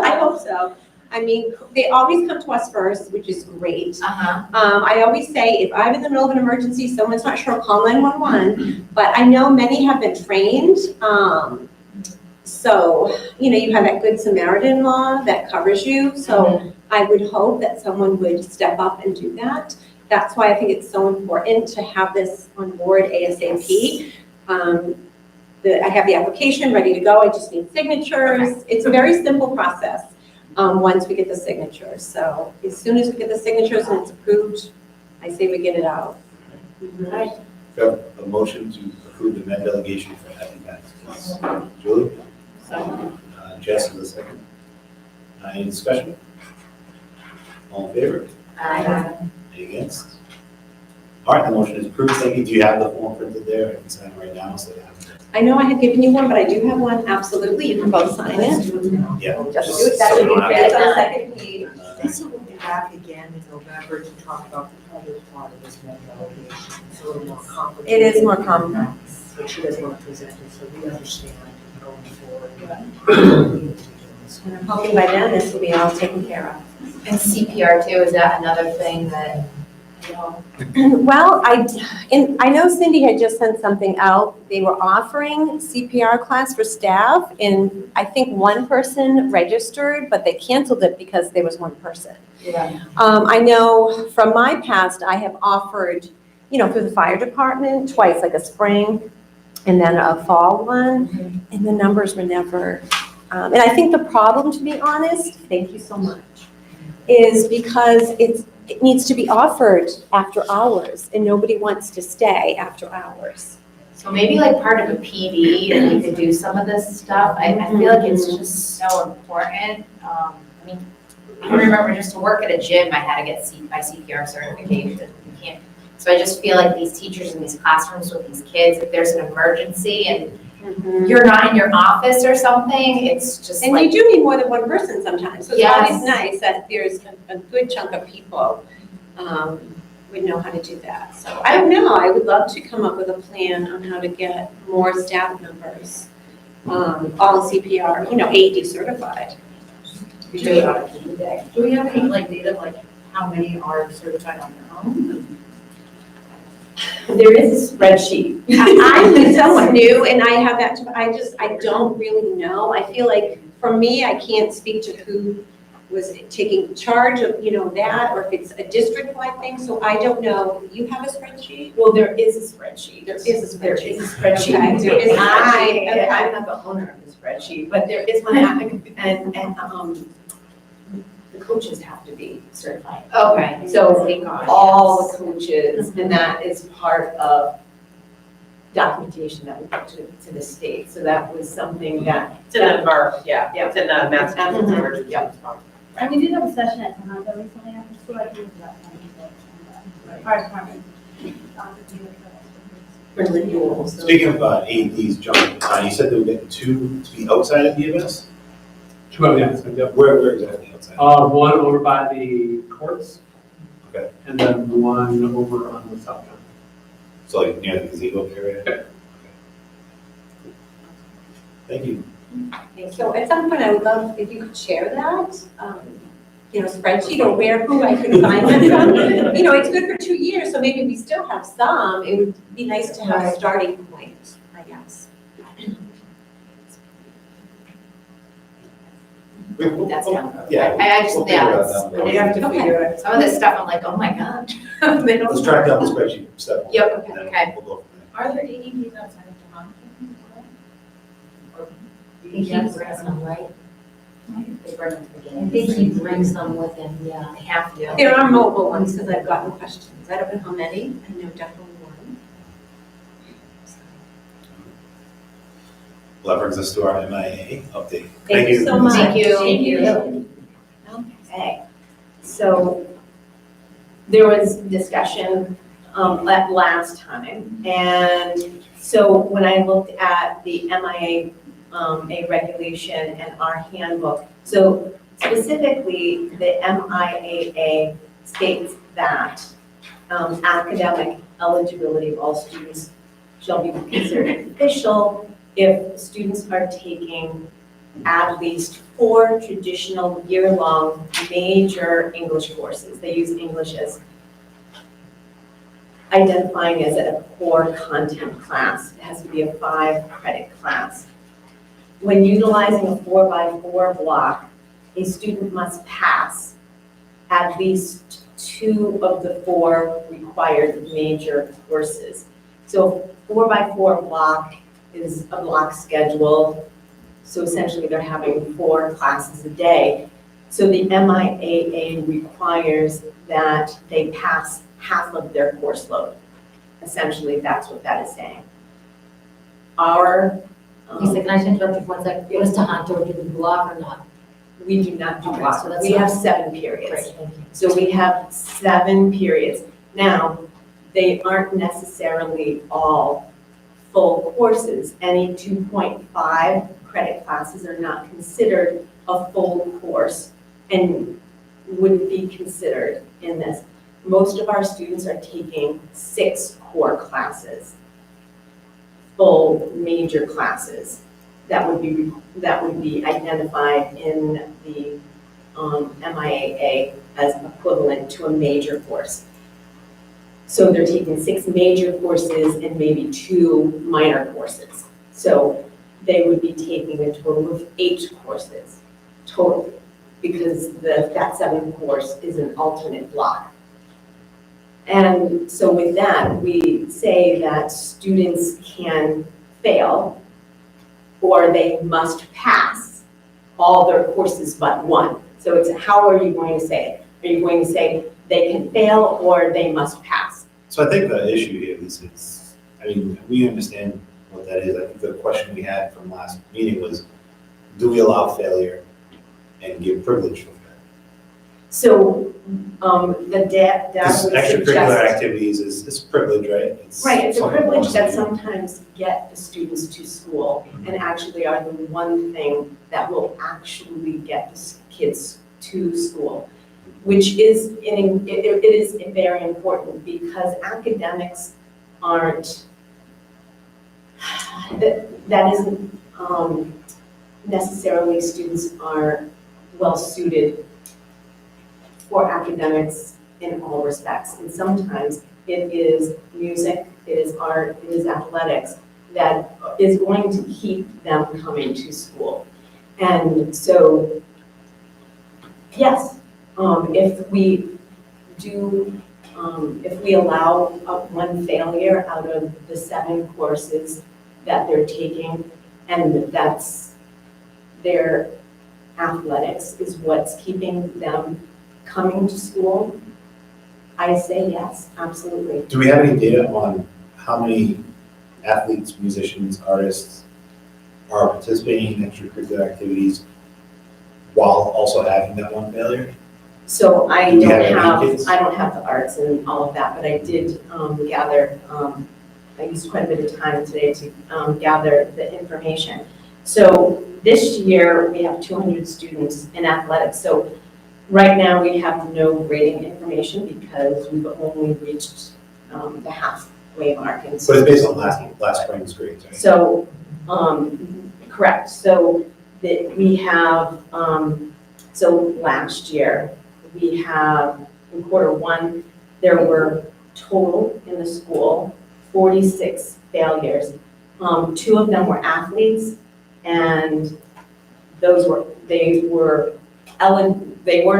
I hope so. I mean, they always come to us first, which is great. I always say, if I'm in the middle of an emergency, someone's not sure, call 911. But I know many have been trained. So, you have that Good Samaritan law that covers you. So I would hope that someone would step up and do that. That's why I think it's so important to have this on board ASAP. I have the application ready to go. I just need signatures. It's a very simple process once we get the signatures. So as soon as we get the signatures and it's approved, I say we get it out. Right. Got a motion to approve the med delegation for EpiPen, please. Julie? Jess is the second. Any discussion? All in favor? Aye. Any against? All right, the motion is approved. Thank you. Do you have the form printed there? I can sign it right now, so they have it. I know I had given you one, but I do have one. Absolutely, you can both sign it. Yeah. Just do it. That would be great. It's on the second page. This will be back again in November to talk about the other part of this med delegation. It's a little more complicated. It is more complex. But she doesn't want to present it, so we understand going forward. And I'm hoping by then this will be all taken care of. And CPR too, is that another thing that, Well, I know Cindy had just sent something out. They were offering CPR class for staff, and I think one person registered, but they canceled it because there was one person. Yeah. I know from my past, I have offered, through the fire department twice, like a spring and then a fall one, and the numbers were never. And I think the problem, to be honest, thank you so much, is because it needs to be offered after hours, and nobody wants to stay after hours. so maybe like part of a PD, and we could do some of this stuff. I feel like it's just so important. I remember just to work at a gym, I had to get my CPR certification. You can't. So I just feel like these teachers in these classrooms with these kids, if there's an emergency and you're not in your office or something, it's just And you do need more than one person sometimes, so it's always nice that there's a good chunk of people would know how to do that. So I don't know, I would love to come up with a plan on how to get more staff members, all CPR, AED certified. Do we have any data how many are certified on their own? There is a spreadsheet. I'm somewhat new, and I have that, I don't really know. I feel like, for me, I can't speak to who was taking charge of, that, or if it's a district-wide thing, so I don't know. You have a spreadsheet? Well, there is a spreadsheet. There is a There spreadsheet. is a spreadsheet. Okay, there is a spreadsheet. Okay. I'm not the owner of the spreadsheet, but there is one, and the coaches have to be certified. Okay. So all the coaches, and that is part of documentation that we put to the state. So that was something that. It's in the MARC, yeah, it's in the Massachusetts Emergency Response. And we did have a session at Tohoto recently after school, I think it was about 10 people, and fire department. For renewals. Speaking of AEDs, John, you said they were getting 2 to be outside of the events? 2 out of the yep. Where exactly outside? One over by the courts. Okay. And then one over on the south end. So like near the gazebo area? Yeah. Okay. Thank you. So at some point, I would love if you could share that, spreadsheet or who I could find them from. It's good for 2 years, so maybe we still have some. It would be nice to have a starting point, I guess. That's down. Yeah. I just, we'll yeah, figure it's- that out. We have to figure it. some of this stuff, I'm like, oh my God. They don't. Let's track down the spreadsheet step one. Yep, and then okay. we'll go from Are there AEDs outside of Tohoto? He brings them, right? They bring them to the I think he brings them with him, yeah. They have to. There are mobile ones, because I've gotten questions. I don't know how many. I know definitely one. Well, that brings us to our MIA update. Thank you so much. Thank you. Thank you. Okay, so there was discussion last time, and so when I looked at the MIA a regulation and our handbook, so specifically the MIAA states that academic eligibility of all students shall be considered official if students are taking at least 4 traditional year-long major English courses. They use English as identifying as a core content class. It has to be a 5-credit class. When utilizing a 4x4 block, a student must pass at least 2 of the 4 required major courses. So 4x4 block is a block schedule. So essentially they're having 4 classes a day. So the MIAA requires that they pass half of their course load. Essentially, that's what that is saying. Our, Lisa, can I interrupt you for 1 second? What is Tohoto, do we block or not? we do not do Okay, block. so that's We not- have 7 periods. Great, thank you. So we have 7 periods. Now, they aren't necessarily all full courses. Any 2.5 credit classes are not considered a full course and wouldn't be considered in this. Most of our students are taking 6 core classes, full major classes that would be identified in the MIAA as equivalent to a major course. So they're taking 6 major courses and maybe 2 minor courses. So they would be taking a total of 8 courses total, because that 7 course is an alternate block. And so with that, we say that students can fail or they must pass all their courses but one. So it's, how are you going to say it? Are you going to say they can fail or they must pass? So I think the issue here is, I mean, we understand what that is. I think the question we had from last meeting was, do we allow failure and give privilege for failure? So the data Because would extracurricular suggest. activities is privilege, right? Right, it's a something privilege wants that to do. sometimes get the students to school and actually are the one thing that will actually get the kids to school, which is, it is very important because academics aren't, that isn't necessarily students are well suited for academics in all respects. And sometimes it is music, it is art, it is athletics that is going to keep them coming to school. And so Yes, if we do, if we allow one failure out of the 7 courses that they're taking, and that's their athletics is what's keeping them coming to school, I say yes, absolutely. Do we have any data on how many athletes, musicians, artists are participating in extracurricular activities while also having that one failure? So I Do we have don't any have, kids? I don't have the arts and all of that, but I did gather, I used quite a bit of time today to gather the information. So this year, we have 200 students in athletics. So right now, we have no grading information because we've only reached the halfway mark. And So it's based on last spring's grades, right? So, correct. So that we have, so last year, we have, in Q1, there were total in the school, 46 failures. 2 of them were athletes, and those were, they were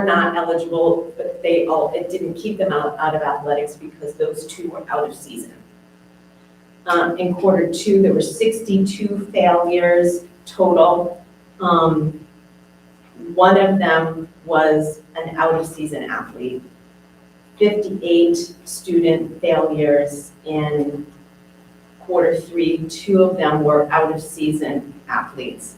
not eligible, but it didn't keep them out of athletics because those 2 were out of season. In Q2, there were 62 failures total. One of them was an out-of-season athlete. 58 student failures in Q3. 2 of them were out-of-season athletes.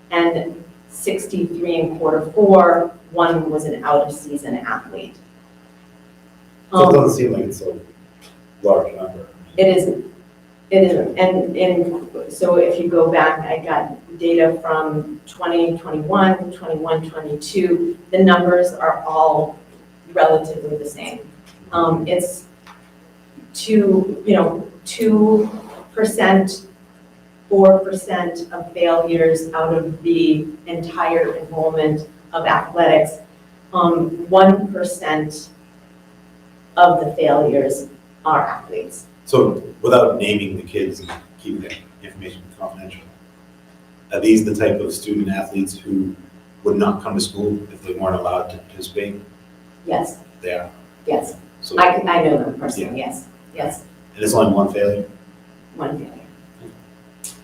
And 63 in Q4, 1 was an out-of-season athlete. So it doesn't seem like it's a large number. It isn't. It isn't. And so if you go back, I got data from 2021, 21, 22. The numbers are all relatively the same. It's 2%, 4% of failures out of the entire enrollment of athletics. 1% of the failures are athletes. So without naming the kids and keeping that information confidential, are these the type of student athletes who would not come to school if they weren't allowed to participate? Yes, They are. yes. So, I know them personally, yes, yes, and it's only one failure? 1 failure.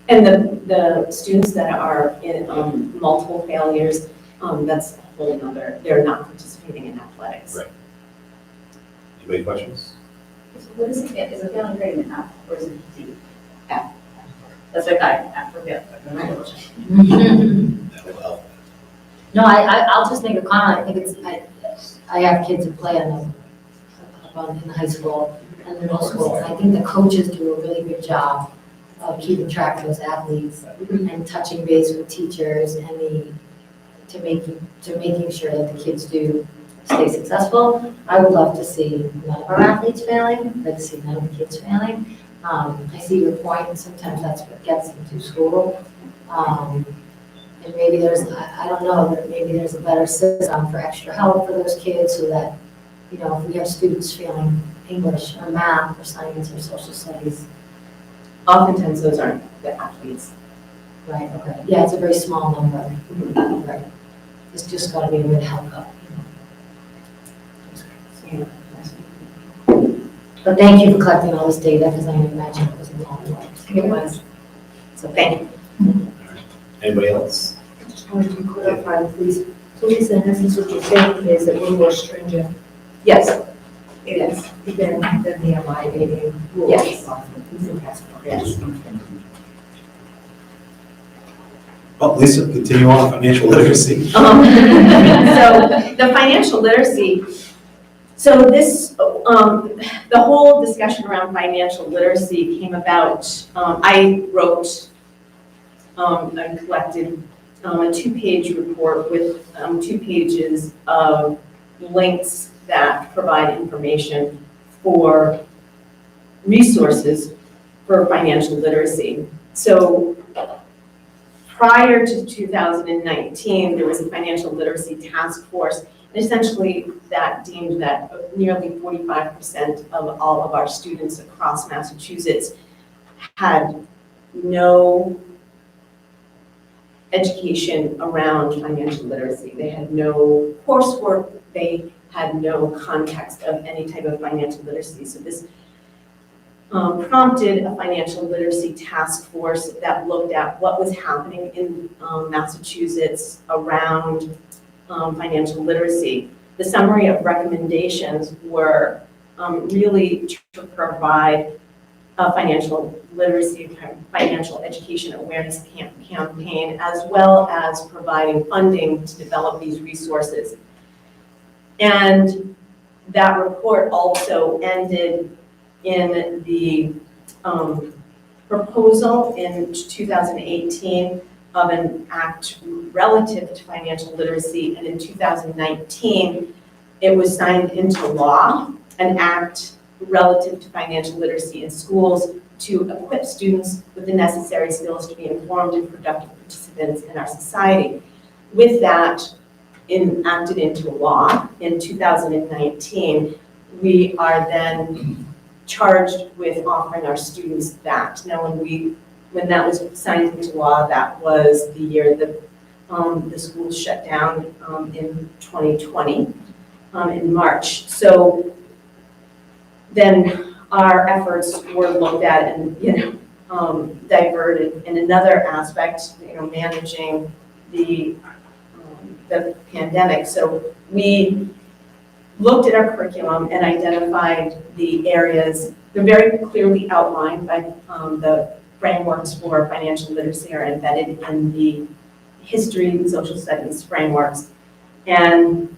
And the students that are in multiple failures, that's a whole nother, they're not participating in athletics. Right. Anybody questions? What is it, is it failing grade in F or is it D? F. That's what I forget. That will help. No, I'll just make a comment. I think I have kids who play in the high school and the middle school. And I think the coaches do a really good job of keeping track of those athletes and touching base with teachers and to making sure that the kids do stay successful. I would love to see none of our athletes failing. I'd like to see none of the kids failing. I see your point, and sometimes that's what gets them to school. And maybe I don't know, but maybe there's a better system for extra help for those kids so that, if we have students failing English or math or science or social studies. Oftentimes those aren't the athletes. Right, okay. Yeah, it's a very small number. Right. It's just got to be a way to help up. Yeah. But thank you for collecting all this data, because I imagine it was a long way. It was. So thank you. Anybody else? I just wanted to clarify, please. So Lisa, in essence, what you're saying is that we're more stringent Yes, it is. than the MIAA rules. Yes. Yes. Well, Lisa, continue on financial literacy. So the financial literacy, so this, the whole discussion around financial literacy came about, I wrote and collected a 2-page report with 2 pages of links that provide information for resources for financial literacy. So prior to 2019, there was a financial literacy task force, and essentially that deemed that nearly 45% of all of our students across Massachusetts had no education around financial literacy. They had no coursework, they had no context of any type of financial literacy. So this prompted a financial literacy task force that looked at what was happening in Massachusetts around financial literacy. The summary of recommendations were really to provide a financial literacy, financial education awareness campaign, as well as providing funding to develop these resources. And that report also ended in the proposal in 2018 of an act relative to financial literacy, and in 2019, it was signed into law, an act relative to financial literacy in schools to equip students with the necessary skills to be informed and productive participants in our society. With that enacted into law in 2019, we are then charged with offering our students that. Now, when that was signed into law, that was the year that the schools shut down in 2020 in March. So then our efforts were looked at and diverted in another aspect, managing the pandemic. So we looked at our curriculum and identified the areas. They're very clearly outlined by the frameworks for financial literacy are embedded in the history and social studies frameworks. And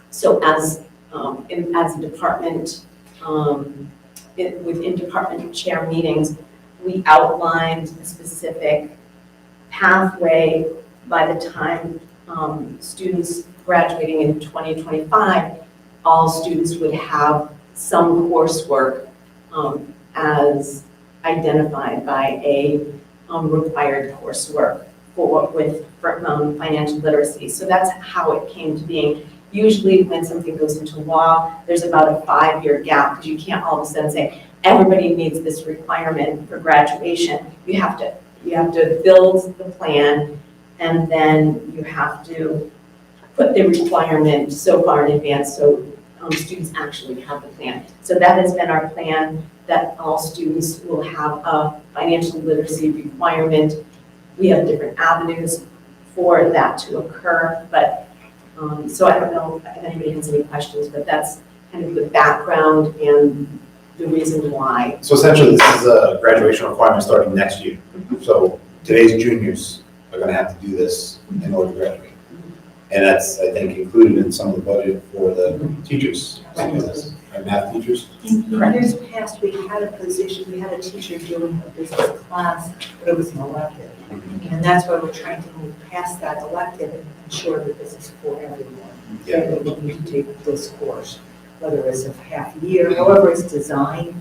so as a department, within department chair meetings, we outlined a specific pathway by the time students graduating in 2025, all students would have some coursework as identified by a required coursework with financial literacy. So that's how it came to being. Usually when something goes into law, there's about a 5-year gap, because you can't all of a sudden say, everybody needs this requirement for graduation. You have to build the plan, and then you have to put the requirement so far in advance so students actually have the plan. So that has been our plan, that all students will have a financial literacy requirement. We have different avenues for that to occur, but so I don't know if anybody has any questions, but that's kind of the background and the reason why. So essentially, this is a graduation requirement starting next year. So today's juniors are going to have to do this in order to graduate. And that's, I think, included in some of the budget for the teachers, our math teachers. In years past, we had a teacher doing a business class, but it was an elective. And that's why we're trying to move past that elective and ensure that this is for everyone. Yeah. Everyone need to take this course, whether it's a half year, however it's designed,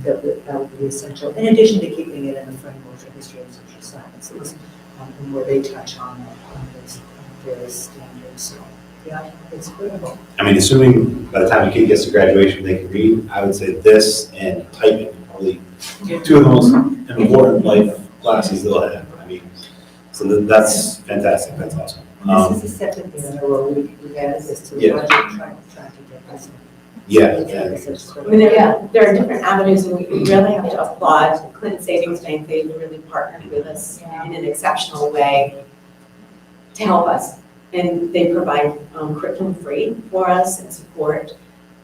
that would be essential, in addition to keeping it in the framework of history and social sciences, and where they touch on this various standards. So, yeah, it's critical. I mean, assuming by the time a kid gets to graduation, they can read, I would say this and typing are probably two of the most important life classes they'll have. I mean, so that's fantastic. That's awesome. This is the second year in a row we've added this to the budget, trying to get this. Yeah. I mean, there are different avenues, and we really have to applaud Clinton Savings Bank. They really partnered with us in an exceptional way to help us. And they provide curriculum free for us and support,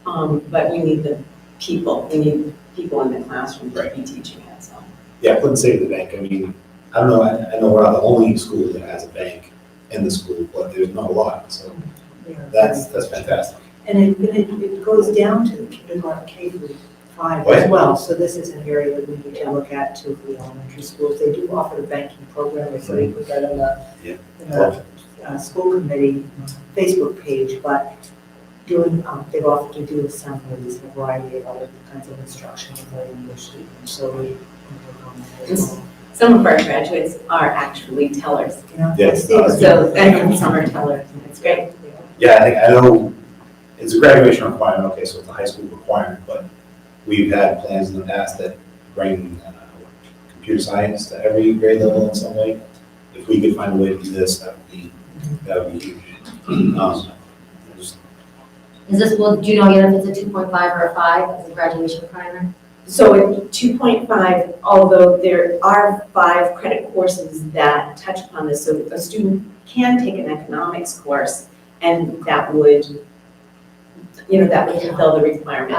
but we need the people. We need people in the classroom to be teaching it, so. Yeah, Clinton Savings Bank, I mean, I don't know, I know we're not the only school that has a bank in the school, but there's not a lot, so that's fantastic. And it goes down to the kindergarten K through 5 as well, so this is an area that we need to look at too for the elementary schools. They do offer a banking program, so we put that in the school committee Facebook page, but they've offered to do assemblies, a variety of other kinds of instruction with our English students, so we work on that as well. Some of our graduates are actually tellers. Yes. So, and some are tellers, and it's great. Yeah, I know it's a graduation requirement, okay, so it's a high school requirement, but we've had plans in the past that bring computer science to every grade level in some way. if we could find a way to do this, that would be huge. Just- Is this, well, do you know yet if it's a 2.5 or a 5 as a graduation primer? So at 2.5, although there are 5 credit courses that touch upon this, so a student can take an economics course, and that would, that would fulfill the requirement.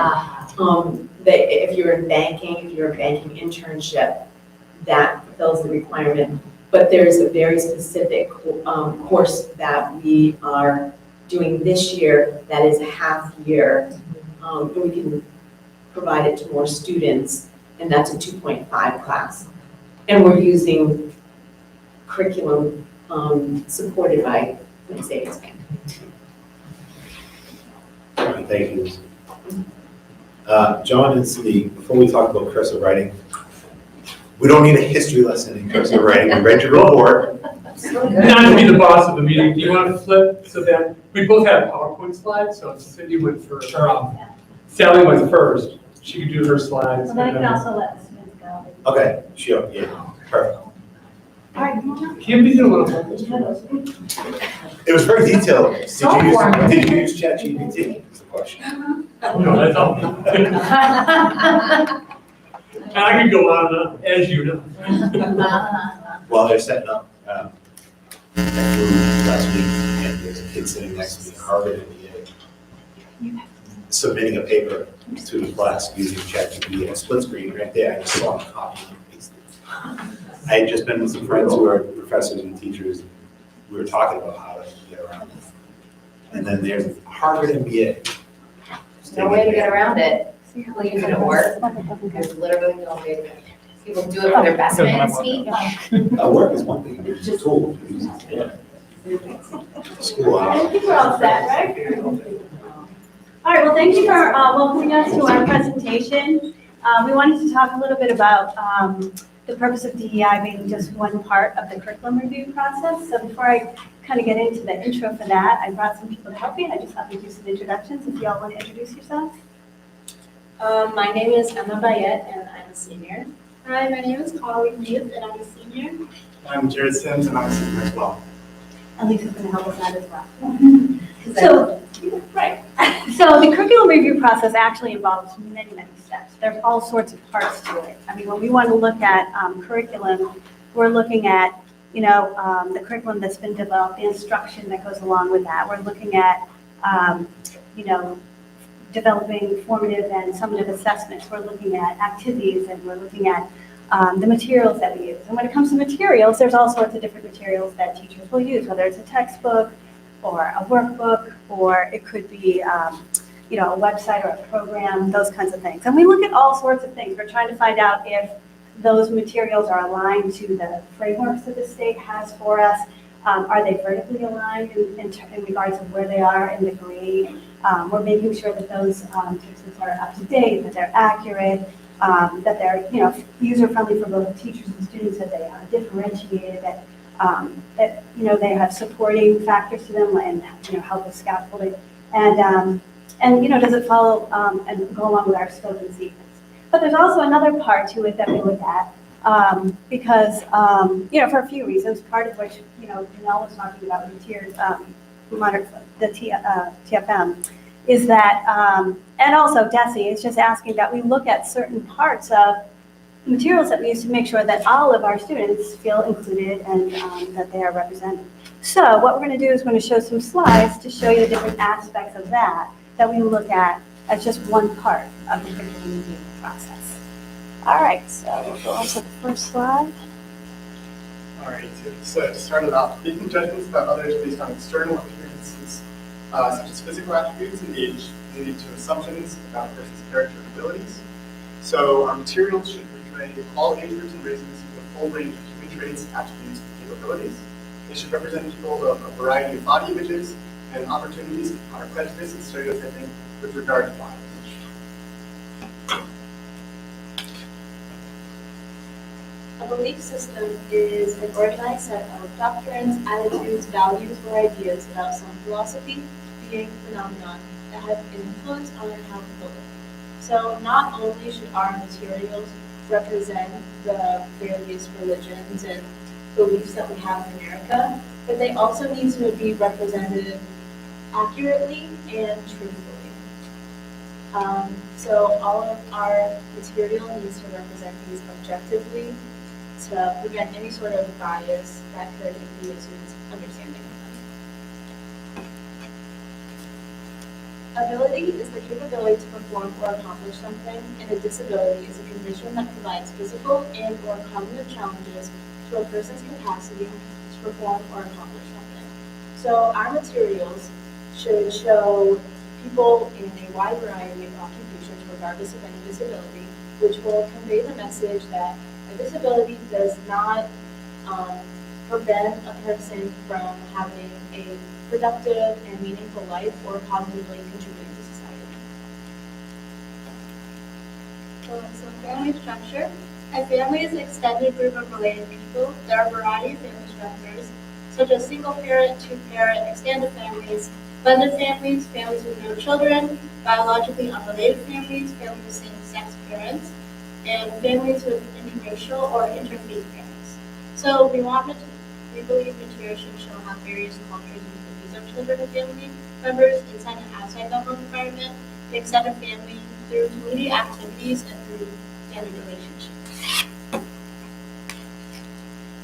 That if you're in banking, if you're a banking internship, that fulfills the requirement. But there's a very specific course that we are doing this year that is a half year, and we can provide it to more students, and that's a 2.5 class. And we're using curriculum supported by the savings bank. All right, thank you. John and Cindy, before we talk about cursive writing, we don't need a history lesson in cursive writing. We read your report. Not to be the boss of the meeting, do you want to flip so that we both have PowerPoint slides, so Cindy went first, or Sally went first. She could do her slides. Well, then I can also let the students go. Okay, sure, yeah, perfect. All right, come on. Can we do a little? It was very detailed. Did So you formal. use ChatGPT? Is the question. No, that's all. And I could go on and on, as you know. Well, they're setting up, that group last week, and there's a kid sitting next to me, Harvard MBA, submitting a paper to the class using ChatGPT, a split screen right there. I just saw him copy and paste it. I had just been with some friends who are professors and teachers. We were talking about how to get around it. And then there's Harvard MBA. There's no way to get around it. People use it at work. There's literally no way to. People do it for their best man speech. Work is one thing, it's just a tool. School. I think we're all set, right? All right, well, thank you for welcoming us to our presentation. We wanted to talk a little bit about the purpose of DEI being just one part of the curriculum review process. So before I kind of get into the intro for that, I brought some people to help me, and I just thought we'd do some introductions if you all want to introduce yourselves. My name is Emma Bayet, and I'm a senior. Hi, my name is Colleen Youth, and I'm a senior. I'm Jared Sims, and I'm a senior as well. And Lisa's going to help us out as well. So, right. So the curriculum review process actually involves many, many steps. There's all sorts of parts to it. I mean, when we want to look at curriculum, we're looking at, the curriculum that's been developed, the instruction that goes along with that. We're looking at, developing formative and summative assessments. We're looking at activities, and we're looking at the materials that we use. And when it comes to materials, there's all sorts of different materials that teachers will use, whether it's a textbook or a workbook, or it could be, a website or a program, those kinds of things. And we look at all sorts of things. We're trying to find out if those materials are aligned to the frameworks that the state has for us. Are they vertically aligned in regards to where they are in the grade? We're making sure that those textbooks are up to date, that they're accurate, that they're user-friendly for both teachers and students, that they are differentiated, that they have supporting factors to them and help with scaffolding, and does it follow and go along with our scope and sequence? But there's also another part to it that we look at. Because, for a few reasons, part of which, Janelle was talking about with the TFM, is that, and also DESE is just asking that we look at certain parts of the materials that we use to make sure that all of our students feel included and that they are represented. So what we're going to do is we're going to show some slides to show you the different aspects of that we look at as just one part of the curriculum review process. All right, so we'll go on to the first slide. All right, so to start it off, making judgments about others based on external appearances, such as physical attributes and age, lead to assumptions about a person's character and abilities. So our materials should portray all age groups and races with a full range of human traits, attributes, and capabilities. They should represent people of a variety of body images and opportunities to counter prejudice and stereotyping with regard to body image. A belief system is an organized set of doctrines, attitudes, values, or ideas about some philosophy, being, phenomenon that have an influence on how people live. So not only should our materials represent the various religions and beliefs that we have in America, but they also need to be represented accurately and truthfully. So all of our material needs to represent these objectively to prevent any sort of bias that could impede a student's understanding of them. Ability is the capability to perform or accomplish something, and a disability is a condition that provides physical and or cognitive challenges to a person's capacity to perform or accomplish something. So our materials should show people in a wide variety of occupations regardless of any disability, which will convey the message that a disability does not prevent a person from having a productive and meaningful life or positively contributing to society. So family structure. A family is an extended group of related people. There are a variety of family structures, such as single parent, two parent, extended families, blended families, families with no children, biologically unrelated families, families with same-sex parents, and families with interracial or interfaith parents. So we believe material should show how various cultures and beliefs of children and family members inside and outside the home environment, the extended family, through community activities and through family relationships.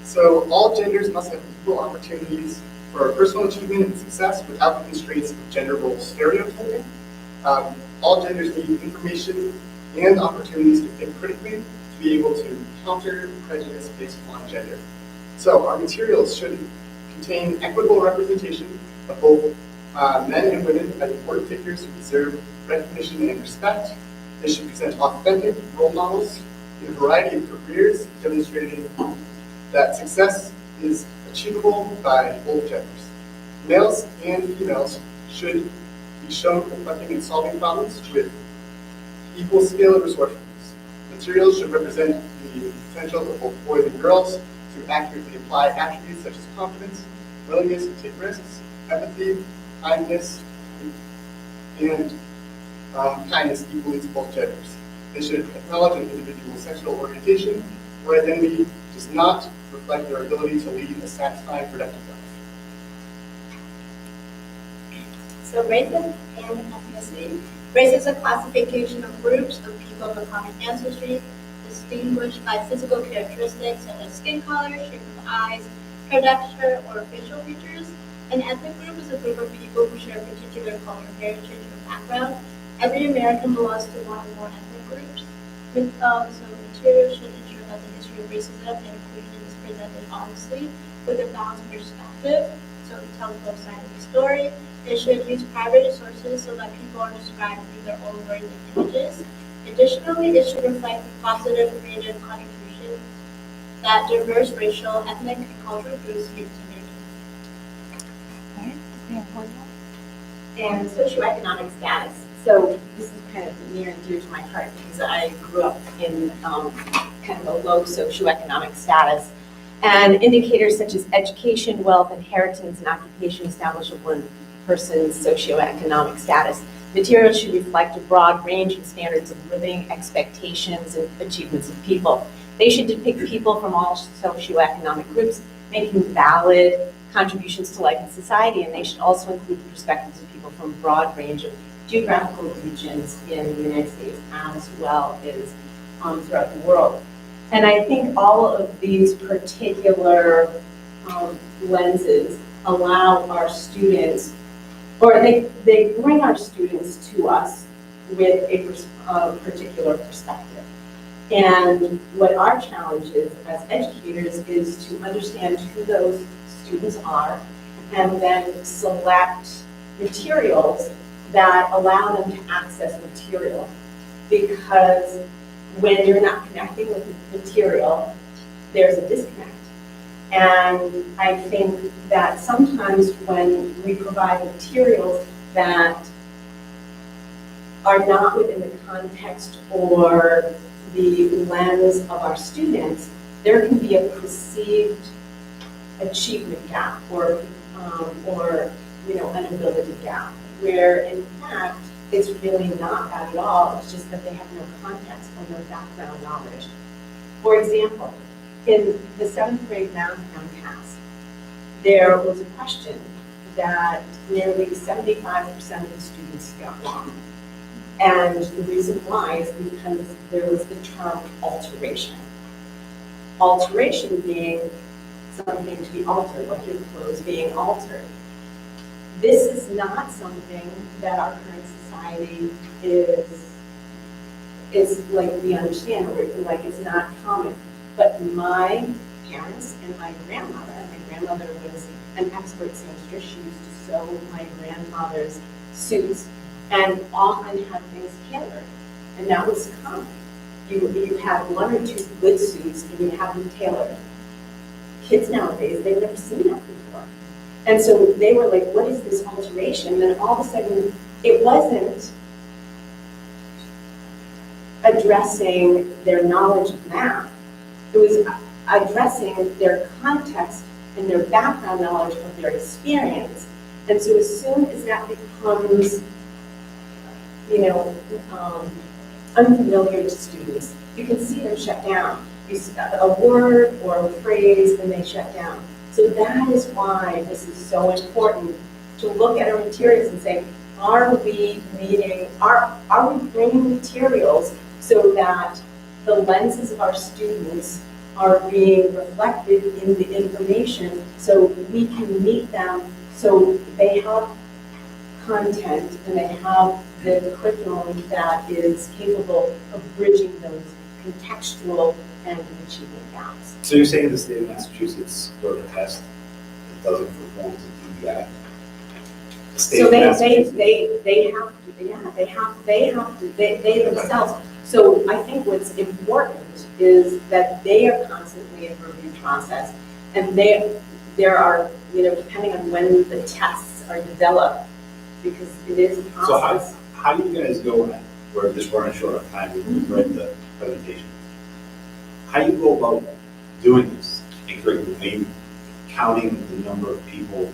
So all genders must have equal opportunities for personal achievement and success without the constraints of gender role stereotyping. All genders need information and opportunities to think critically to be able to counter prejudice based on gender. So our materials should contain equitable representation of both men and women as important figures who deserve recognition and respect. They should present authentic role models in a variety of careers, demonstrating that success is achievable by both genders. Males and females should be shown confronting and solving problems with equal skill and resourcefulness. Materials should represent the potential of both boys and girls to accurately apply attributes such as confidence, willingness to take risks, empathy, kindness, and kindness equally to both genders. They should acknowledge an individual's sexual orientation or identity does not reflect their ability to lead a satisfying, productive life. So race and ethnicity. Race is a classification of groups of people of a common ancestry distinguished by physical characteristics such as skin color, shape of eyes, hair texture, or facial features. An ethnic group is a group of people who share a particular cultural heritage or background. Every American belongs to one or more ethnic groups. So materials should ensure that the history of racism and inclusion is presented honestly with a balanced perspective, so it tells both sides of the story. It should use private sources so that people are described through their own words and images. Additionally, it should reflect the positive creative contributions that diverse racial, ethnic, and cultural groups make to their community. And socioeconomic status. So this is kind of near and dear to my heart because I grew up in kind of a low socioeconomic status. And indicators such as education, wealth, inheritance, and occupation establish one person's socioeconomic status. Materials should reflect a broad range of standards of living, expectations, and achievements of people. They should depict people from all socioeconomic groups making valid contributions to life and society, and they should also include the perspectives of people from a broad range of geographical regions in the United States as well as throughout the world. And I think all of these particular lenses allow our students, or they bring our students to us with a particular perspective. And what our challenge is as educators is to understand who those students are and then select materials that allow them to access material. Because when you're not connecting with the material, there's a disconnect. And I think that sometimes when we provide materials that are not within the context or the lens of our students, there can be a perceived achievement gap or an ability gap, where in fact it's really not that at all. It's just that they have no context or no background knowledge. For example, in the 7th grade math MCAS, there was a question that nearly 75% of the students got wrong. And the reason why is because there was the term alteration. Alteration being something to be altered, like your clothes being altered. This is not something that our current society is like we understand, or like it's not common. But my parents and my grandmother was an expert seamstress. She used to sew my grandfather's suits and often had things tailored. And that was common. You had one or two good suits and you had them tailored. Kids nowadays, they've never seen that before. And so they were like, what is this alteration? And then all of a sudden, it wasn't addressing their knowledge of math. It was addressing their context and their background knowledge of their experience. And so as soon as that becomes, unfamiliar to students, you can see them shut down. You see a word or a phrase and they shut down. So that is why this is so important to look at our materials and say, are we bringing materials so that the lenses of our students are being reflected in the information so we can meet them, so they have content and they have the curriculum that is capable of bridging those contextual and achievement gaps. So you're saying the state of Massachusetts wrote a test that doesn't perform to DEI? The state So of they have to, they themselves. So I think what's important is that they are constantly in review process, and there are, depending on when the tests are developed, because it is a process. So how do you guys go, we're just running short of time, we've read the presentation. How do you go about doing this in curriculum? Are you counting the number of people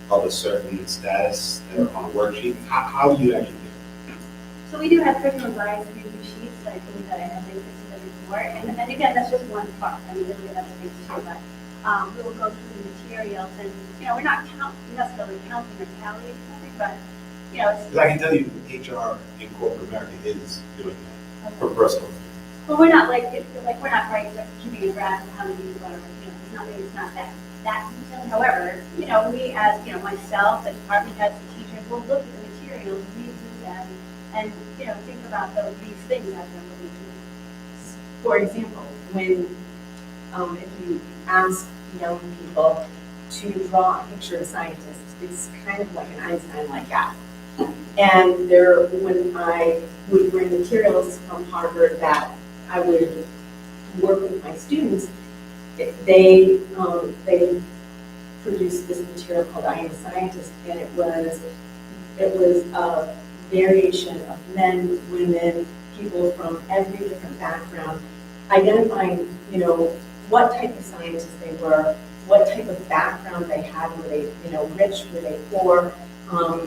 of a certain status that are on a worksheet? How do you actually do it? So we do have curriculum bias review sheets, I believe that I have linked to the report, and again, that's just one part, I mean, we have other things too, but we will go through the materials, and, we're not necessarily counting or tallying something, but, it's. Because I can tell you, HR in corporate America is doing that for personal. Well, we're not we're not keeping a graph of how many people are, it's not that detailed. However, we as, myself, the department heads, the teachers, will look at the materials, read through them, and, think about these things as they're looking through. For example, when, if you ask young people to draw a picture of a scientist, it's kind of like an Einstein-like guy. And when I would bring materials from Harvard that I would work with my students, they produced this material called I Am a Scientist, and it was a variation of men, women, people from every different background, identifying, what type of scientists they were, what type of background they had, were they, rich, were they poor,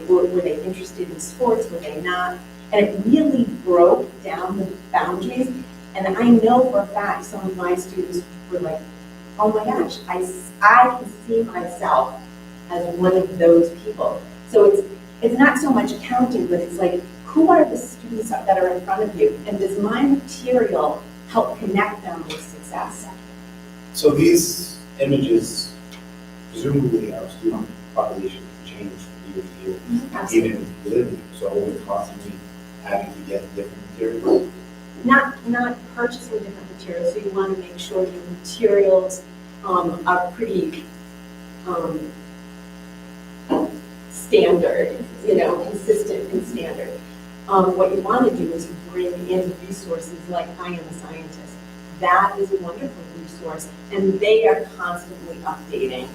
were they interested in sports, were they not? And it really broke down the boundaries. And I know for a fact some of my students were like, oh my gosh, I can see myself as one of those people. So it's not so much counting, but it's like, who are the students that are in front of you? And does my material help connect them with success? So these images, presumably our student population change from year to year, Absolutely. even within, so we're constantly having to get different materials. Not purchasing different materials, so you want to make sure your materials are pretty standard, consistent and standard. What you want to do is bring in resources like I Am a Scientist. That is a wonderful resource, and they are constantly updating.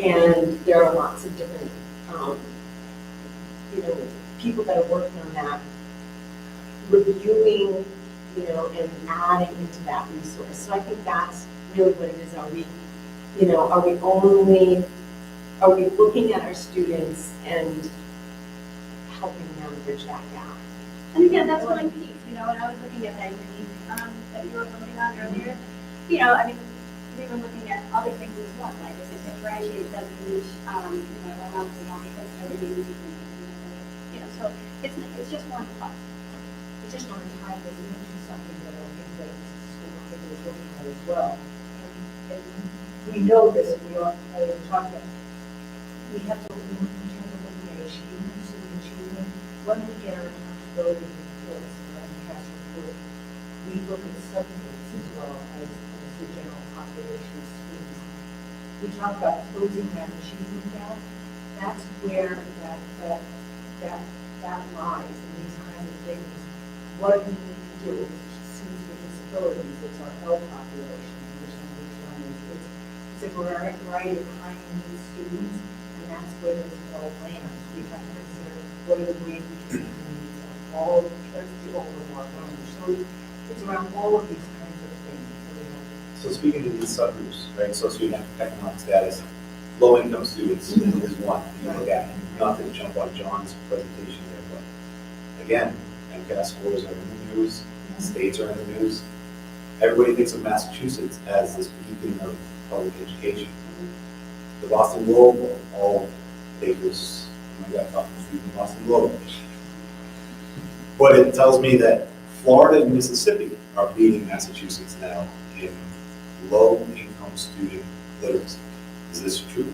And there are lots of different, people that are working on that, reviewing, and adding into that resource. So I think that's really what it is. Are we looking at our students and helping them bridge that gap? And again, that's one piece, when I was looking at that green that you were voting on earlier, we were looking at other things as well, like if it differentiates, doesn't reach, around the wall because everything, so it's just one plus. It's just on time that we mentioned something that I think that the school committee is looking at as well. And we know this, we are talking about, we have to look in terms of looking at achievement, student achievement. When we get our accountability reports, when we have reports, we look at subgroups as well as the general population of students. We talk about closing that achievement gap. That's where that lies in these kinds of things. What do we need to do? Students with disabilities, it's our health population, it's a variety of high-needs students, and that's where this all lands. We have to consider what are the range of needs of all, that's the overall range. So it's around all of these kinds of things. So speaking of these subgroups, right, socioeconomic status, low-income students is one you look at, and not to jump on John's presentation there, but again, MCAS scores are in the news, states are in the news. Everybody thinks of Massachusetts as this beacon of public education. The Boston Globe, all papers, I got talking to the Boston Globe. But it tells me that Florida and Mississippi are beating Massachusetts now in low-income student literacy. Is this true?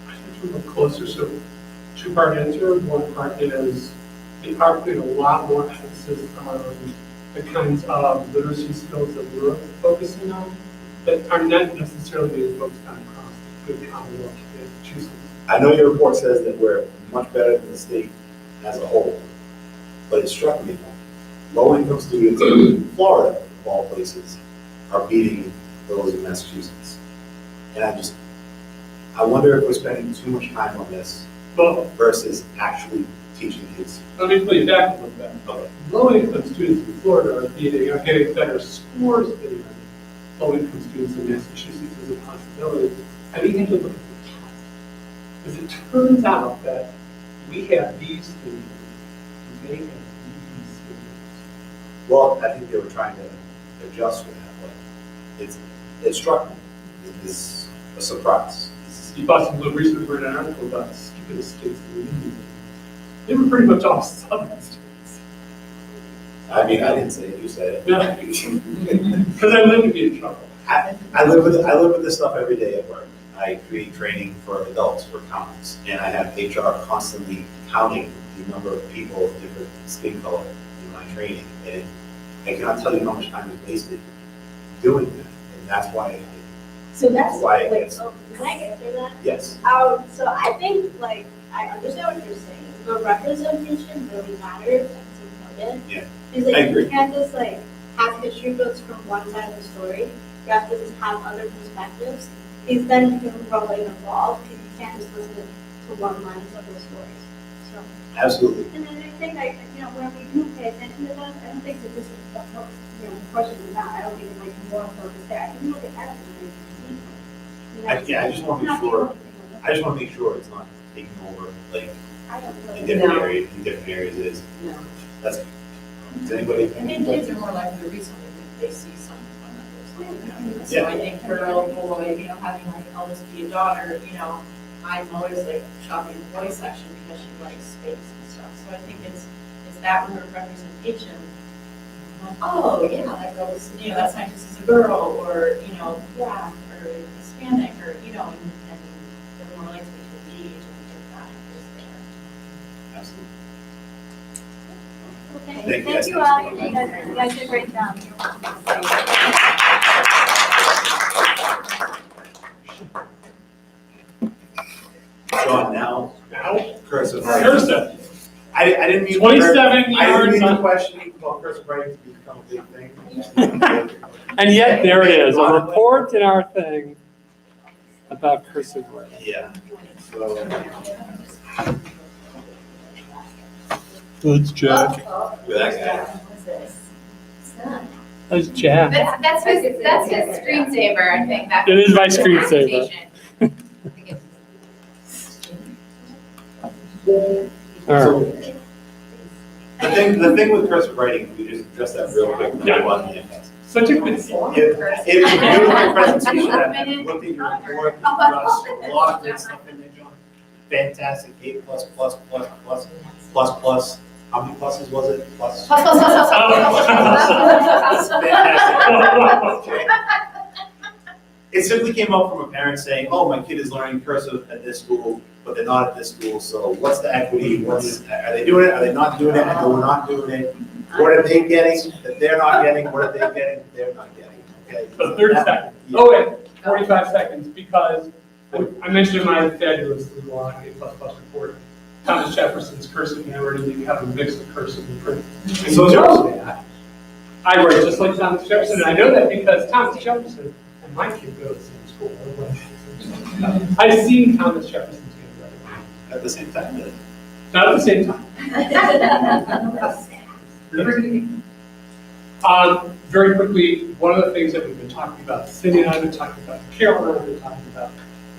I think we're closer, so two-part answer. One part is we are putting a lot more emphasis on the kinds of literacy skills that we're focusing on that are not necessarily being focused on across the Commonwealth of Massachusetts. I know your report says that we're much better than the state as a whole, but it struck me, low-income students in Florida, of all places, are beating those in Massachusetts. And I wonder if we're spending too much time on this versus actually teaching kids. Let me play back a little bit. Okay. Low-income students in Florida are getting better scores than low-income students in Massachusetts is a possibility. And we need to look at the top. Because it turns out that we have these students, and they have these students. Well, I think they were trying to adjust for that, but it struck me. It is a surprise. The Boston Globe recently wrote an article about skipping states in the union. They were pretty much all Southern states. I mean, I didn't say it, you said it. Yeah. Because I live to be in trouble. I live with this stuff every day at work. I create training for adults, for accountants, and I have HR constantly counting the number of people of different skin color in my training. And I cannot tell you how much time is wasted doing that. And that's why So that's, why wait, it's, can I answer that? yes. So I think, I understand what you're saying, but representation really matters, and it's important. Yeah, Because I agree. you can't just have history books from one side of the story, you have to just have other perspectives, because then you can grow and evolve, because you can't just listen to one lens of the stories, so. Absolutely. And then I think, when we do pay attention to that, I don't think that this is, the question is not, I don't think it's more focused there. I think look at everything. I just want to make sure. I just want to make sure it's not taking over in different areas. It is. No. That's. Does anybody? I think kids are more likely to read something if they see something on others. So I think girl, boy, having I'll just be a daughter, I'm always shopping the boy section because she likes space and stuff. So I think it's that representation. Oh, yeah, that girl is, that scientist is a girl, or, black, or Hispanic, or, and they're more likely to engage and that is there. Absolutely. Okay, Thank you, thank you all. You guys did a great job. Sean, now. Cursive. Cursive. I didn't mean 27 I didn't yards mean to on- question about cursive writing to become a big thing. And yet, there it is, a report in our thing about cursive writing. Yeah. So. That's Jack. With that guy. That's Jack. That's his screensaver, I think. It is my screensaver. All right. The thing with cursive writing, we just address that real quick. Yeah. Such a good slide. It was a beautiful presentation. I looked at your report, Russ, a lot of good stuff in there, John. Fantastic, A plus, plus, plus, plus, plus, plus. How many pluses was it? Plus. Fantastic. Okay. It simply came up from a parent saying, oh, my kid is learning cursive at this school, but they're not at this school, so what's the equity? Are they doing it? Are they not doing it? And they're not doing it. What are they getting that they're not getting? What are they getting that they're not getting? Okay. So 30 seconds. Yeah. Oh, wait, 45 seconds, because I mentioned in my fabulously long A++ report, Thomas Jefferson's cursive minority, you have a mix of cursive and print. And So you know that. I write just like Thomas Jefferson, and I know that because Thomas Jefferson and my kid go to the same school. I've seen Thomas Jefferson's handwriting. At the same time? Not at the same time. Very quickly, one of the things that we've been talking about, Cindy and I have been talking about, Carol and I have been talking about,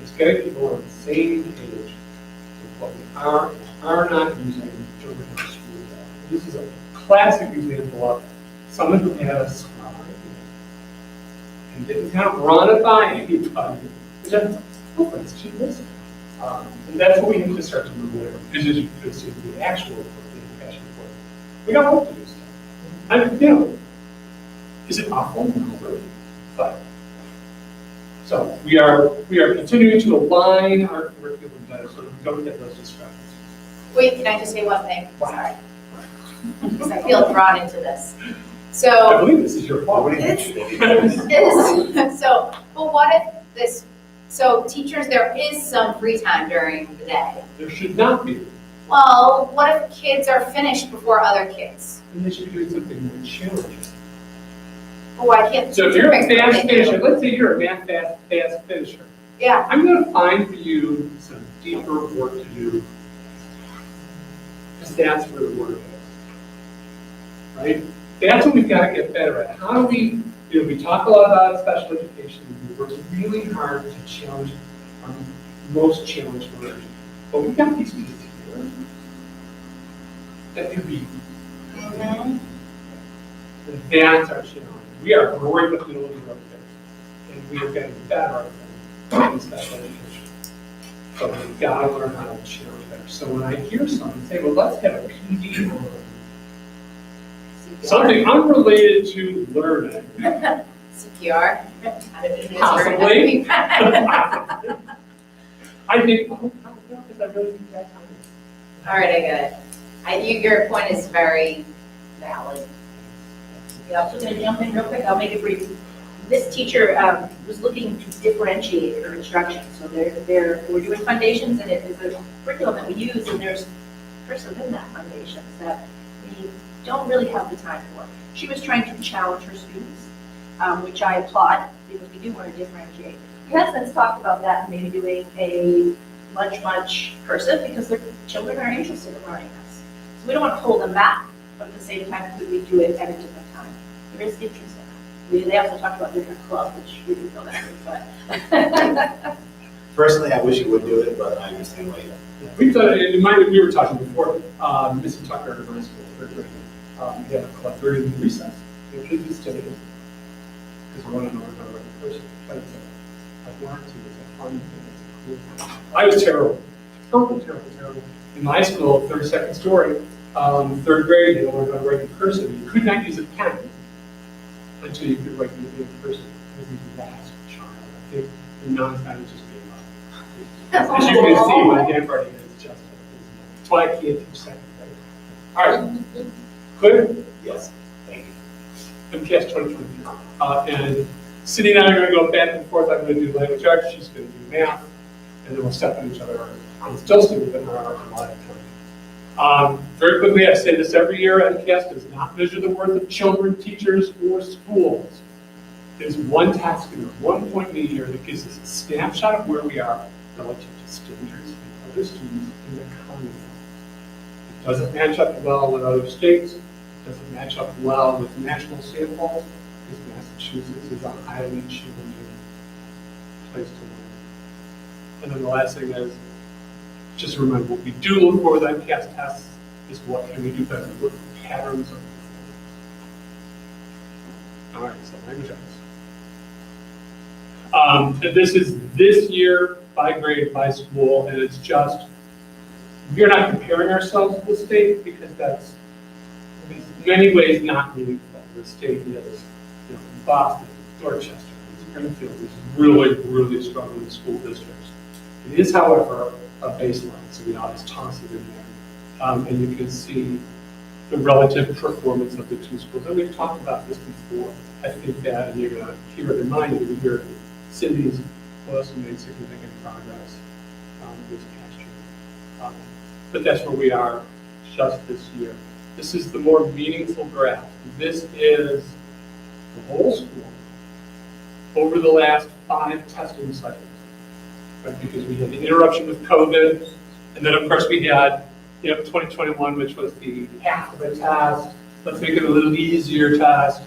is getting people on the same page with what we are not using during our school day. This is a classic example of someone who had a smart idea and didn't kind of run it by anybody. Just, oh, let's keep listening. And that's what we need to start to move away from, because as you can see, the actual report, the education report, we don't have to do stuff. I mean, you know, is it awful? No, really. But, so we are continuing to align our curriculum better so that we don't get those discrepancies. Wait, can I just say one thing? Sorry. Because I feel drawn into this. So. I believe this is your fault. So, but what if this, so teachers, there is some free time during the day. There should not be. Well, what if kids are finished before other kids? And they should be doing something more challenging. Oh, I can't. So if you're a fast finisher, let's say you're a math fast finisher. Yeah. I'm going to find for you some deeper work to do, because that's where the work is, right? That's what we've got to get better at. How do we, you know, we talk a lot about special education. We work really hard to challenge our most challenged learners. But we've got these kids here that can be, and that's our challenge. We are growing with middle of the road kids, and we are getting better at special education. But we've got to learn how to challenge better. So when I hear someone say, well, let's have a PD on something unrelated to learning. CPR? Possibly. I think, oh, no, because I really need that time. All right, I get it. Your point is very valid. Yeah, I'm just gonna jump in real quick, I'll make it brief. This teacher was looking to differentiate her instruction, so we're doing foundations, and it is a curriculum that we use, and there's cursive in that foundations that we don't really have the time for. She was trying to challenge her students, which I applaud, because we do want to differentiate. We have since talked about that, maybe doing a much cursive, because their children are interested in learning this. So we don't want to hold them back, but at the same time, could we do it at a different time? There is interest in that. They also talked about different clubs, which we didn't know that, but. Personally, I wish you would do it, but I understand why you don't. We've done it, we were talking before, Missy Tucker at my school, third grade. We have a club during recess. The kids would stay because one of them learned how to write a person. I've learned to, it's a fun thing, it's a cool thing. I was terrible. Terrible. In my school, 32nd story, third grade, they learned how to write in cursive. You could not use a pen until you could write in cursive. It was the last child. I think the non-pen just gave up. As you can see, my handwriting is just, that's why I can't teach second grade. All right, clear? Yes, thank you. MCAS 2023. And Cindy and I are going to go back and forth. I'm going to do language arts, she's going to do math, and then we'll step on each other. I'm still student in our art a lot of time. Very quickly, I say this every year, MCAS does not measure the worth of children, teachers, or schools. It is one task in 1 point in a year that gives us a snapshot of where we are relative to standards and other students in the county. It doesn't match up well with other states. It doesn't match up well with national samples, because Massachusetts is a highly challenging place to learn. And then the last thing is, just remember, what we do look for with MCAS tests is what can we do better, look for patterns of performance. All right, so language arts. And this is this year by grade, by school, and it's just, we're not comparing ourselves to the state because that's in many ways not meaningful. The state is, Boston, Dorchester, Springfield, these really, really struggling school districts. It is, however, a baseline, so we always toss it in there. And you can see the relative performance of the two schools. And we've talked about this before. I think that, and you're going to hear it in mind, you're going to hear Cindy's also made significant progress this past year. But that's where we are just this year. This is the more meaningful graph. This is the whole school over the last 5 testing cycles, right? Because we had the interruption with COVID, and then of course we had 2021, which was the half of a test. Let's make it a little easier test.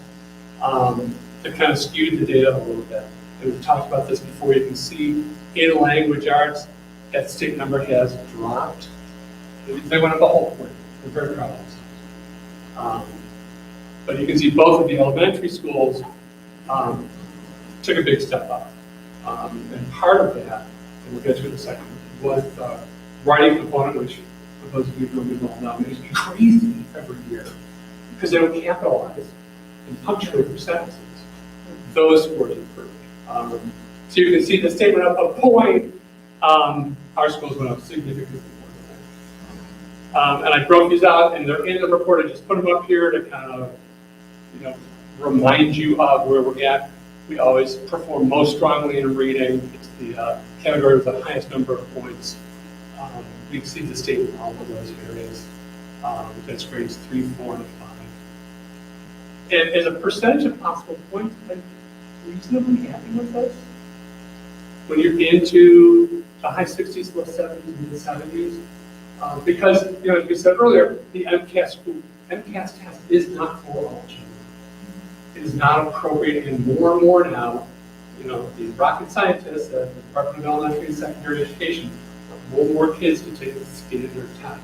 It kind of skewed the data a little bit. And we've talked about this before. You can see in language arts, that state number has dropped. They went up a whole point. We're very proud of themselves. But you can see both of the elementary schools took a big step up. And part of that, and we'll get to it in a second, was the writing component, which for those of you who don't know, is crazy every year because they don't capitalize and punctuate their sentences. Those scores improved. So you can see the state went up a point. Our schools went up significantly more than that. And I broke these out, and they're in the report. I just put them up here to kind of, remind you of where we're at. We always perform most strongly in reading. It's the category with the highest number of points. We exceed the state in all of those areas. That's grades 3, 4, and 5. And as a percentage of possible points, I'm reasonably happy with this. When you're into the high 60s, low 70s, mid 70s, because as we said earlier, the MCAS test is not for all children. It is not appropriate, and more now, the rocket scientists at the Department of Elementary and Secondary Education want more kids to take the standard test.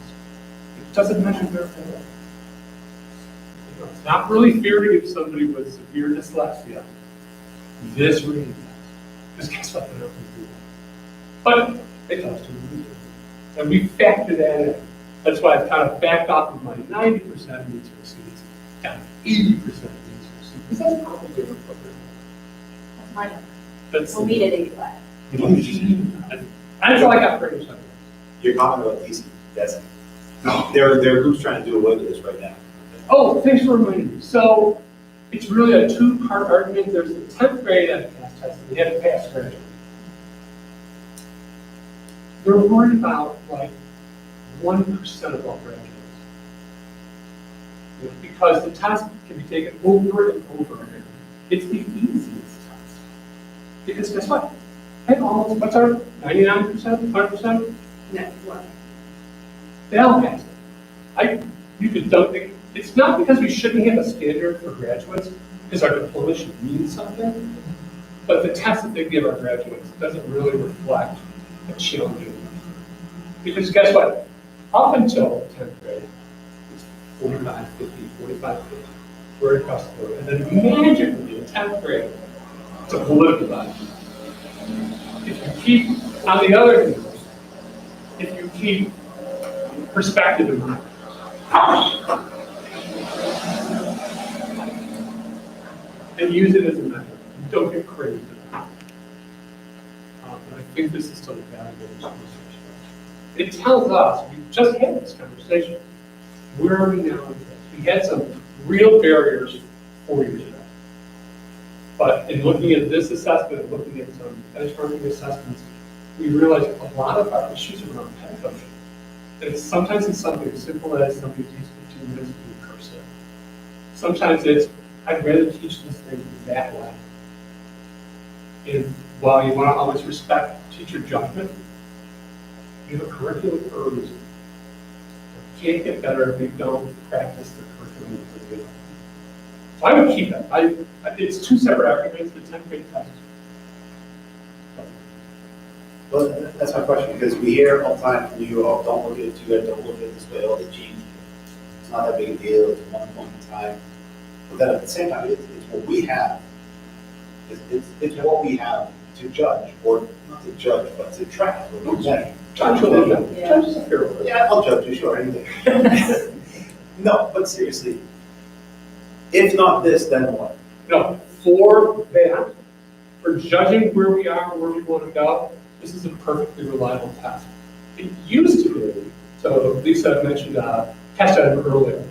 It doesn't measure their failure. It's not really fair to give somebody with severe dyslexia this reading test. Because guess what? They're not going to do that. But it does to me. And we factor that in. That's why I've kind of backed off of my 90% needs to exceed down to 80% needs to exceed. Because that's probably appropriate. That's my number. That's We'll meet at 85. That's all I got for you. Your comment about DC, that's, there are groups trying to do away with this right now. Oh, thanks for reminding me. So it's really a 2-part argument. There's the 10th grade MCAS test, and they have to pass graduate. They're worried about 1% of all graduates. Because the test can be taken over and over again. It's the easiest test. Because guess what? What's our 99%, 100%? They all pass it. You could dump it. It's not because we shouldn't have a standard for graduates, because our diploma should mean something, but the test that they give our graduates doesn't really reflect a challenging one. Because guess what? Up until 10th grade, it's 45, 50, 45, 50. We're across the board. And then magically in 10th grade, it's a political document. If you keep, on the other hand, if you keep perspective in mind, and use it as a measure, don't get crazy. But I think this is still a valuable conversation. It tells us, we just had this conversation, where are we now? We had some real barriers 4 years ago. But in looking at this assessment and looking at some benchmarking assessments, we realized a lot of our issues around pedagogy. And sometimes it's something as simple as somebody teaches 15 minutes to do cursive. Sometimes it's, I'd rather teach this thing that way. And while you want to always respect teacher judgment, you have a curriculum for a reason. You can't get better if you don't practice the curriculum for you. So I would keep it. It's 2 separate arguments, the 10th grade test. Well, that's my question, because we hear all the time from you all, don't look at it too good, don't look at it this way, all the change. It's not that big a deal, it's 1 point in time. But then at the same time, it's what we have. It's what we have to judge, or not to judge, but to track or to measure. Judge a little bit. Judge is a fair word. Yeah, I'll judge you, sure, anything. No, but seriously, if not this, then what? No, for that, for judging where we are, where we want to go, this is a perfectly reliable test. It used to be, so Lisa mentioned test item earlier,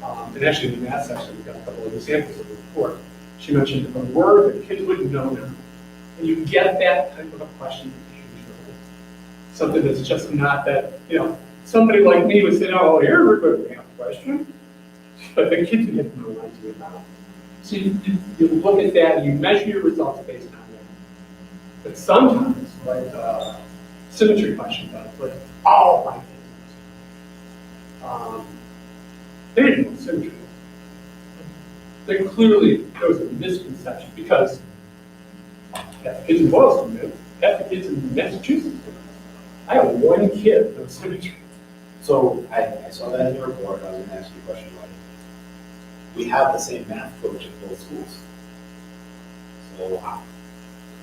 and actually in the math section, we've got a couple of examples of the report. She mentioned a word that kids wouldn't know now. And you get that type of a question usually. Something that's just not that, somebody like me would say, oh, here's a good math question. But the kids would have no idea about it. So you look at that and you measure your results based on that. But sometimes, like symmetry questions, like, oh my goodness. They didn't know symmetry. There was a misconception because half the kids in Boylston knew, half the kids in Massachusetts knew. I have one kid that knows symmetry. So I saw that in your report, I was gonna ask you a question like, we have the same math coach at both schools. So how?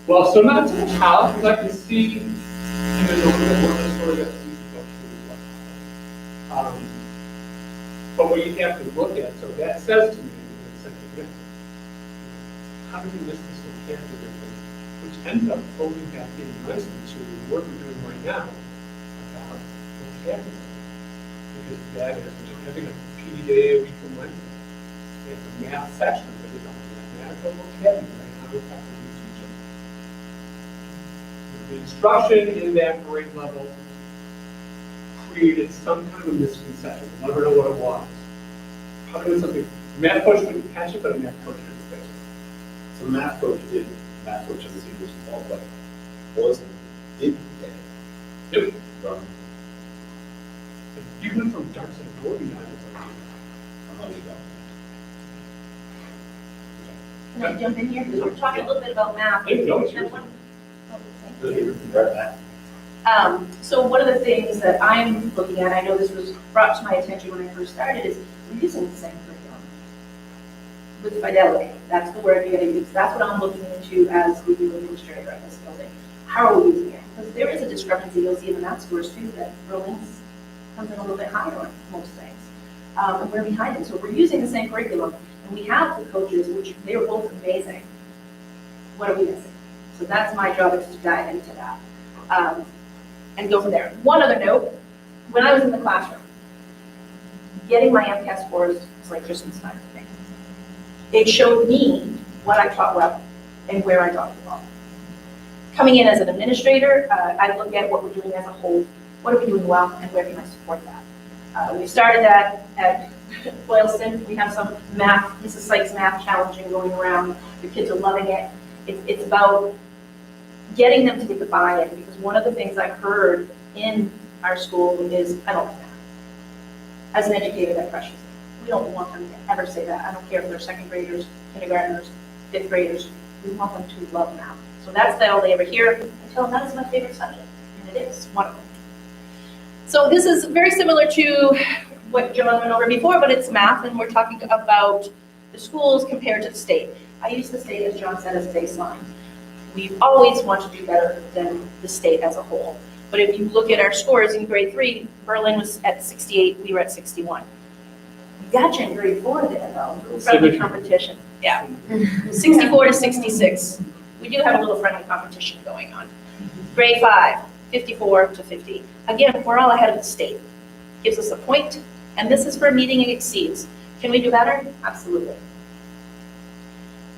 Well, so not so much how, because I can see, and there's a little bit more of the story that Lisa goes through as well. But what you have to look at, so that says to me, how do we miss this vocabulary thing, which ends up folding back in nicely to the work we're doing right now about vocabulary. Because that is, which is having a PD day a week from Wednesday. It's a math section, but it's not mathematical vocabulary, how to effectively teach it. The instruction in that grade level created some kind of misconception. We'll never know what it was. How doing something, math coach wouldn't catch it, but a math coach didn't fix it. So math coach has a secret involved, but Boylston did get it. Yep. From, You went from darts and Gordon down to how many go? Can I jump in here? Because we're talking a little bit about math. Hey, no, it's yours. Right back. So one of the things that I'm looking at, I know this was brought to my attention when I first started, is we're using the same curriculum with fidelity. That's the word you're going to use. That's what I'm looking into as the new administrator of this building. How are we using it? Because there is a discrepancy you'll see in the math scores too, that Berlin's comes in a little bit higher on most things. And we're behind them. So we're using the same curriculum, and we have the coaches, which they were both amazing. What are we missing? So that's my job, is to dive into that. And go from there. One other note, when I was in the classroom, getting my MCAS scores was like Christmas time for me. It showed me what I taught well and where I taught well. Coming in as an administrator, I look at what we're doing as a whole. What are we doing well and where can I support that? We started that at Boylston. We have some math, Mrs. Sykes math challenging going around. The kids are loving it. It's about getting them to get the buy-in, because one of the things I've heard in our school is, I don't like math. As an educator, that pressures me. We don't want them to ever say that. I don't care if they're second graders, kindergartners, fifth graders. We want them to love math. So that's all they ever hear. I tell them that is my favorite subject, and it is one of them. So this is very similar to what John went over before, but it's math, and we're talking about the schools compared to the state. I use the state, as John said, as a baseline. We always want to do better than the state as a whole. But if you look at our scores in grade 3, Berlin was at 68, we were at 61. We got you in grade 4 there, though. Friendly competition. Yeah. 64 to 66. We do have a little friendly competition going on. Grade 5, 54 to 50. Again, we're all ahead of the state. Gives us a point, and this is for meeting and exceeds. Can we do better? Absolutely.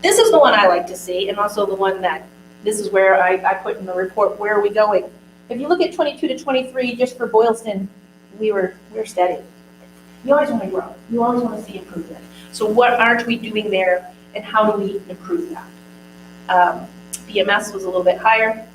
This is the one I like to see, and also the one that, this is where I put in the report, where are we going? If you look at 22 to 23, just for Boylston, we're steady. You always want to grow. You always want to see improvement. So what aren't we doing there, and how do we improve that? BMS was a little bit higher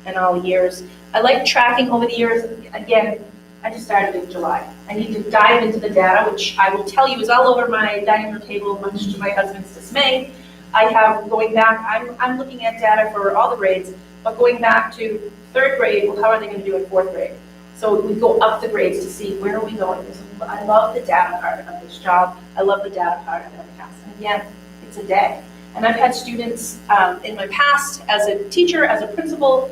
in all years. I like tracking over the years. Again, I just started in July. I need to dive into the data, which I will tell you is all over my dining room table, much to my husband's dismay. I have, going back, I'm looking at data for all the grades, but going back to 3rd grade, well, how are they going to do in 4th grade? So we go up the grades to see where are we going. There's a I love the data part of this job. I love the data part of MCAS. And again, it's a day. And I've had students in my past as a teacher, as a principal,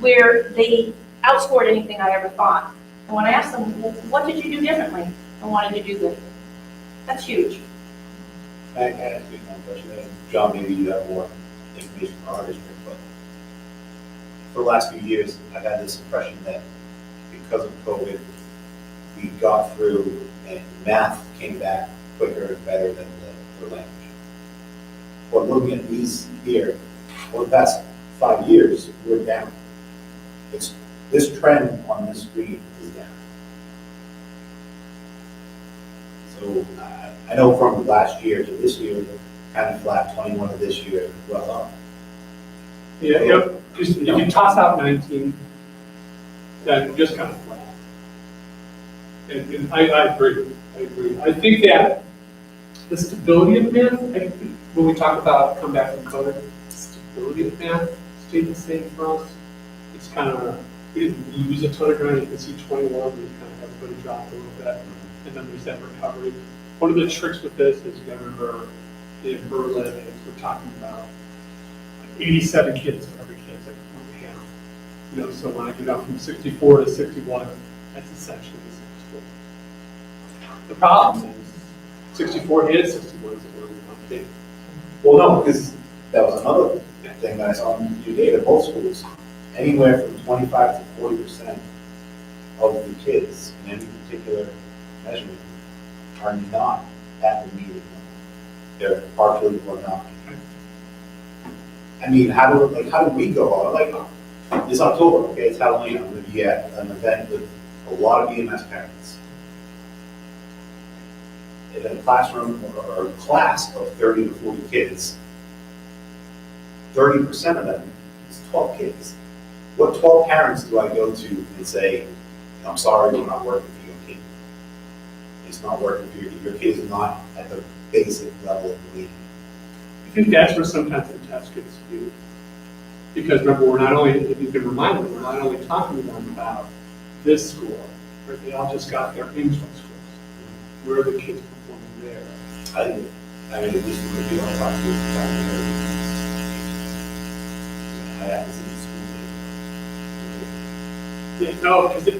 where they outscored anything I ever thought. And when I asked them, well, what did you do differently? I wanted to do good. That's huge. I ask you one question, and John, maybe you have more information from our district, but for the last few years, I've had this impression that because of COVID, we got through and math came back quicker and better than the language. But looking at these here, over the past 5 years, we're down. This trend on this screen is down. So I know from last year to this year, kind of flat, 21 to this year, well up. Yeah, yep. Just, if you toss out 19, then just kind of flat. And I agree. I think that the stability of math, when we talk about come back from COVID, the stability of math stayed the same for us. It's kind of, we didn't lose a ton of ground. You can see 21, we kind of everybody dropped a little bit. And then there's that recovery. One of the tricks with this is you gotta remember in Berlin, we're talking about 87 kids for every kid that one panel. You know, so when I get up from 64 to 61, that's essentially the same school. The problem is 64 and 61 is where we want to be. Well, no, because that was another thing that I saw in your data, both schools, anywhere from 25 to 40% of the kids in any particular measurement are not at the meeting. They're partially or not. I mean, how do we go out? Like, it's October, okay, it's Halloween, I'm gonna be at an event with a lot of BMS parents. In a classroom or a class of 30 to 40 kids, 30% of them is 12 kids. What 12 parents do I go to and say, I'm sorry, we're not working for your kid? It's not working for your kid is not at the basic level of the meeting. I think that's where sometimes the test gets skewed. Because remember, we're not only, if you can remind them, we're not only talking to them about this school, right? They all just got their English schools. Where are the kids performing there? I mean, at least when we don't talk to I haven't seen the school data. Yeah, no, because it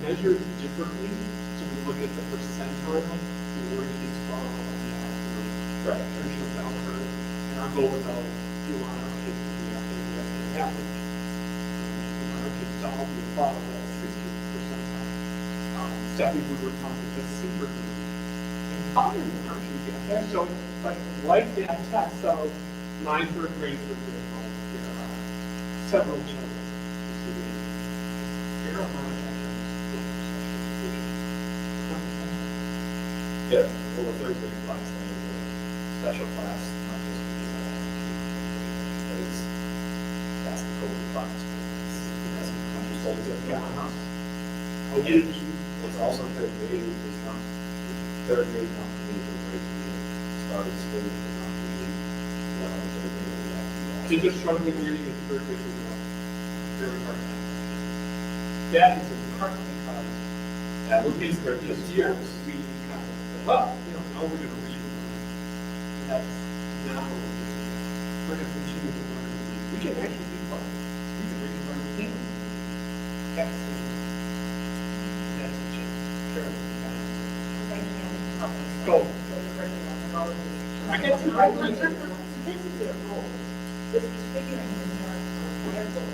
measures differently. So we look at the percentile, where kids fall on the right. Tertiary bell curve. And our goal is always you want our kids to be up there and average. You want our kids to all be above that 60th percentile. Stephanie, we were talking just super good. And probably not you get there. So like that test, so 9th, 3rd grade, for example, there are several children. Yeah, well, the third grade class, they have a special class, not just because that's the COVID class. That's the country's whole different house. Oh, yeah, it's also third grade, it's not, third grade, not the third grade, started school, it's not the third grade. Kids are struggling reading in third grade, very hard. That is a part because that would be for this year, we kind of, well, you know, now we're going to read. That's not what we're doing. We're going to continue to learn. We can actually be fun. We can read and learn things. That's the change. Sure. Go. I get to write my This is their goal. This is figuring their goal.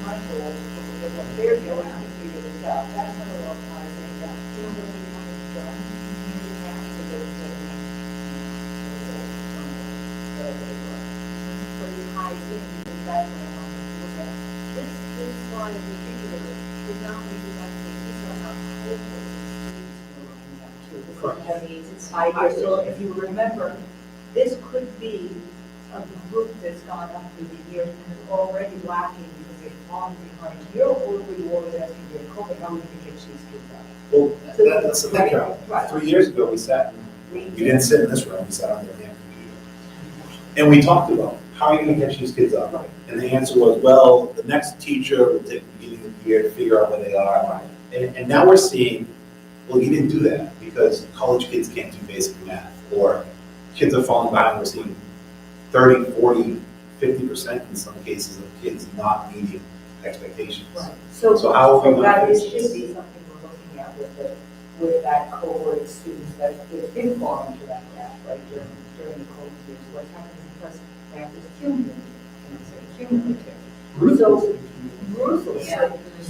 My goal is what they're doing to figure this out. That's what we're all trying to think about. Doing what we want to do. We have to do it. So you hide in, because that's what I want to look at. This slide in particular is not really that big. These are not hopeful. That means it's 5 years. So if you remember, this could be a group that's gone up through the years and is already lacking because they've fallen behind. You're already always asking your COVID, how we can get these kids up. Well, that's the thing, Carol. Right. 3 years ago, we didn't sit in this room, we sat on their damn computer. And we talked about, how are you gonna catch these kids up? And the answer was, well, the next teacher will take the beginning of the year to figure out where they are. And now we're seeing, well, you didn't do that because college kids can't do basic math, or kids are falling behind. We're seeing 30, 40, 50% in some cases of kids not meeting expectations. Right. So how are we that gonna is, fix should this? be something we're looking at with that cohort of students that did fall into that gap, right, during the COVID years. What's happening because math is cumulative, and it's a cumulative. So, ruthless.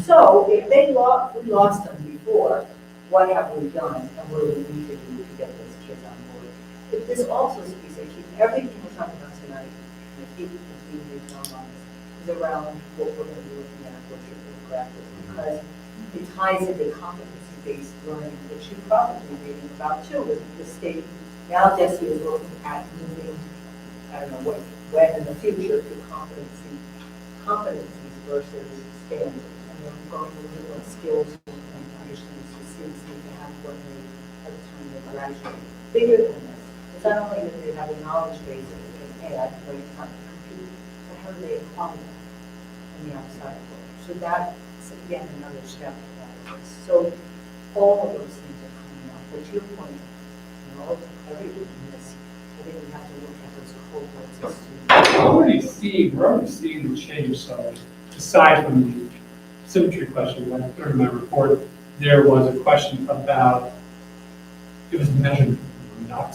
So if we lost them before, what have we done, and what do we need to do to get those kids on board? If this also speaks, I keep everything we're talking about tonight, and I keep continuing to on this, is around what we're going to be looking at, what you're going to practice, because it ties into competency-based learning, which you're probably reading about too, with the state. Now DESE is looking at moving, I don't know, when in the future to competencies versus standards. And then going to look at skills and understandings that students need to have when they, at the time they graduate. Bigger than this, it's not only that they have a knowledge base that they can add when it's time to compete, but how do they apply that in the outside world? So that's, again, another step of that. So all of those things are coming up. But your point, you know, everything in this, I think we have to look at those cohorts of students. We're already seeing the change, so aside from the symmetry question, when I put in my report, there was a question about, it was measurement, not